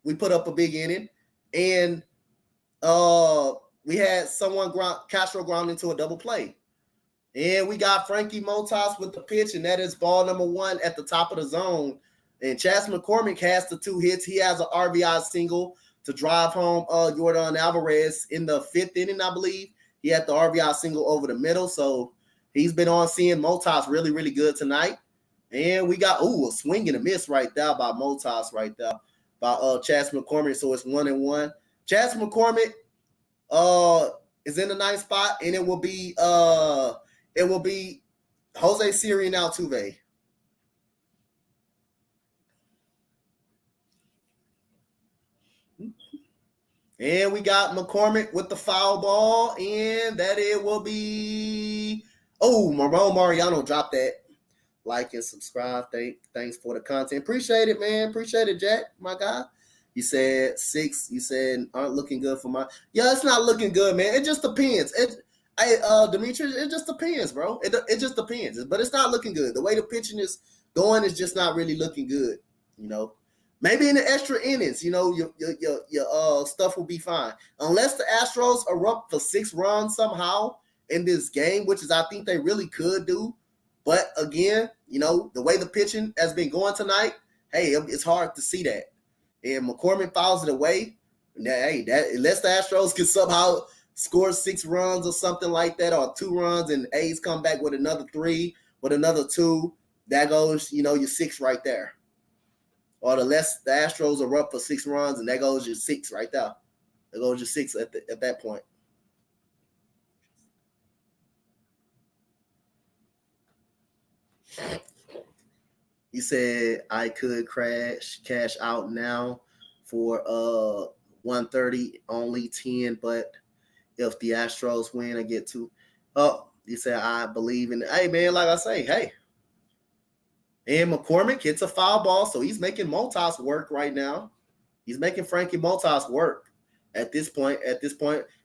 We put up a big inning. And we had Castro ground into a double play. And we got Frankie Montas with the pitch, and that is ball number 1 at the top of the zone. And Chas McCormick has the 2 hits. He has an RBI single to drive home Yordan Alvarez in the 5th inning, I believe. He had the RBI single over the middle. So he's been on seeing Montas really, really good tonight. And we got, a swing and a miss right there by Montas right there by Chas McCormick. So it's 1-1. Chas McCormick is in the 9th spot, and it will be Jose Siri and Altuve. And we got McCormick with the foul ball, and that it will be Marone Mariano dropped that. Like and subscribe. Thanks for the content. Appreciate it, man. Appreciate it, Jack, my guy. You said 6. You said aren't looking good for my. Yeah, it's not looking good, man. It just depends. Demetrius, it just depends, bro. It just depends. But it's not looking good. The way the pitching is going is just not really looking good. Maybe in the extra innings, your stuff will be fine. Unless the Astros erupt for 6 runs somehow in this game, which is I think they really could do. But again, the way the pitching has been going tonight, hey, it's hard to see that. And McCormick fouls it away. That unless the Astros can somehow score 6 runs or something like that, or 2 runs, and A's come back with another 3, with another 2, that goes, your 6 right there. Or the Astros are up for 6 runs, and that goes your 6 right there. That goes your 6 at that point. He said I could cash out now for 130, only 10, but if the Astros win, I get 2. He said I believe in. Hey man, like I say, hey. And McCormick hits a foul ball, so he's making Montas work right now. He's making Frankie Montas work at this point.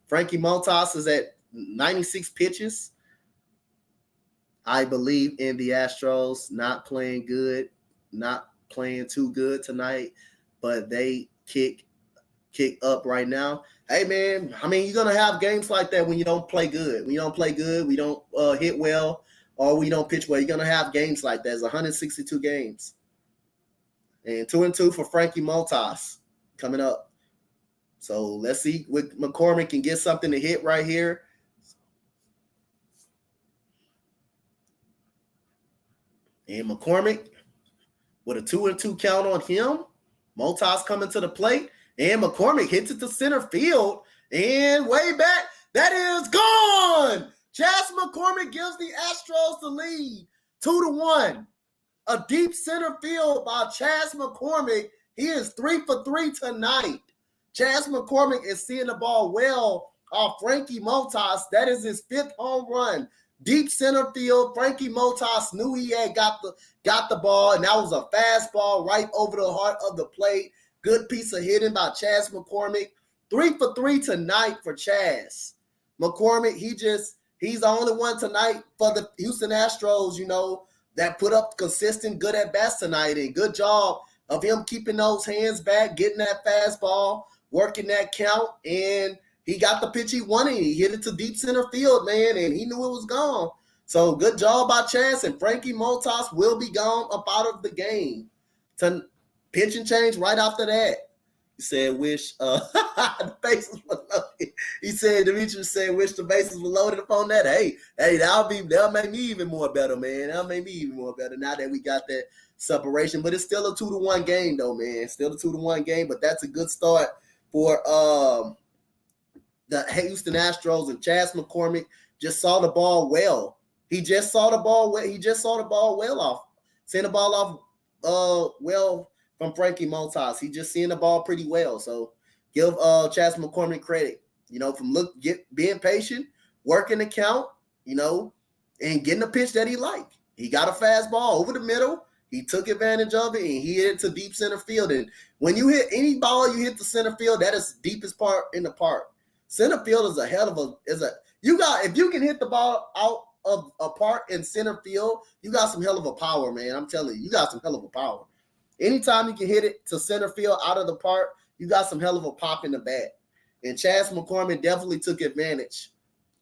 Frankie Montas is at 96 pitches. I believe in the Astros not playing good, not playing too good tonight, but they kick up right now. Hey, man, I mean, you're going to have games like that when you don't play good. When you don't play good, we don't hit well, or we don't pitch well. You're going to have games like that. It's 162 games. And 2-2 for Frankie Montas coming up. So let's see if McCormick can get something to hit right here. And McCormick with a 2-2 count on him. Montas coming to the plate. And McCormick hits it to center field. And way back, that is gone. Chas McCormick gives the Astros the lead 2-1. A deep center field by Chas McCormick. He is 3 for 3 tonight. Chas McCormick is seeing the ball well off Frankie Montas. That is his 5th home run. deep center field. Frankie Montas knew he had got the ball, and that was a fastball right over the heart of the plate. Good piece of hitting by Chas McCormick. 3 for 3 tonight for Chas McCormick. He's the only one tonight for the Houston Astros, that put up consistent good at bats tonight. And good job of him keeping those hands back, getting that fastball, working that count, and he got the pitch he wanted. He hit it to deep center field, man, and he knew it was gone. So good job by Chas, and Frankie Montas will be gone up out of the game. To pitch and change right after that. He said, wish the bases were loaded. He said, Demetrius said, wish the bases were loaded upon that. Hey, that'll make me even more better, man. That'll make me even more better now that we got that separation. But it's still a 2-1 game, though, man. Still a 2-1 game, but that's a good start for the Houston Astros. And Chas McCormick just saw the ball well. He just saw the ball well off. Sent the ball off well from Frankie Montas. He just seeing the ball pretty well. So give Chas McCormick credit, from being patient, working the count, and getting the pitch that he liked. He got a fastball over the middle. He took advantage of it, and he hit it to deep center field. And when you hit any ball, you hit the center field, that is the deepest part in the park. Center field is if you can hit the ball out of a park in center field, you got some hell of a power, man. I'm telling you, you got some hell of a power. Anytime you can hit it to center field out of the park, you got some hell of a pop in the bat. And Chas McCormick definitely took advantage.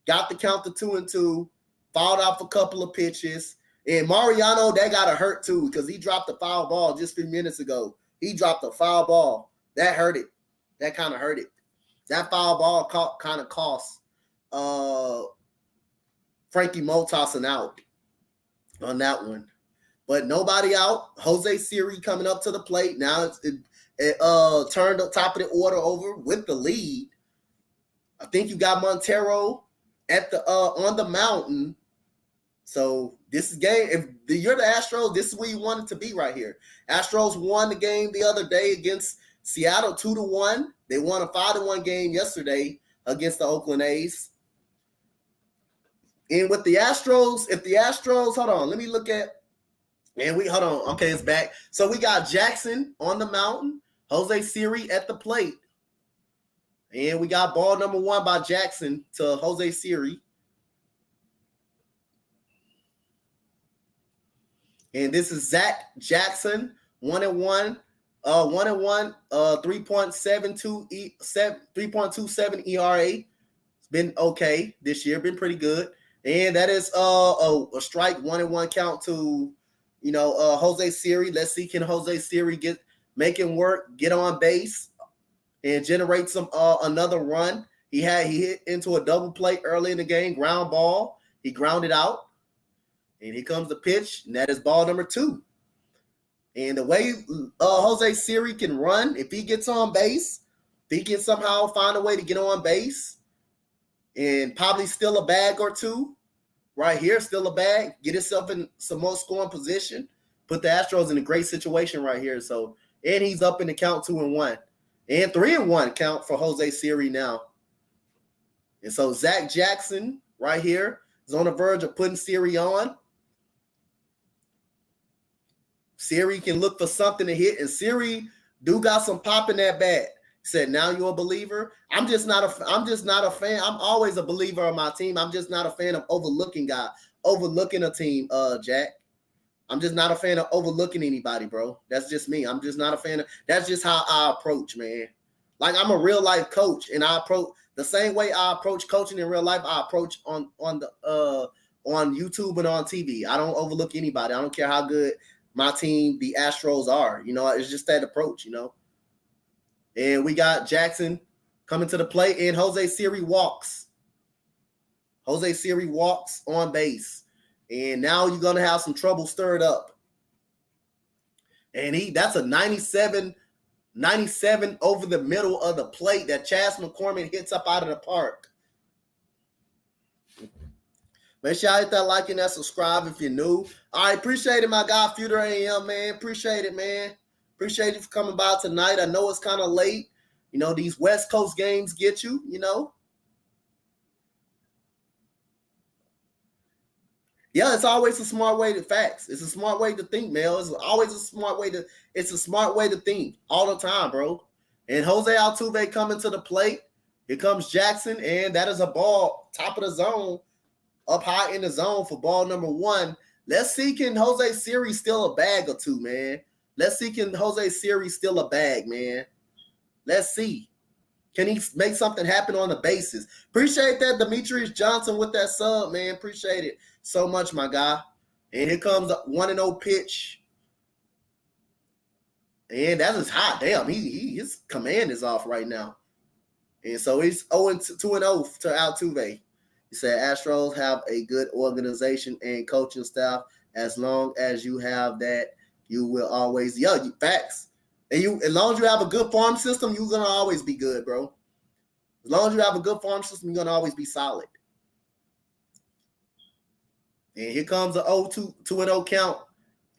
Got the count to 2-2, fouled off a couple of pitches. And Mariano, that got to hurt too, because he dropped a foul ball just 3 minutes ago. He dropped a foul ball. That hurt it. That kind of hurt it. That foul ball kind of cost Frankie Montas an out on that one. But nobody out. Jose Siri coming up to the plate. Now it turned the top of the order over with the lead. I think you got Montero at the on the mountain. So this is game. If you're the Astros, this is where you want it to be right here. Astros won the game the other day against Seattle 2-1. They won a 5-1 game yesterday against the Oakland A's. And with the Astros, hold on, let me look at. Hold on. Okay, it's back. So we got Jackson on the mountain, Jose Siri at the plate. And we got ball number 1 by Jackson to Jose Siri. And this is Zach Jackson, 1-1, 3.27 ERA. It's been okay this year, been pretty good. And that is a strike 1-1 count to Jose Siri. Let's see, can Jose Siri make him work, get on base, and generate some another run. He hit into a double play early in the game, ground ball. He grounded out. And here comes the pitch, and that is ball number 2. And the way Jose Siri can run, if he gets on base, if he can somehow find a way to get on base and probably steal a bag or two right here, steal a bag, get himself in some more scoring position, put the Astros in a great situation right here. So, and he's up in the count 2-1 and 3-1 count for Jose Siri now. And so Zach Jackson right here is on the verge of putting Siri on. Siri can look for something to hit, and Siri do got some pop in that bat. He said, "Now you're a believer." I'm just not a fan. I'm always a believer of my team. I'm just not a fan of overlooking a team, Jack. I'm just not a fan of overlooking anybody, bro. That's just me. I'm just not a fan of. That's just how I approach, man. Like, I'm a real life coach, and I approach the same way I approach coaching in real life. I approach on YouTube and on TV. I don't overlook anybody. I don't care how good my team, the Astros, are. It's just that approach, And we got Jackson coming to the plate, and Jose Siri walks. Jose Siri walks on base. And now you're going to have some trouble stirred up. And that's a 97 over the middle of the plate that Chas McCormick hits up out of the park. Make sure you hit that like and that subscribe if you're new. All right, appreciate it, my guy, Future AM, man. Appreciate it, man. Appreciate you for coming by tonight. I know it's kind of late. These West Coast games get you, Yeah, it's always a smart way to facts. It's a smart way to think, Mel. It's always a smart way to. It's a smart way to think all the time, bro. And Jose Altuve coming to the plate. Here comes Jackson, and that is a ball top of the zone, up high in the zone for ball number 1. Let's see, can Jose Siri steal a bag or two, man? Let's see, can Jose Siri steal a bag, man? Let's see. Can he make something happen on the bases? Appreciate that, Demetrius Johnson, with that sub, man. Appreciate it so much, my guy. And here comes the 1-0 pitch. And that is hot. Damn, his command is off right now. And so he's 2-0 to Altuve. He said Astros have a good organization and coaching staff. As long as you have that, you will always, facts. And as long as you have a good farm system, you're gonna always be good, bro. As long as you have a good farm system, you're gonna always be solid. And here comes the 2-0 count.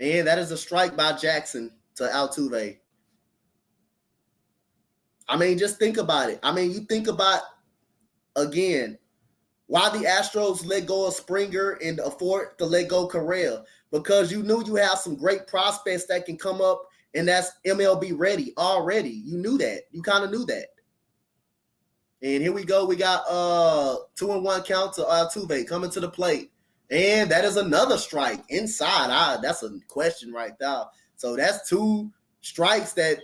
And that is a strike by Jackson to Altuve. I mean, just think about it. I mean, you think about, again, why the Astros let go of Springer and afford to let go Correa. Because you knew you have some great prospects that can come up, and that's MLB ready already. You knew that. You kind of knew that. And here we go. We got 2-1 count to Altuve coming to the plate. And that is another strike inside. That's a question right there. So that's 2 strikes that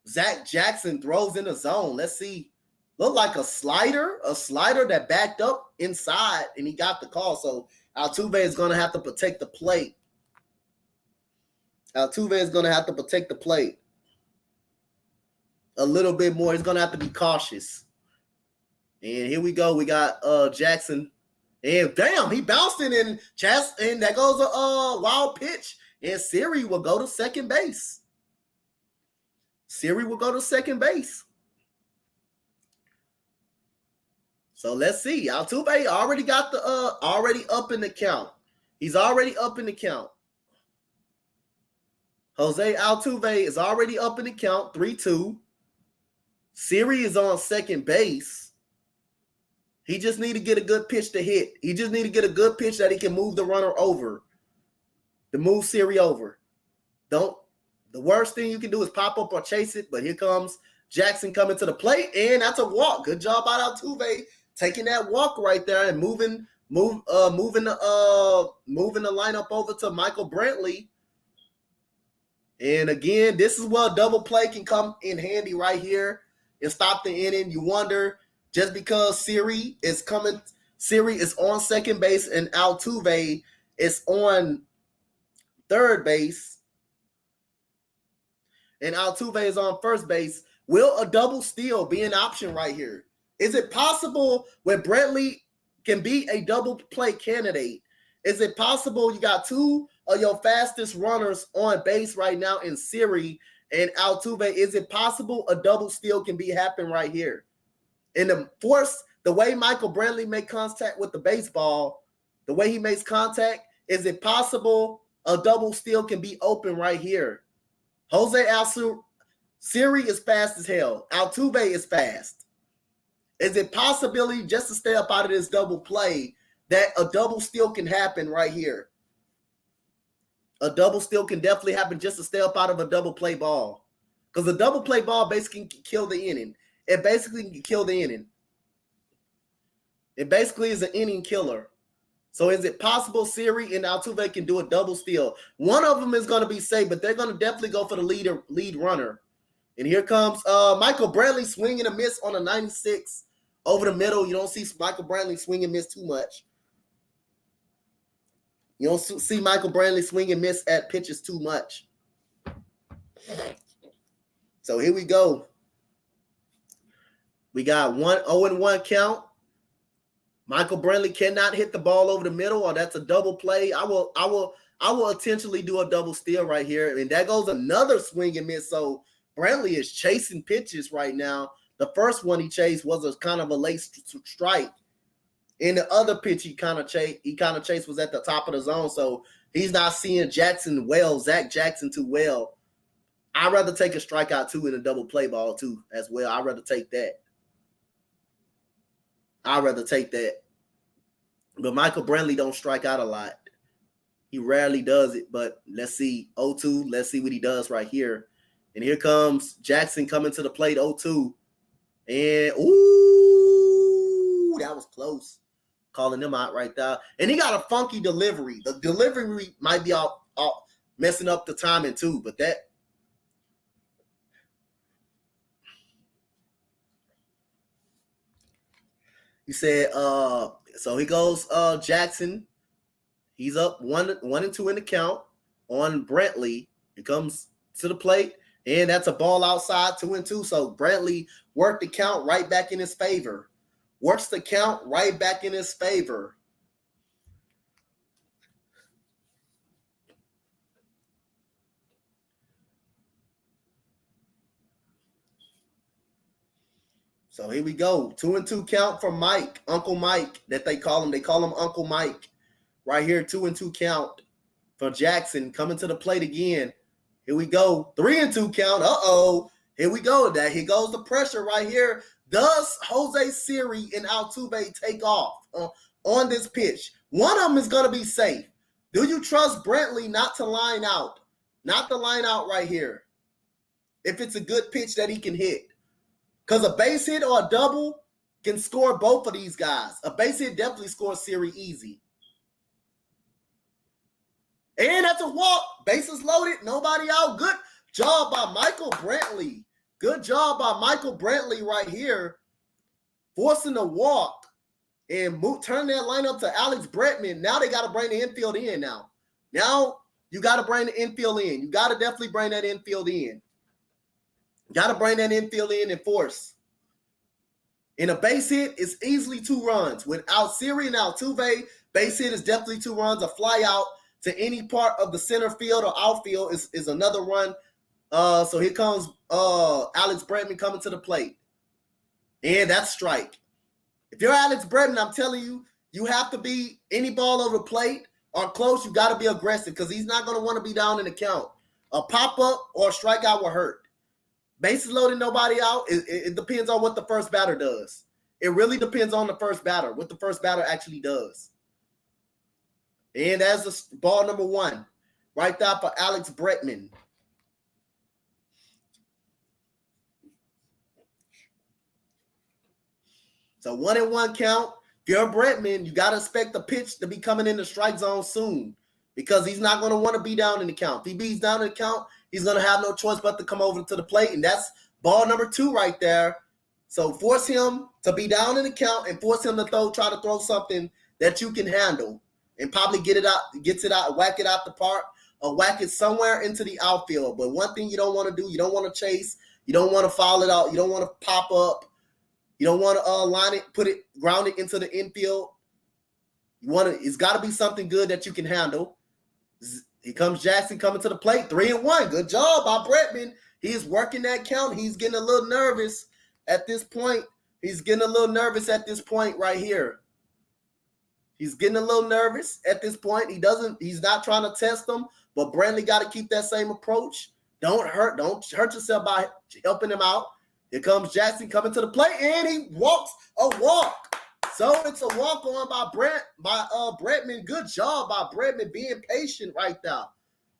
Zach Jackson throws in the zone. Let's see. Looked like a slider that backed up inside, and he got the call. So Altuve is going to have to protect the plate. Altuve is going to have to protect the plate a little bit more. He's going to have to be cautious. And here we go. We got Jackson. And damn, he bounced it in chest, and that goes a wild pitch. And Siri will go to second base. So let's see. Altuve already got the already up in the count. He's already up in the count. Jose Altuve is already up in the count, 3-2. Siri is on second base. He just need to get a good pitch to hit. He just need to get a good pitch that he can move the runner over. To move Siri over. The worst thing you can do is pop up or chase it, but here comes Jackson coming to the plate, and that's a walk. Good job by Altuve taking that walk right there and moving the lineup over to Michael Brantley. And again, this is where a double play can come in handy right here and stop the inning. You wonder, just because Siri is on second base and Altuve is on third base, and Altuve is on first base, will a double steal be an option right here? Is it possible where Brantley can be a double play candidate? Is it possible you got 2 of your fastest runners on base right now in Siri and Altuve? Is it possible a double steal can be happen right here? And the way Michael Brantley make contact with the baseball, the way he makes contact, is it possible a double steal can be open right here? Siri is fast as hell. Altuve is fast. Is it possibility, just to stay up out of this double play, that a double steal can happen right here? A double steal can definitely happen just to stay up out of a double play ball. Because a double play ball basically can kill the inning. It basically can kill the inning. It basically is an inning killer. So is it possible Siri and Altuve can do a double steal? One of them is going to be safe, but they're going to definitely go for the lead runner. And here comes Michael Brantley swinging a miss on a 96 over the middle. You don't see Michael Brantley swing and miss too much. You don't see Michael Brantley swing and miss at pitches too much. So here we go. We got 0-1 count. Michael Brantley cannot hit the ball over the middle, or that's a double play. I will intentionally do a double steal right here. And that goes another swing and miss. So Brantley is chasing pitches right now. The first one he chased was a kind of a late strike. And the other pitch he kind of chased was at the top of the zone. So he's not seeing Zach Jackson too well. I'd rather take a strikeout too in a double play ball too as well. I'd rather take that. But Michael Brantley don't strike out a lot. He rarely does it, but let's see. 0-2. Let's see what he does right here. And here comes Jackson coming to the plate, 0-2. And, ooh, that was close. Calling him out right there. And he got a funky delivery. The delivery might be all messing up the timing too, but that. He said, so he goes Jackson. He's up 1-2 in the count on Brantley. He comes to the plate, and that's a ball outside, 2-2. So Brantley worked the count right back in his favor. Works the count right back in his favor. So here we go. 2-2 count for Mike, Uncle Mike, that they call him. They call him Uncle Mike. Right here, 2-2 count for Jackson coming to the plate again. Here we go. 3-2 count. Uh-oh. Here we go. Here goes the pressure right here. Does Jose Siri and Altuve take off on this pitch? One of them is going to be safe. Do you trust Brantley not to line out? Not to line out right here. If it's a good pitch that he can hit. Because a base hit or a double can score both of these guys. A base hit definitely scores Siri easy. And that's a walk. Bases loaded. Nobody out. Good job by Michael Brantley. Good job by Michael Brantley right here. Forcing the walk and turn that lineup to Alex Bregman. Now they got to bring the infield in now. Now you got to bring the infield in. You got to definitely bring that infield in. Got to bring that infield in and force. In a base hit, it's easily 2 runs. Without Siri and Altuve, base hit is definitely 2 runs. A fly out to any part of the center field or outfield is another run. So here comes Alex Bregman coming to the plate. And that's strike. If you're Alex Bregman, I'm telling you, you have to be any ball over the plate or close. You got to be aggressive because he's not going to want to be down in the count. A pop-up or a strikeout will hurt. Bases loaded, nobody out. It depends on what the first batter does. It really depends on the first batter, what the first batter actually does. And that's ball number 1. Right there for Alex Bregman. So 1-1 count. If you're Bregman, you got to expect the pitch to be coming in the strike zone soon because he's not going to want to be down in the count. If he beats down in the count, he's going to have no choice but to come over to the plate, and that's ball number 2 right there. So force him to be down in the count and force him to try to throw something that you can handle and probably gets it out, whack it out the park or whack it somewhere into the outfield. But one thing you don't want to do, you don't want to chase, you don't want to foul it out, you don't want to pop up, you don't want to line it, ground it into the infield. It's got to be something good that you can handle. Here comes Jackson coming to the plate, 3-1. Good job by Bregman. He's working that count. He's getting a little nervous at this point. He's right here. He's getting a little nervous at this point. He's not trying to test them, but Brantley got to keep that same approach. Don't hurt yourself by helping him out. Here comes Jackson coming to the plate, and he walks a walk. So it's a walk-on by Bregman. Good job by Bregman being patient right now.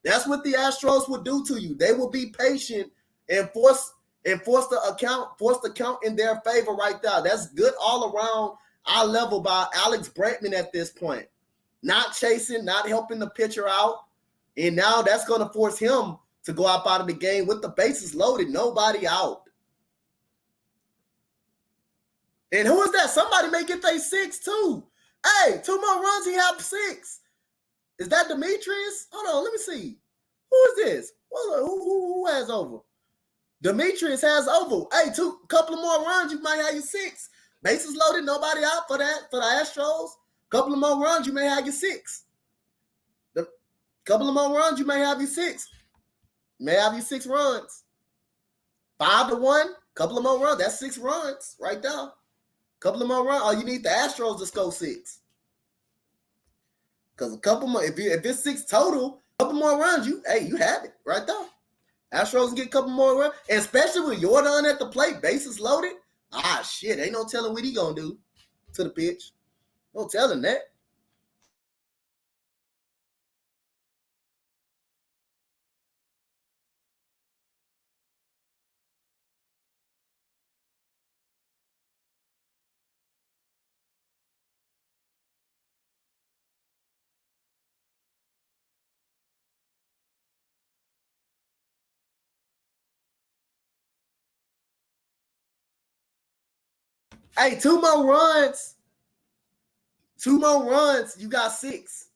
That's what the Astros would do to you. They will be patient and force the count in their favor right there. That's good all around our level by Alex Bregman at this point. Not chasing, not helping the pitcher out. And now that's going to force him to go out of the game with the bases loaded, nobody out. And who is that? Somebody may get their 6 too. Hey, 2 more runs, he have 6. Is that Demetrius? Hold on, let me see. Who is this? Who has over? Demetrius has over. Hey, couple of more runs, you might have your 6. Bases loaded, nobody out for the Astros. Couple of more runs, you may have your 6. Couple of more runs, you may have your 6. You may have your 6 runs. 5-1, couple of more runs. That's 6 runs right there. Couple of more runs. Oh, you need the Astros to score 6. Because a couple more, if it's 6 total, a couple more runs, you have it right there. Astros get a couple more runs, and especially with Jordan at the plate, bases loaded. Shit, ain't no telling what he gonna do to the pitch. No telling that. Hey, 2 more runs. 2 more runs. You got 6.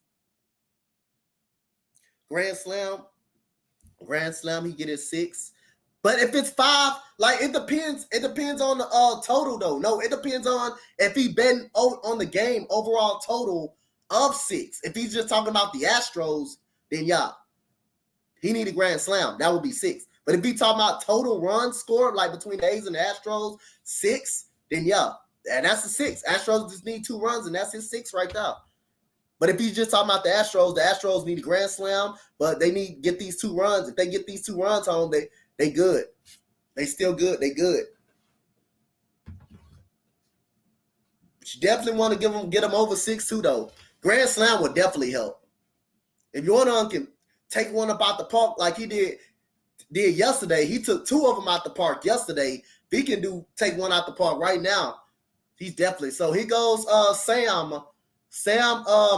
Grand slam. He get his 6. But if it's 5, like it depends. It depends on the total though. No, it depends on if he been on the game overall total of 6. If he's just talking about the Astros, then yeah, he need a grand slam. That would be 6. But if he talking about total runs scored, like between the A's and the Astros, 6, then yeah, and that's the 6. Astros just need 2 runs, and that's his 6 right there. But if he's just talking about the Astros need a grand slam, but they need to get these 2 runs. If they get these 2 runs home, they good. They still good. They good. But you definitely want to get them over 6-2 though. Grand slam would definitely help. If Jordan can take one up out the park like he did yesterday, he took 2 of them out the park yesterday. If he can take one out the park right now, he's definitely. So here goes Sam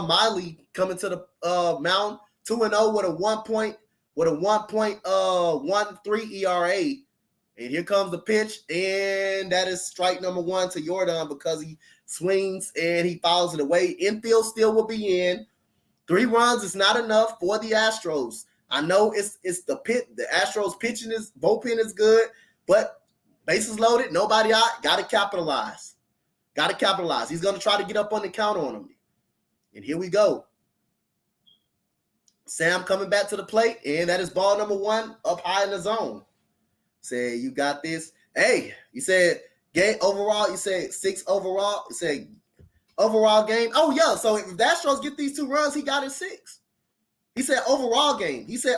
Miley coming to the mound, 2-0 with a 1.13 ERA. And here comes the pitch, and that is strike number 1 to Jordan because he swings and he fouls it away. Infield still will be in. 3 runs is not enough for the Astros. I know it's the pit. The Astros bullpen is good, but bases loaded, nobody out. Got to capitalize. He's going to try to get up on the count on him. And here we go. Sam coming back to the plate, and that is ball number 1 up high in the zone. Say, you got this. Hey, you said game overall. You said 6 overall. You said overall game. Oh, yeah. So if the Astros get these 2 runs, he got his 6. He said overall game. He said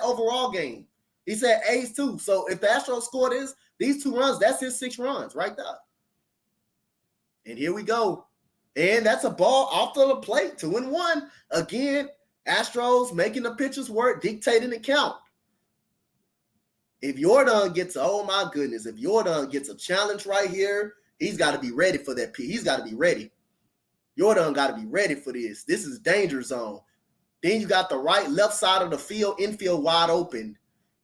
A's too. So if the Astros score these 2 runs, that's his 6 runs right there. And here we go. And that's a ball off the plate, 2-1. Again, Astros making the pitchers work, dictating the count. If Jordan gets a challenge right here, he's got to be ready for that. He's got to be ready. Jordan got to be ready for this. This is danger zone. Then you got the left side of the field, infield wide open.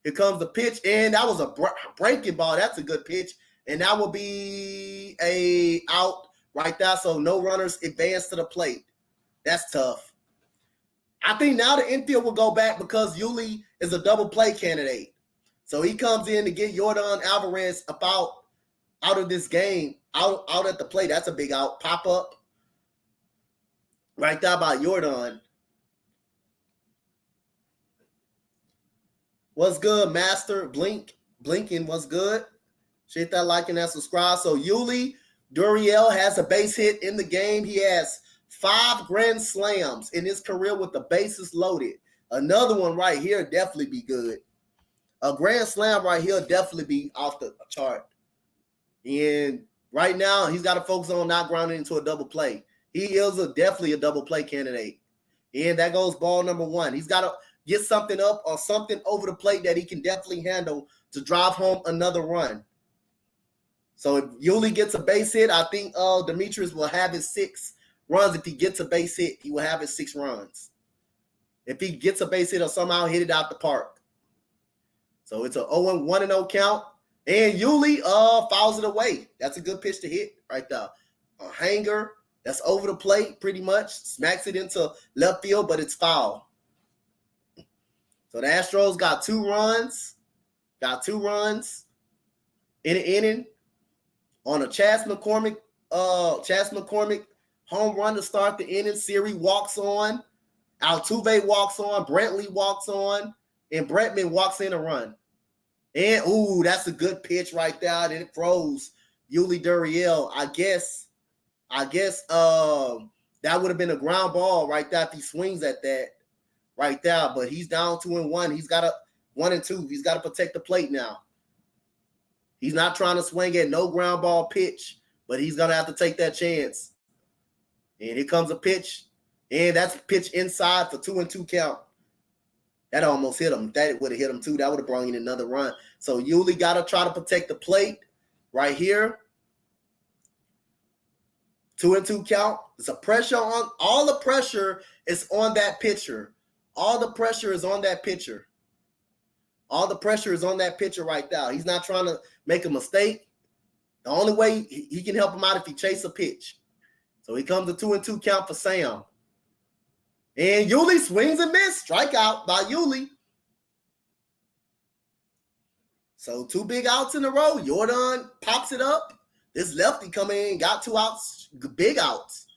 Here comes the pitch, and that was a breaking ball. That's a good pitch, and that will be a out right there. So no runners advance to the plate. That's tough. I think now the infield will go back because Yuli is a double play candidate. So he comes in to get Jordan Alvarez out of this game, out at the plate. That's a big out. Pop up right there by Jordan. What's good, Master? Blinking, what's good? Hit that like and that subscribe. So Yuli Gurriel has a base hit in the game. He has 5 grand slams in his career with the bases loaded. Another one right here definitely be good. A grand slam right here definitely be off the chart. And right now, he's got to focus on not grounding into a double play. He is definitely a double play candidate. And that goes ball number 1. He's got to get something up or something over the plate that he can definitely handle to drive home another run. So if Yuli gets a base hit, I think Demetrius will have his 6 runs. If he gets a base hit, he will have his 6 runs. If he gets a base hit or somehow hit it out the park. So it's a 1-0 count. And Yuli fouls it away. That's a good pitch to hit right there. A hanger that's over the plate pretty much. Smacks it into left field, but it's foul. So the Astros got 2 runs. In an inning on a Chas McCormick home run to start the inning. Siri walks on. Altuve walks on. Brantley walks on. And Bretman walks in a run. And, that's a good pitch right there. And it froze Yuli Gurriel. I guess that would have been a ground ball right there if he swings at that right there. But he's down 2-1. He's got 1-2. He's got to protect the plate now. He's not trying to swing at no ground ball pitch, but he's going to have to take that chance. And here comes a pitch. And that's pitch inside for 2-2 count. That almost hit him. That would have hit him too. That would have brought in another run. So Yuli got to try to protect the plate right here. 2-2 count. It's a pressure on. All the pressure is on that pitcher. All the pressure is on that pitcher. All the pressure is on that pitcher right now. He's not trying to make a mistake. The only way he can help him out if he chase a pitch. So he comes a 2-2 count for Sam. And Yuli swings and misses. Strikeout by Yuli. So 2 big outs in a row. Jordan pops it up. This lefty come in, got 2 outs, big outs.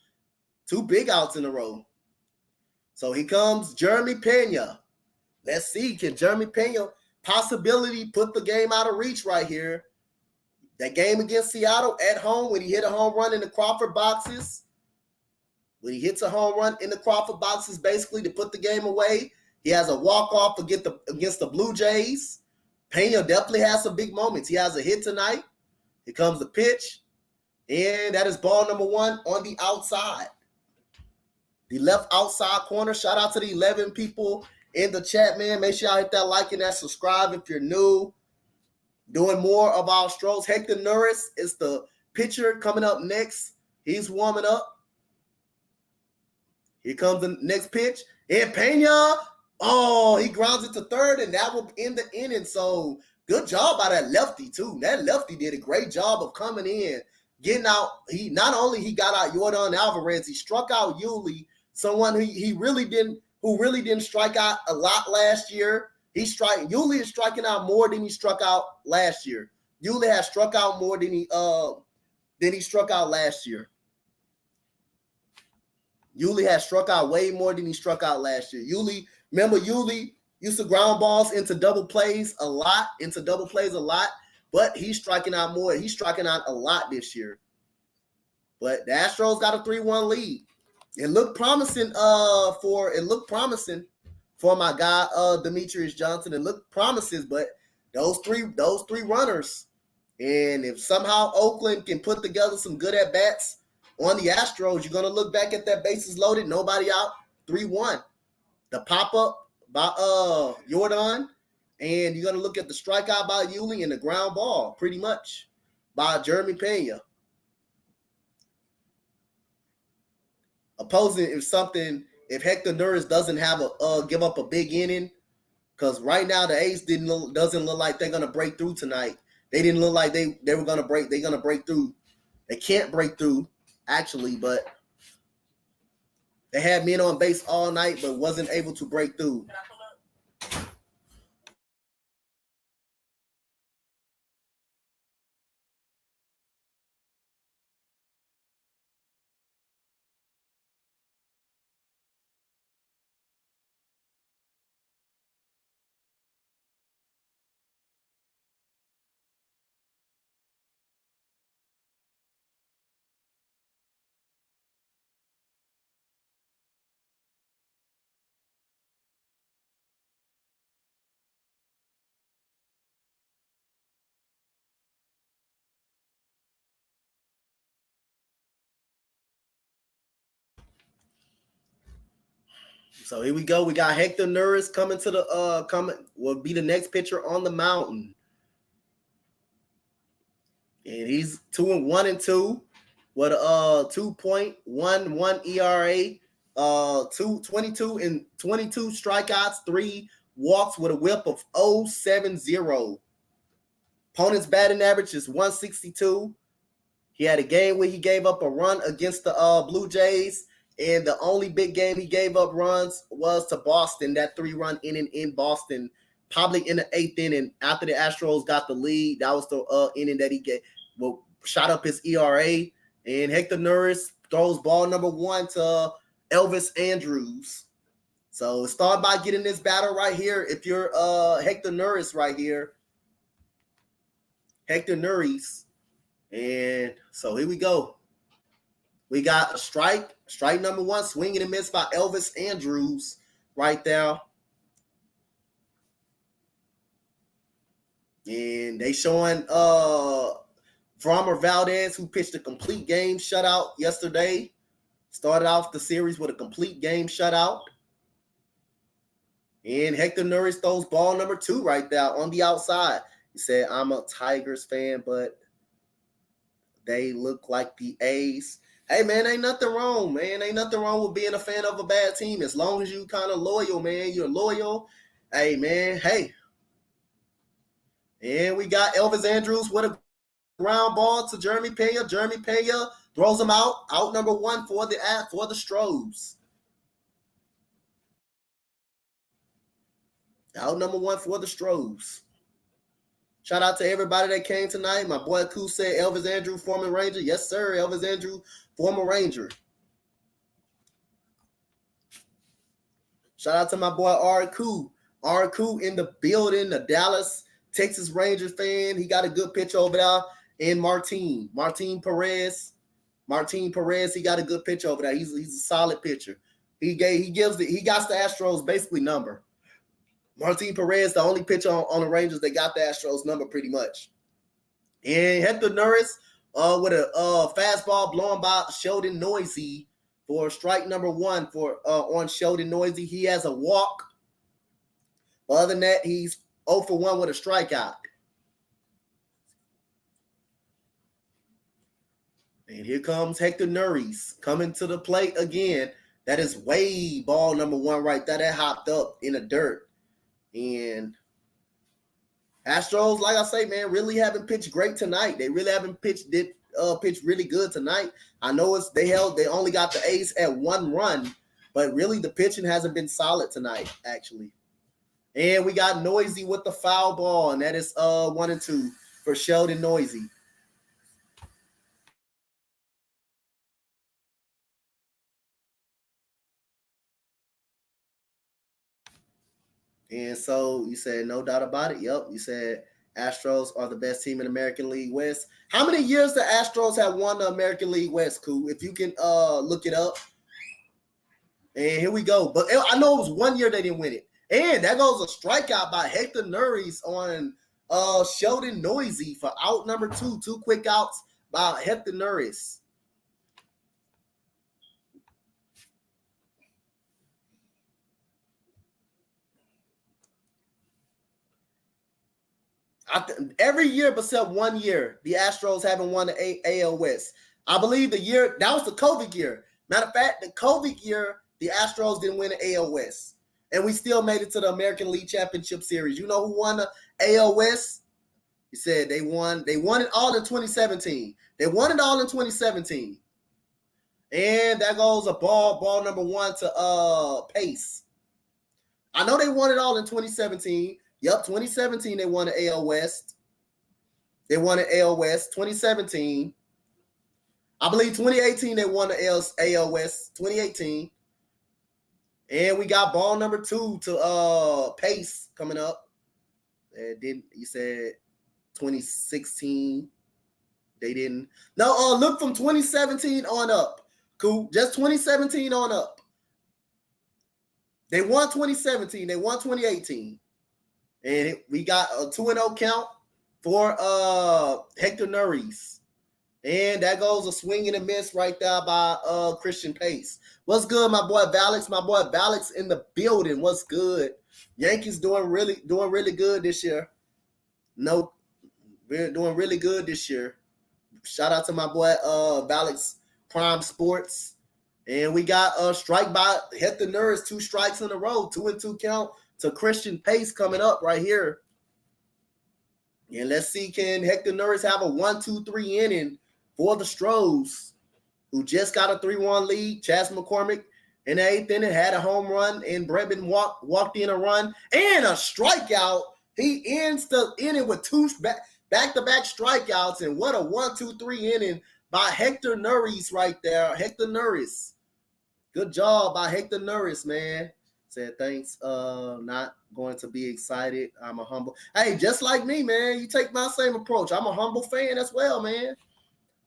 2 big outs in a row. So here comes Jeremy Pena. Let's see, can Jeremy Pena possibility put the game out of reach right here? That game against Seattle at home when he hit a home run in the Crawford boxes. When he hits a home run in the Crawford boxes, basically to put the game away. He has a walk-off against the Blue Jays. Pena definitely has some big moments. He has a hit tonight. Here comes the pitch. And that is ball number 1 on the outside. The left outside corner. Shout out to the 11 people in the chat, man. Make sure y'all hit that like and that subscribe if you're new. Doing more of our Astros. Hector Neris is the pitcher coming up next. He's warming up. Here comes the next pitch. And Pena, he grounds it to third, and that will end the inning. So good job by that lefty, too. That lefty did a great job of coming in, getting out. He not only got out Jordan Alvarez, he struck out Yuli, someone who really didn't strike out a lot last year. Yuli is striking out more than he struck out last year. Yuli has struck out more than he struck out last year. Yuli has struck out way more than he struck out last year. Remember Yuli used to ground balls into double plays a lot, but he's striking out more. He's striking out a lot this year. But the Astros got a 3-1 lead. It looked promising for my guy Demetrius Johnson. It looked promising, but those three runners, and if somehow Oakland can put together some good at bats on the Astros, you're gonna look back at that bases loaded, nobody out, 3-1. The pop up by Jordan, and you're gonna look at the strikeout by Yuli and the ground ball, pretty much by Jeremy Pena. Opposing if Hector Neris doesn't have give up a big inning, because right now the A's doesn't look like they're gonna break through tonight. They didn't look like they were gonna break. They're gonna break through. They can't break through actually, but they had men on base all night, but wasn't able to break through. So here we go. We got Hector Neris coming to the will be the next pitcher on the mountain. And he's 2-1-2 with a 2.11 ERA, 22 strikeouts, 3 walks with a whip of 0.70. Opponent's batting average is 162. He had a game where he gave up a run against the Blue Jays. And the only big game he gave up runs was to Boston, that 3-run inning in Boston, probably in the 8th inning after the Astros got the lead. That was the inning that he shot up his ERA. And Hector Neris throws ball number 1 to Elvis Andrus. So start by getting this battle right here. If you're Hector Neris right here, Hector Neris. And so here we go. We got a strike number 1, swinging and miss by Elvis Andrus right there. And they showing Framber Valdez, who pitched a complete game shutout yesterday. Started off the series with a complete game shutout. And Hector Neris throws ball number 2 right there on the outside. He said, I'm a Tigers fan, but they look like the A's. Hey, man, ain't nothing wrong, man. Ain't nothing wrong with being a fan of a bad team. As long as you kind of loyal, man. You're loyal. Hey, man, hey. And we got Elvis Andrus with a ground ball to Jeremy Pena. Jeremy Pena throws him out. Out number 1 for the Astros. Out number 1 for the Astros. Shout out to everybody that came tonight. My boy Koo said Elvis Andrew, former Ranger. Yes, sir. Elvis Andrew, former Ranger. Shout out to my boy R. Koo. R. Koo in the building, the Dallas, Texas Rangers fan. He got a good pitch over there. And Martin Perez. Martin Perez, he got a good pitch over there. He's a solid pitcher. He got the Astros basically number. Martin Perez, the only pitcher on the Rangers that got the Astros number pretty much. And Hector Neris with a fastball blown by Sheldon Noisy for strike number 1 on Sheldon Noisy. He has a walk. Other than that, he's 0 for 1 with a strikeout. And here comes Hector Neris coming to the plate again. That is way ball number 1 right there. That hopped up in the dirt. And Astros, like I say, man, really haven't pitched great tonight. They really haven't pitched really good tonight. I know they only got the ace at 1 run, but really the pitching hasn't been solid tonight, actually. And we got Noisy with the foul ball, and that is 1-2 for Sheldon Noisy. And so you said no doubt about it. Yep. You said Astros are the best team in American League West. How many years the Astros have won the American League West, Koo? If you can look it up. And here we go. But I know it was 1 year they didn't win it. And that goes a strikeout by Hector Neris on Sheldon Noisy for out number 2. 2 quick outs by Hector Neris. Every year except 1 year, the Astros haven't won the AL West. I believe the year, that was the COVID year. Matter of fact, the COVID year, the Astros didn't win the AL West. And we still made it to the American League Championship Series. You know who won the AL West? He said they won it all in 2017. They won it all in 2017. And that goes a ball number 1 to Pace. I know they won it all in 2017. Yep, 2017 they won the AL West. They won the AL West. 2017. I believe 2018 they won the AL West. 2018. And we got ball number 2 to Pace coming up. You said 2016. They didn't. No, look from 2017 on up. Cool. Just 2017 on up. They won 2017. They won 2018. And we got a 2-0 count for Hector Neris. And that goes a swing and a miss right there by Christian Pace. What's good, my boy Valix? My boy Valix in the building. What's good? Yankees doing really good this year. No, we're doing really good this year. Shout out to my boy Valix Prime Sports. And we got a strike by Hector Neris, 2 strikes in a row, 2-2 count to Christian Pace coming up right here. And let's see, can Hector Neris have a 1-2-3 inning for the Astros, who just got a 3-1 lead. Chas McCormick in the 8th inning had a home run, and Brebin walked in a run and a strikeout. He ends the inning with 2 back-to-back strikeouts, and what a 1-2-3 inning by Hector Neris right there. Hector Neris. Good job by Hector Neris, man. Said thanks. Not going to be excited. I'm a humble. Hey, just like me, man. You take my same approach. I'm a humble fan as well, man.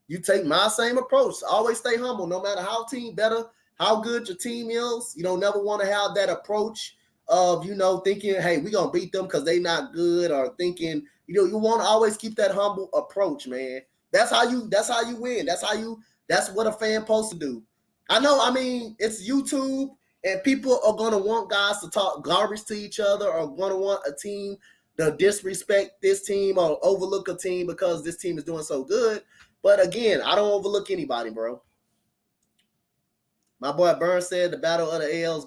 You take my same approach. Always stay humble, no matter how good your team is. You don't never want to have that approach of, thinking, hey, we're gonna beat them because they not good, or thinking, you want to always keep that humble approach, man. That's how you win. That's what a fan supposed to do. I know, it's YouTube. And people are going to want guys to talk garbage to each other, or going to want a team to disrespect this team or overlook a team because this team is doing so good. But again, I don't overlook anybody, bro. My boy Burns said the battle of the ALs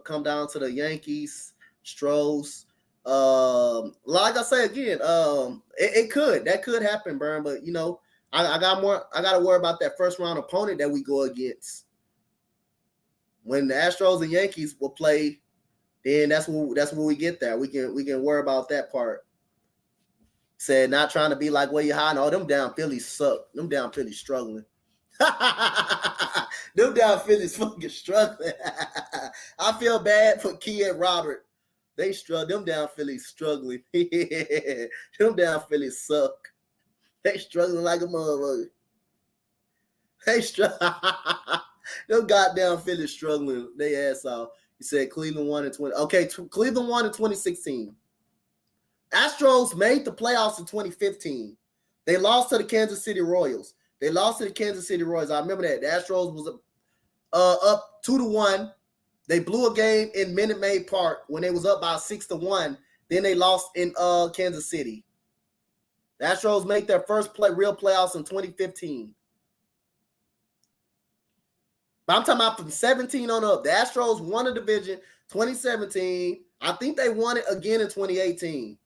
come down to the Yankees, Astros, Like I say again, that could happen, Burn. But you know, I got to worry about that first round opponent that we go against. When the Astros and Yankees will play, then that's when we get there. We can worry about that part. Said not trying to be like where you hiding. Oh, them down Phillies suck. Them down Phillies struggling. Them down Phillies fucking struggling. I feel bad for Key and Robert. They struggle. Them down Phillies struggling. Them down Phillies suck. They struggling like a motherfucker. They struggle. Them goddamn Phillies struggling. They ass off. He said Cleveland won in 20. Okay, Cleveland won in 2016. Astros made the playoffs in 2015. They lost to the Kansas City Royals. I remember that. The Astros was up 2-1. They blew a game in Minute Maid Park when they was up by 6-1. Then they lost in Kansas City. The Astros made their first real playoffs in 2015. But I'm talking about from 17 on up. The Astros won the division 2017. I think they won it again in 2018.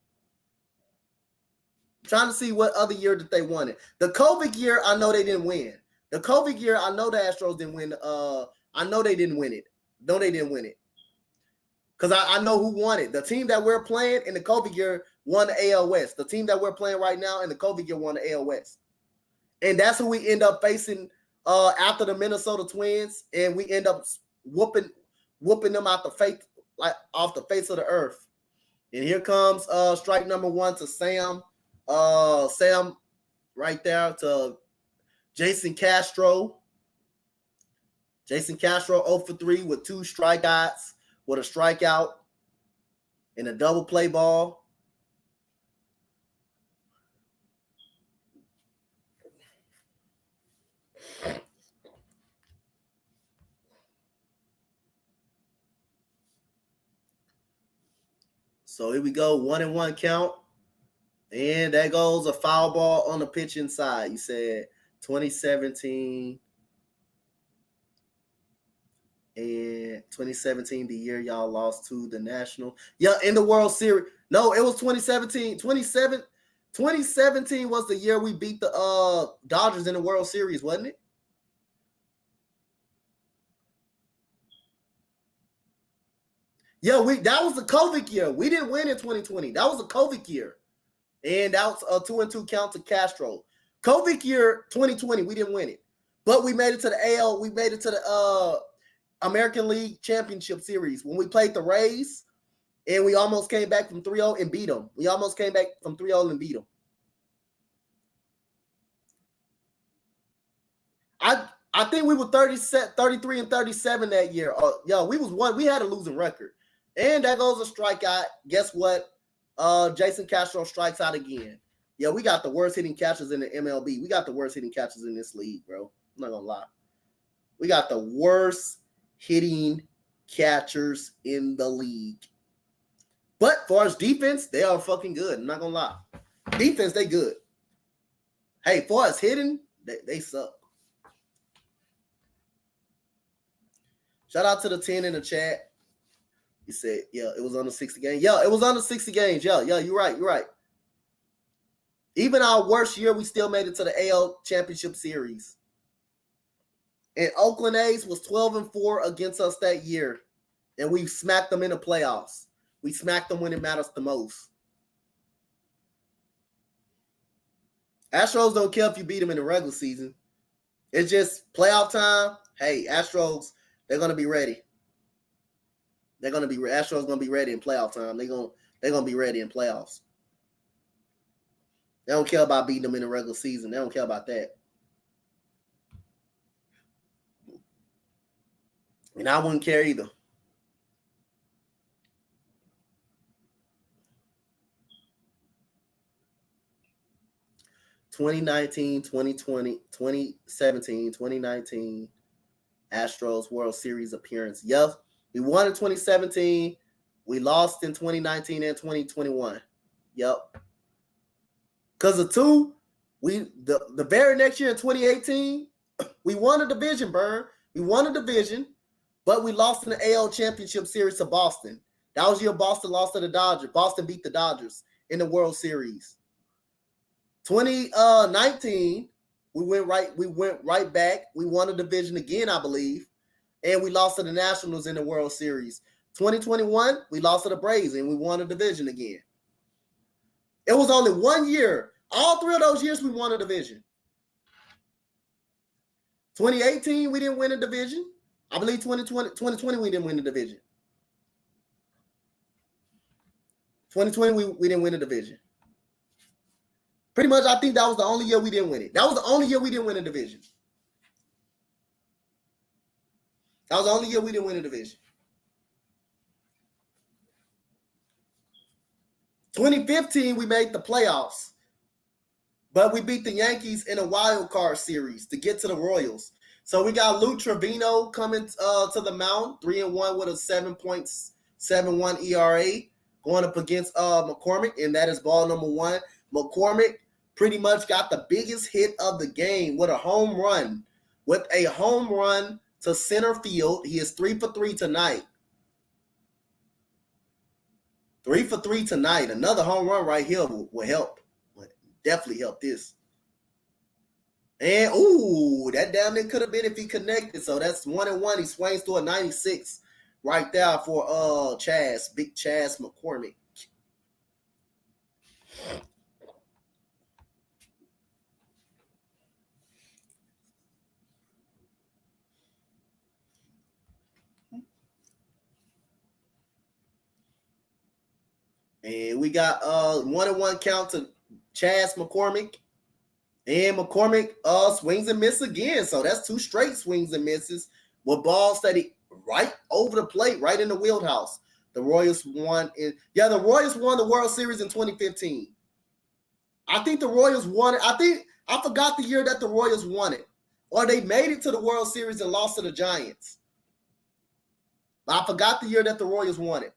I'm trying to see what other year that they won it. The COVID year, I know they didn't win. The COVID year, I know the Astros didn't win. I know they didn't win it. No, they didn't win it. Because I know who won it. The team that we're playing in the COVID year won the AL West. The team that we're playing right now in the COVID year won the AL West. And that's who we end up facing after the Minnesota Twins, and we end up whooping them off the face of the earth. And here comes strike number 1 to Sam. Sam right there to Jason Castro. Jason Castro 0 for 3 with 2 strikeouts, with a strikeout and a double play ball. So here we go, 1-1 count. And that goes a foul ball on the pitching side. You said 2017. And 2017, the year y'all lost to the National. Yeah, in the World Series. No, it was 2017. 2017 was the year we beat the Dodgers in the World Series, wasn't it? Yeah, that was the COVID year. We didn't win in 2020. That was the COVID year. And that was a 2-2 count to Castro. COVID year 2020, we didn't win it. But we made it to the AL. We made it to the American League Championship Series when we played the Rays, and we almost came back from 3-0 and beat them. I think we were 33 and 37 that year. We was one. We had a losing record. And that goes a strikeout. Guess what? Jason Castro strikes out again. Yeah, we got the worst hitting catchers in the MLB. We got the worst hitting catchers in this league, bro. I'm not gonna lie. We got the worst hitting catchers in the league. But for us defense, they are fucking good. I'm not gonna lie. Defense, they good. Hey, for us hitting, they suck. Shout out to the 10 in the chat. You said, yeah, it was on the 60 game. Yeah, it was on the 60 games. Yeah, you're right. Even our worst year, we still made it to the AL Championship Series. And Oakland A's was 12-4 against us that year. And we smacked them in the playoffs. We smacked them when it matters the most. Astros don't care if you beat them in the regular season. It's just playoff time. Hey, Astros, they're going to be ready. Astros going to be ready in playoff time. They're going to be ready in playoffs. They don't care about beating them in the regular season. They don't care about that. And I wouldn't care either. (2019, 2020, 2017, 2019) Astros World Series appearance. Yep. We won in 2017. We lost in 2019 and 2021. Yep. Because of two, the very next year in 2018, we won a division, Burn. We won a division, but we lost in the AL Championship Series to Boston. That was year Boston lost to the Dodgers. Boston beat the Dodgers in the World Series. 2019, we went right back. We won the division again, I believe, and we lost to the Nationals in the World Series. 2021, we lost to the Braves and we won the division again. It was only 1 year. All 3 of those years we won a division. 2018, we didn't win a division. I believe 2020 we didn't win the division. 2020, we didn't win a division. Pretty much, I think that was the only year we didn't win it. That was the only year we didn't win a division. That was the only year we didn't win a division. 2015, we made the playoffs, but we beat the Yankees in a wild card series to get to the Royals. So we got Lou Trevino coming to the mound, 3-1 with a 7.71 ERA, going up against McCormick, and that is ball number 1. McCormick pretty much got the biggest hit of the game with a home run. With a home run to center field. He is 3 for 3 tonight. 3 for 3 tonight. Another home run right here will help. Will definitely help this. And, ooh, that damn near could have been if he connected. So that's 1-1. He swings to a 96 right there for Big Chaz McCormick. And we got 1-1 count to Chaz McCormick. And McCormick swings and misses again. So that's 2 straight swings and misses with balls that he right over the plate, right in the wheelhouse. The Royals won. The Royals won the World Series in 2015. I think the Royals won it. I forgot the year that the Royals won it. Or they made it to the World Series and lost to the Giants. But I forgot the year that the Royals won it.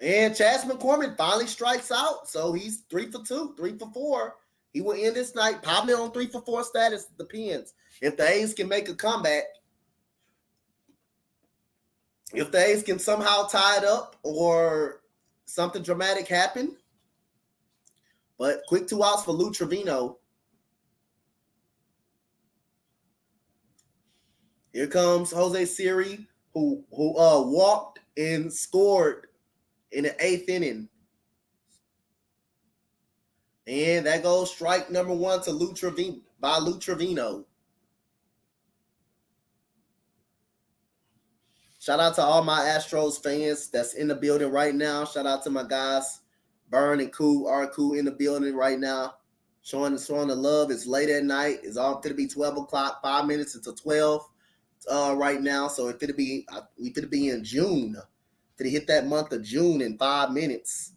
And Chaz McCormick finally strikes out. So he's 3 for 2, 3 for 4. He will end this night probably on 3 for 4 status. Depends. If the A's can make a comeback, if the A's can somehow tie it up or something dramatic happen. But quick 2 outs for Lou Trevino. Here comes Jose Siri, who walked and scored in the 8th inning. And that goes strike number 1 to Lou Trevino. Shout out to all my Astros fans that's in the building right now. Shout out to my guys, Burn and R. in the building right now. Showing the love. It's late at night. It's all going to be 12 o'clock, 5 minutes until 12 right now. So we could be in June. To hit that month of June in 5 minutes.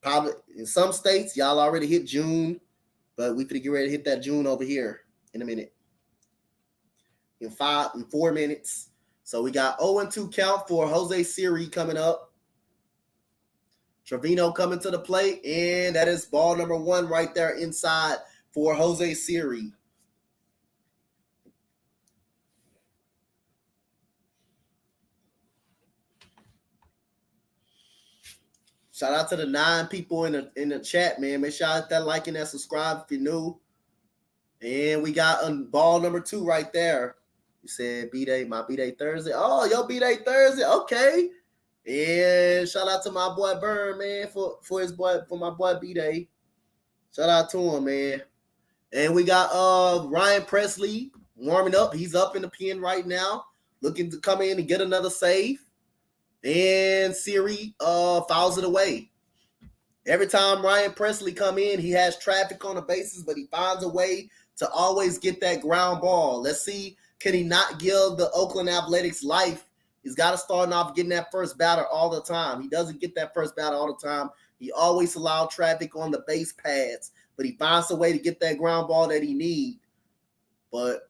Probably in some states, y'all already hit June, but we could get ready to hit that June over here in a minute. In 4 minutes. So we got 0-2 count for Jose Siri coming up. Trevino coming to the plate, and that is ball number 1 right there inside for Jose Siri. Shout out to the 9 people in the chat, man. Make sure you hit that like and that subscribe if you're new. And we got ball number 2 right there. You said B-Day, my B-Day Thursday. Oh, your B-Day Thursday. Okay. And shout out to my boy Burn, man, for my boy B-Day. Shout out to him, man. And we got Ryan Presley warming up. He's up in the pen right now, looking to come in and get another save. And Siri fouls it away. Every time Ryan Presley come in, he has traffic on the bases, but he finds a way to always get that ground ball. Let's see, can he not give the Oakland Athletics life? He's got to start off getting that first batter all the time. He doesn't get that first batter all the time. He always allows traffic on the base pads, but he finds a way to get that ground ball that he needs. But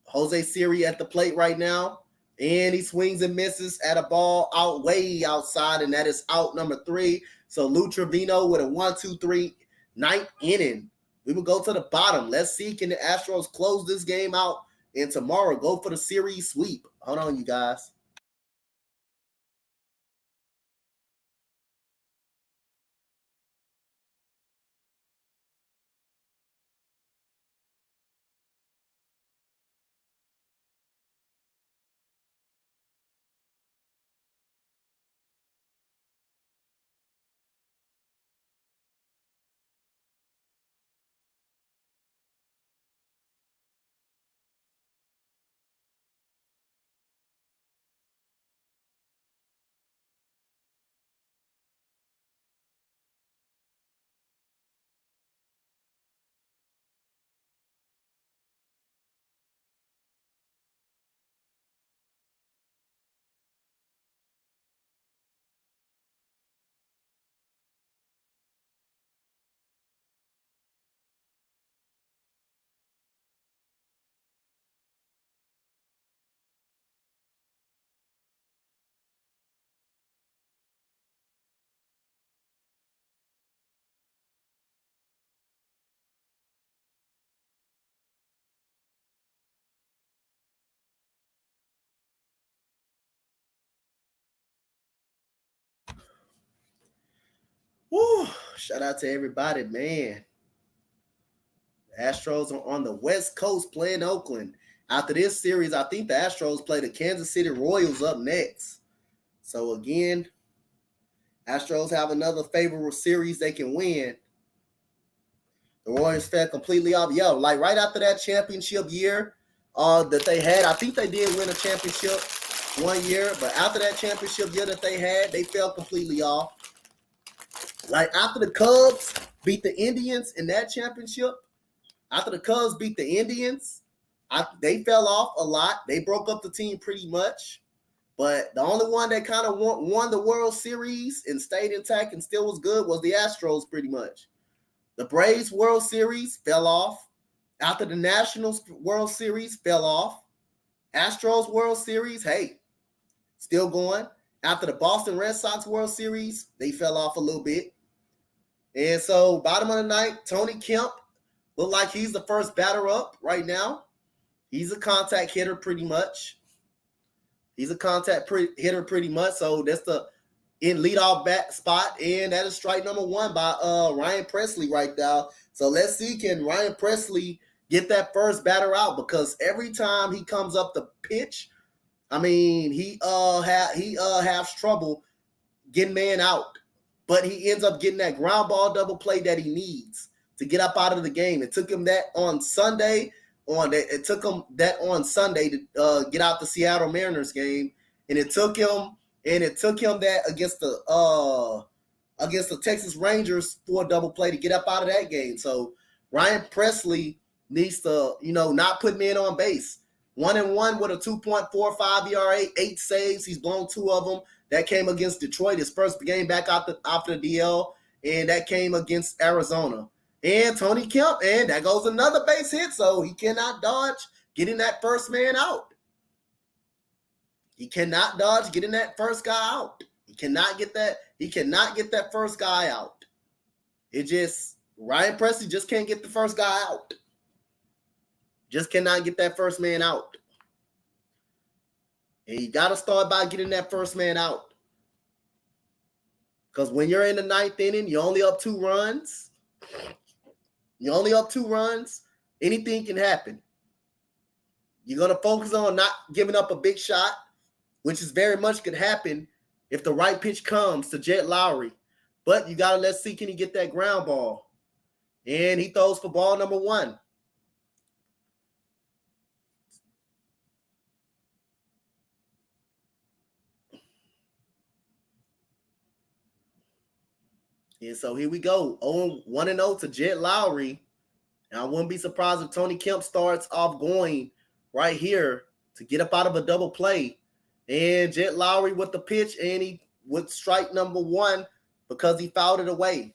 Jose Siri at the plate right now. And he swings and misses at a ball out way outside, and that is out number 3. So Lou Trevino with a 1-2-3 9th inning. We will go to the bottom. Let's see, can the Astros close this game out and tomorrow go for the series sweep. Hold on, you guys. Woo, shout out to everybody, man. The Astros are on the West Coast playing Oakland. After this series, I think the Astros play the Kansas City Royals up next. So again, Astros have another favorable series they can win. The Royals fell completely off. Yo, like right after that championship year that they had, I think they did win a championship one year, but after that championship year that they had, they fell completely off. Like after the Cubs beat the Indians in that championship, after the Cubs beat the Indians, they fell off a lot. They broke up the team pretty much. But the only one that kind of won the World Series and stayed intact and still was good was the Astros pretty much. The Braves World Series fell off. After the Nationals World Series fell off. Astros World Series, hey, still going. After the Boston Red Sox World Series, they fell off a little bit. And so bottom of the night, Tony Kemp look like he's the first batter up right now. He's a contact hitter pretty much. He's a contact hitter pretty much. So that's the in leadoff bat spot. And that is strike number one by Ryan Presley right now. So let's see, can Ryan Presley get that first batter out? Because every time he comes up the pitch, I mean, he has trouble getting man out. But he ends up getting that ground ball double play that he needs to get up out of the game. It took him that on Sunday. It took him that on Sunday to get out the Seattle Mariners game, and it took him that against the Texas Rangers for a double play to get up out of that game. So Ryan Presley needs to, not put men on base. 1-1 with a 2.45 ERA, 8 saves. He's blown 2 of them. That came against Detroit, his first game back after the DL, and that came against Arizona. And Tony Kemp, and that goes another base hit, so he cannot dodge getting that first man out. He cannot dodge getting that first guy out. He cannot get that first guy out. Ryan Presley just can't get the first guy out. Just cannot get that first man out. And you got to start by getting that first man out. Because when you're in the 9th inning, you're only up 2 runs. Anything can happen. You're going to focus on not giving up a big shot, which is very much could happen if the right pitch comes to Jet Lowry. But you got to let's see, can he get that ground ball? And he throws for ball number 1. And so here we go. 1-0 to Jet Lowry. And I wouldn't be surprised if Tony Kemp starts off going right here to get up out of a double play. And Jet Lowry with the pitch, and he with strike number 1 because he fouled it away.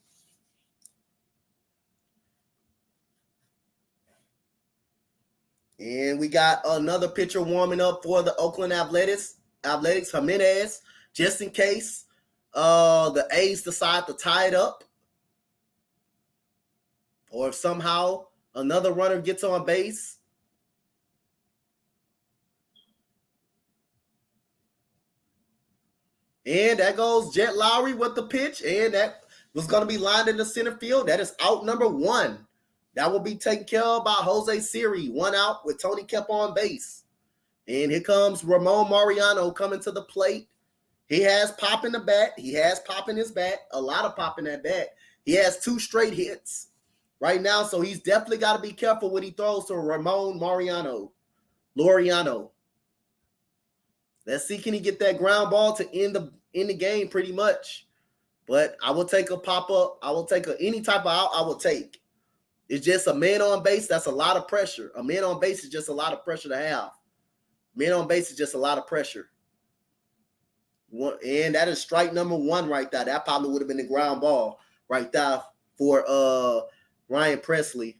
And we got another pitcher warming up for the Oakland Athletics, Jimenez, just in case the A's decide to tie it up, or if somehow another runner gets on base. And that goes Jet Lowry with the pitch. And that was going to be lined in the center field. That is out number 1. That will be taken care of by Jose Siri. 1 out with Tony Kemp on base. And here comes Ramon Mariano coming to the plate. He has pop in the bat. He has pop in his bat. A lot of pop in that bat. He has 2 straight hits right now. So he's definitely got to be careful when he throws to Ramon Laureano. Let's see, can he get that ground ball to end the game pretty much. But I will take a pop-up. I will take any type of out I will take. It's just a man on base. That's a lot of pressure. A man on base is just a lot of pressure to have. Man on base is just a lot of pressure. And that is strike number 1 right there. That probably would have been the ground ball right there for Ryan Presley.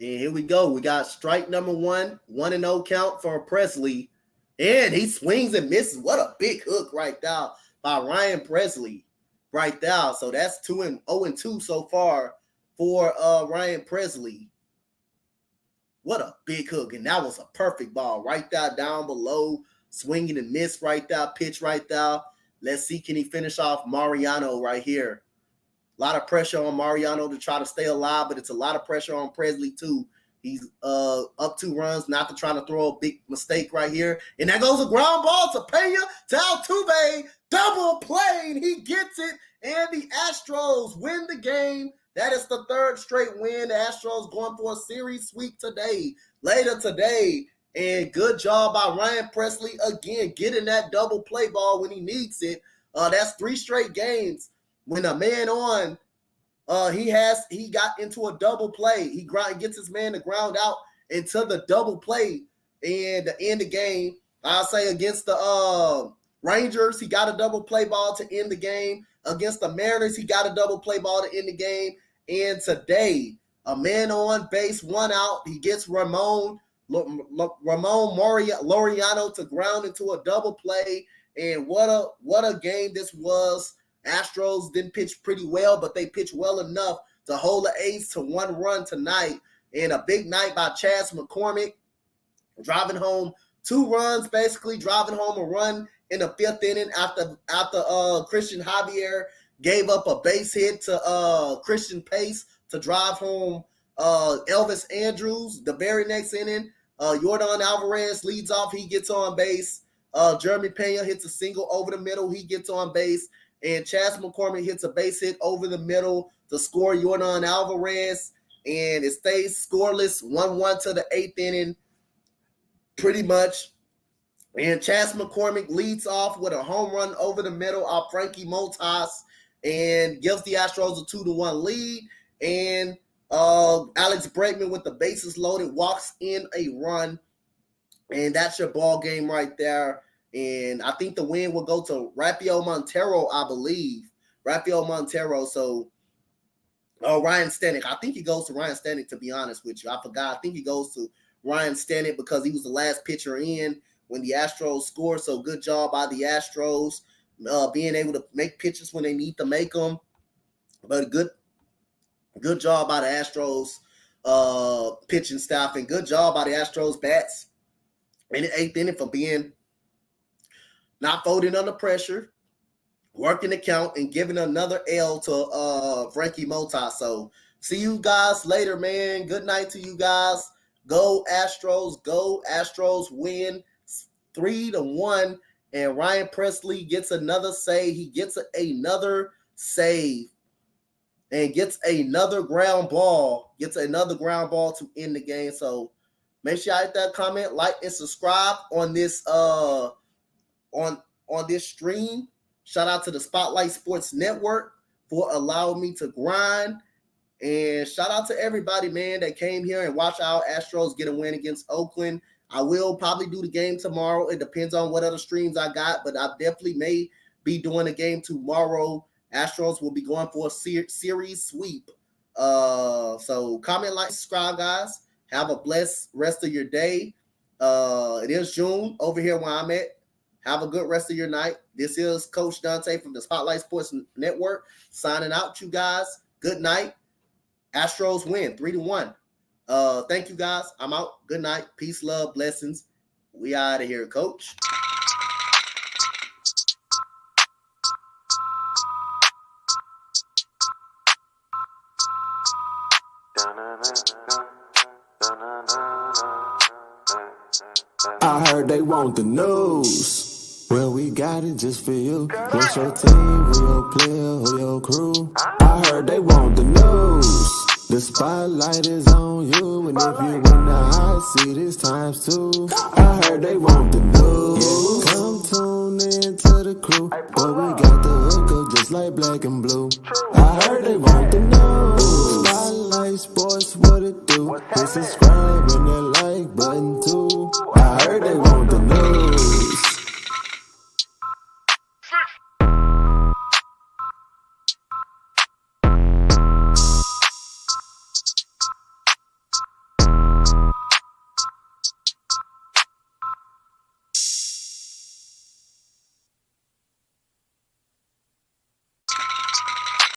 And here we go. We got strike number 1, 1-0 count for Presley. And he swings and misses. What a big hook right there by Ryan Presley right there. So that's 0-2 so far for Ryan Presley. What a big hook. And that was a perfect ball right there down below. Swinging and miss right there. Pitch right there. Let's see, can he finish off Mariano right here? A lot of pressure on Mariano to try to stay alive, but it's a lot of pressure on Presley too. He's up 2 runs, not to try to throw a big mistake right here. And that goes a ground ball to Pena, to Altuve, double play, and he gets it. And the Astros win the game. That is the 3rd straight win. The Astros going for a series sweep later today. And good job by Ryan Presley again, getting that double play ball when he needs it. That's 3 straight games. When a man on, he got into a double play. He gets his man to ground out into the double play and to end the game. I'll say against the Rangers, he got a double play ball to end the game. Against the Mariners, he got a double play ball to end the game. And today, a man on base, 1 out. He gets Ramon Laureano to ground into a double play. And what a game this was. Astros didn't pitch pretty well, but they pitched well enough to hold the A's to 1 run tonight. And a big night by Chas McCormick, driving home 2 runs, basically driving home a run in the 5th inning after Christian Javier gave up a base hit to Christian Pace to drive home Elvis Andrews. The very next inning, Yordan Alvarez leads off. He gets on base. Jeremy Pena hits a single over the middle. He gets on base. And Chas McCormick hits a base hit over the middle to score Yordan Alvarez. And it stays scoreless, 1-1 to the 8th inning, pretty much. And Chas McCormick leads off with a home run over the middle off Frankie Montas and gives the Astros a 2-1 lead. And Alex Bregman with the bases loaded walks in a run. And that's your ball game right there. And I think the win will go to Rafael Montero, I believe. Rafael Montero. So, Ryan Stanek. I think he goes to Ryan Stanek, to be honest with you. I forgot. I think he goes to Ryan Stanek because he was the last pitcher in when the Astros scored. So, good job by the Astros being able to make pitches when they need to make them. But good job by the Astros pitching staff, and good job by the Astros bats in the 8th inning for being not folding under pressure, working the count, and giving another L to Frankie Montas. So see you guys later, man. Good night to you guys. Go Astros. Go Astros. Win 3-1. And Ryan Presley gets another save. He gets another save and gets another ground ball. Gets another ground ball to end the game. So make sure you hit that comment, like, and subscribe on this on this stream. Shout out to the Spotlight Sports Network for allowing me to grind. And shout out to everybody, man, that came here and watched our Astros get a win against Oakland. I will probably do the game tomorrow. It depends on what other streams I got, but I definitely may be doing a game tomorrow. Astros will be going for a series sweep. So comment, like, subscribe, guys. Have a blessed rest of your day. It is June over here where I'm at. Have a good rest of your night. This is Coach Dante from the Spotlight Sports Network signing out, you guys. Good night. Astros win 3-1. Thank you guys. I'm out. Good night. Peace, love, blessings. We out of here, coach. I heard they want the news. Well, we got it just for you. What's your team? Who your player? Who your crew? I heard they want the news. The spotlight is on you, and if you in the hot seat, it's times 2. I heard they want the news. Come tune in to the crew, but we got the hook up just like black and blue. I heard they want the news. Spotlight Sports, what it do? Hit subscribe and that like button too. I heard they want the news.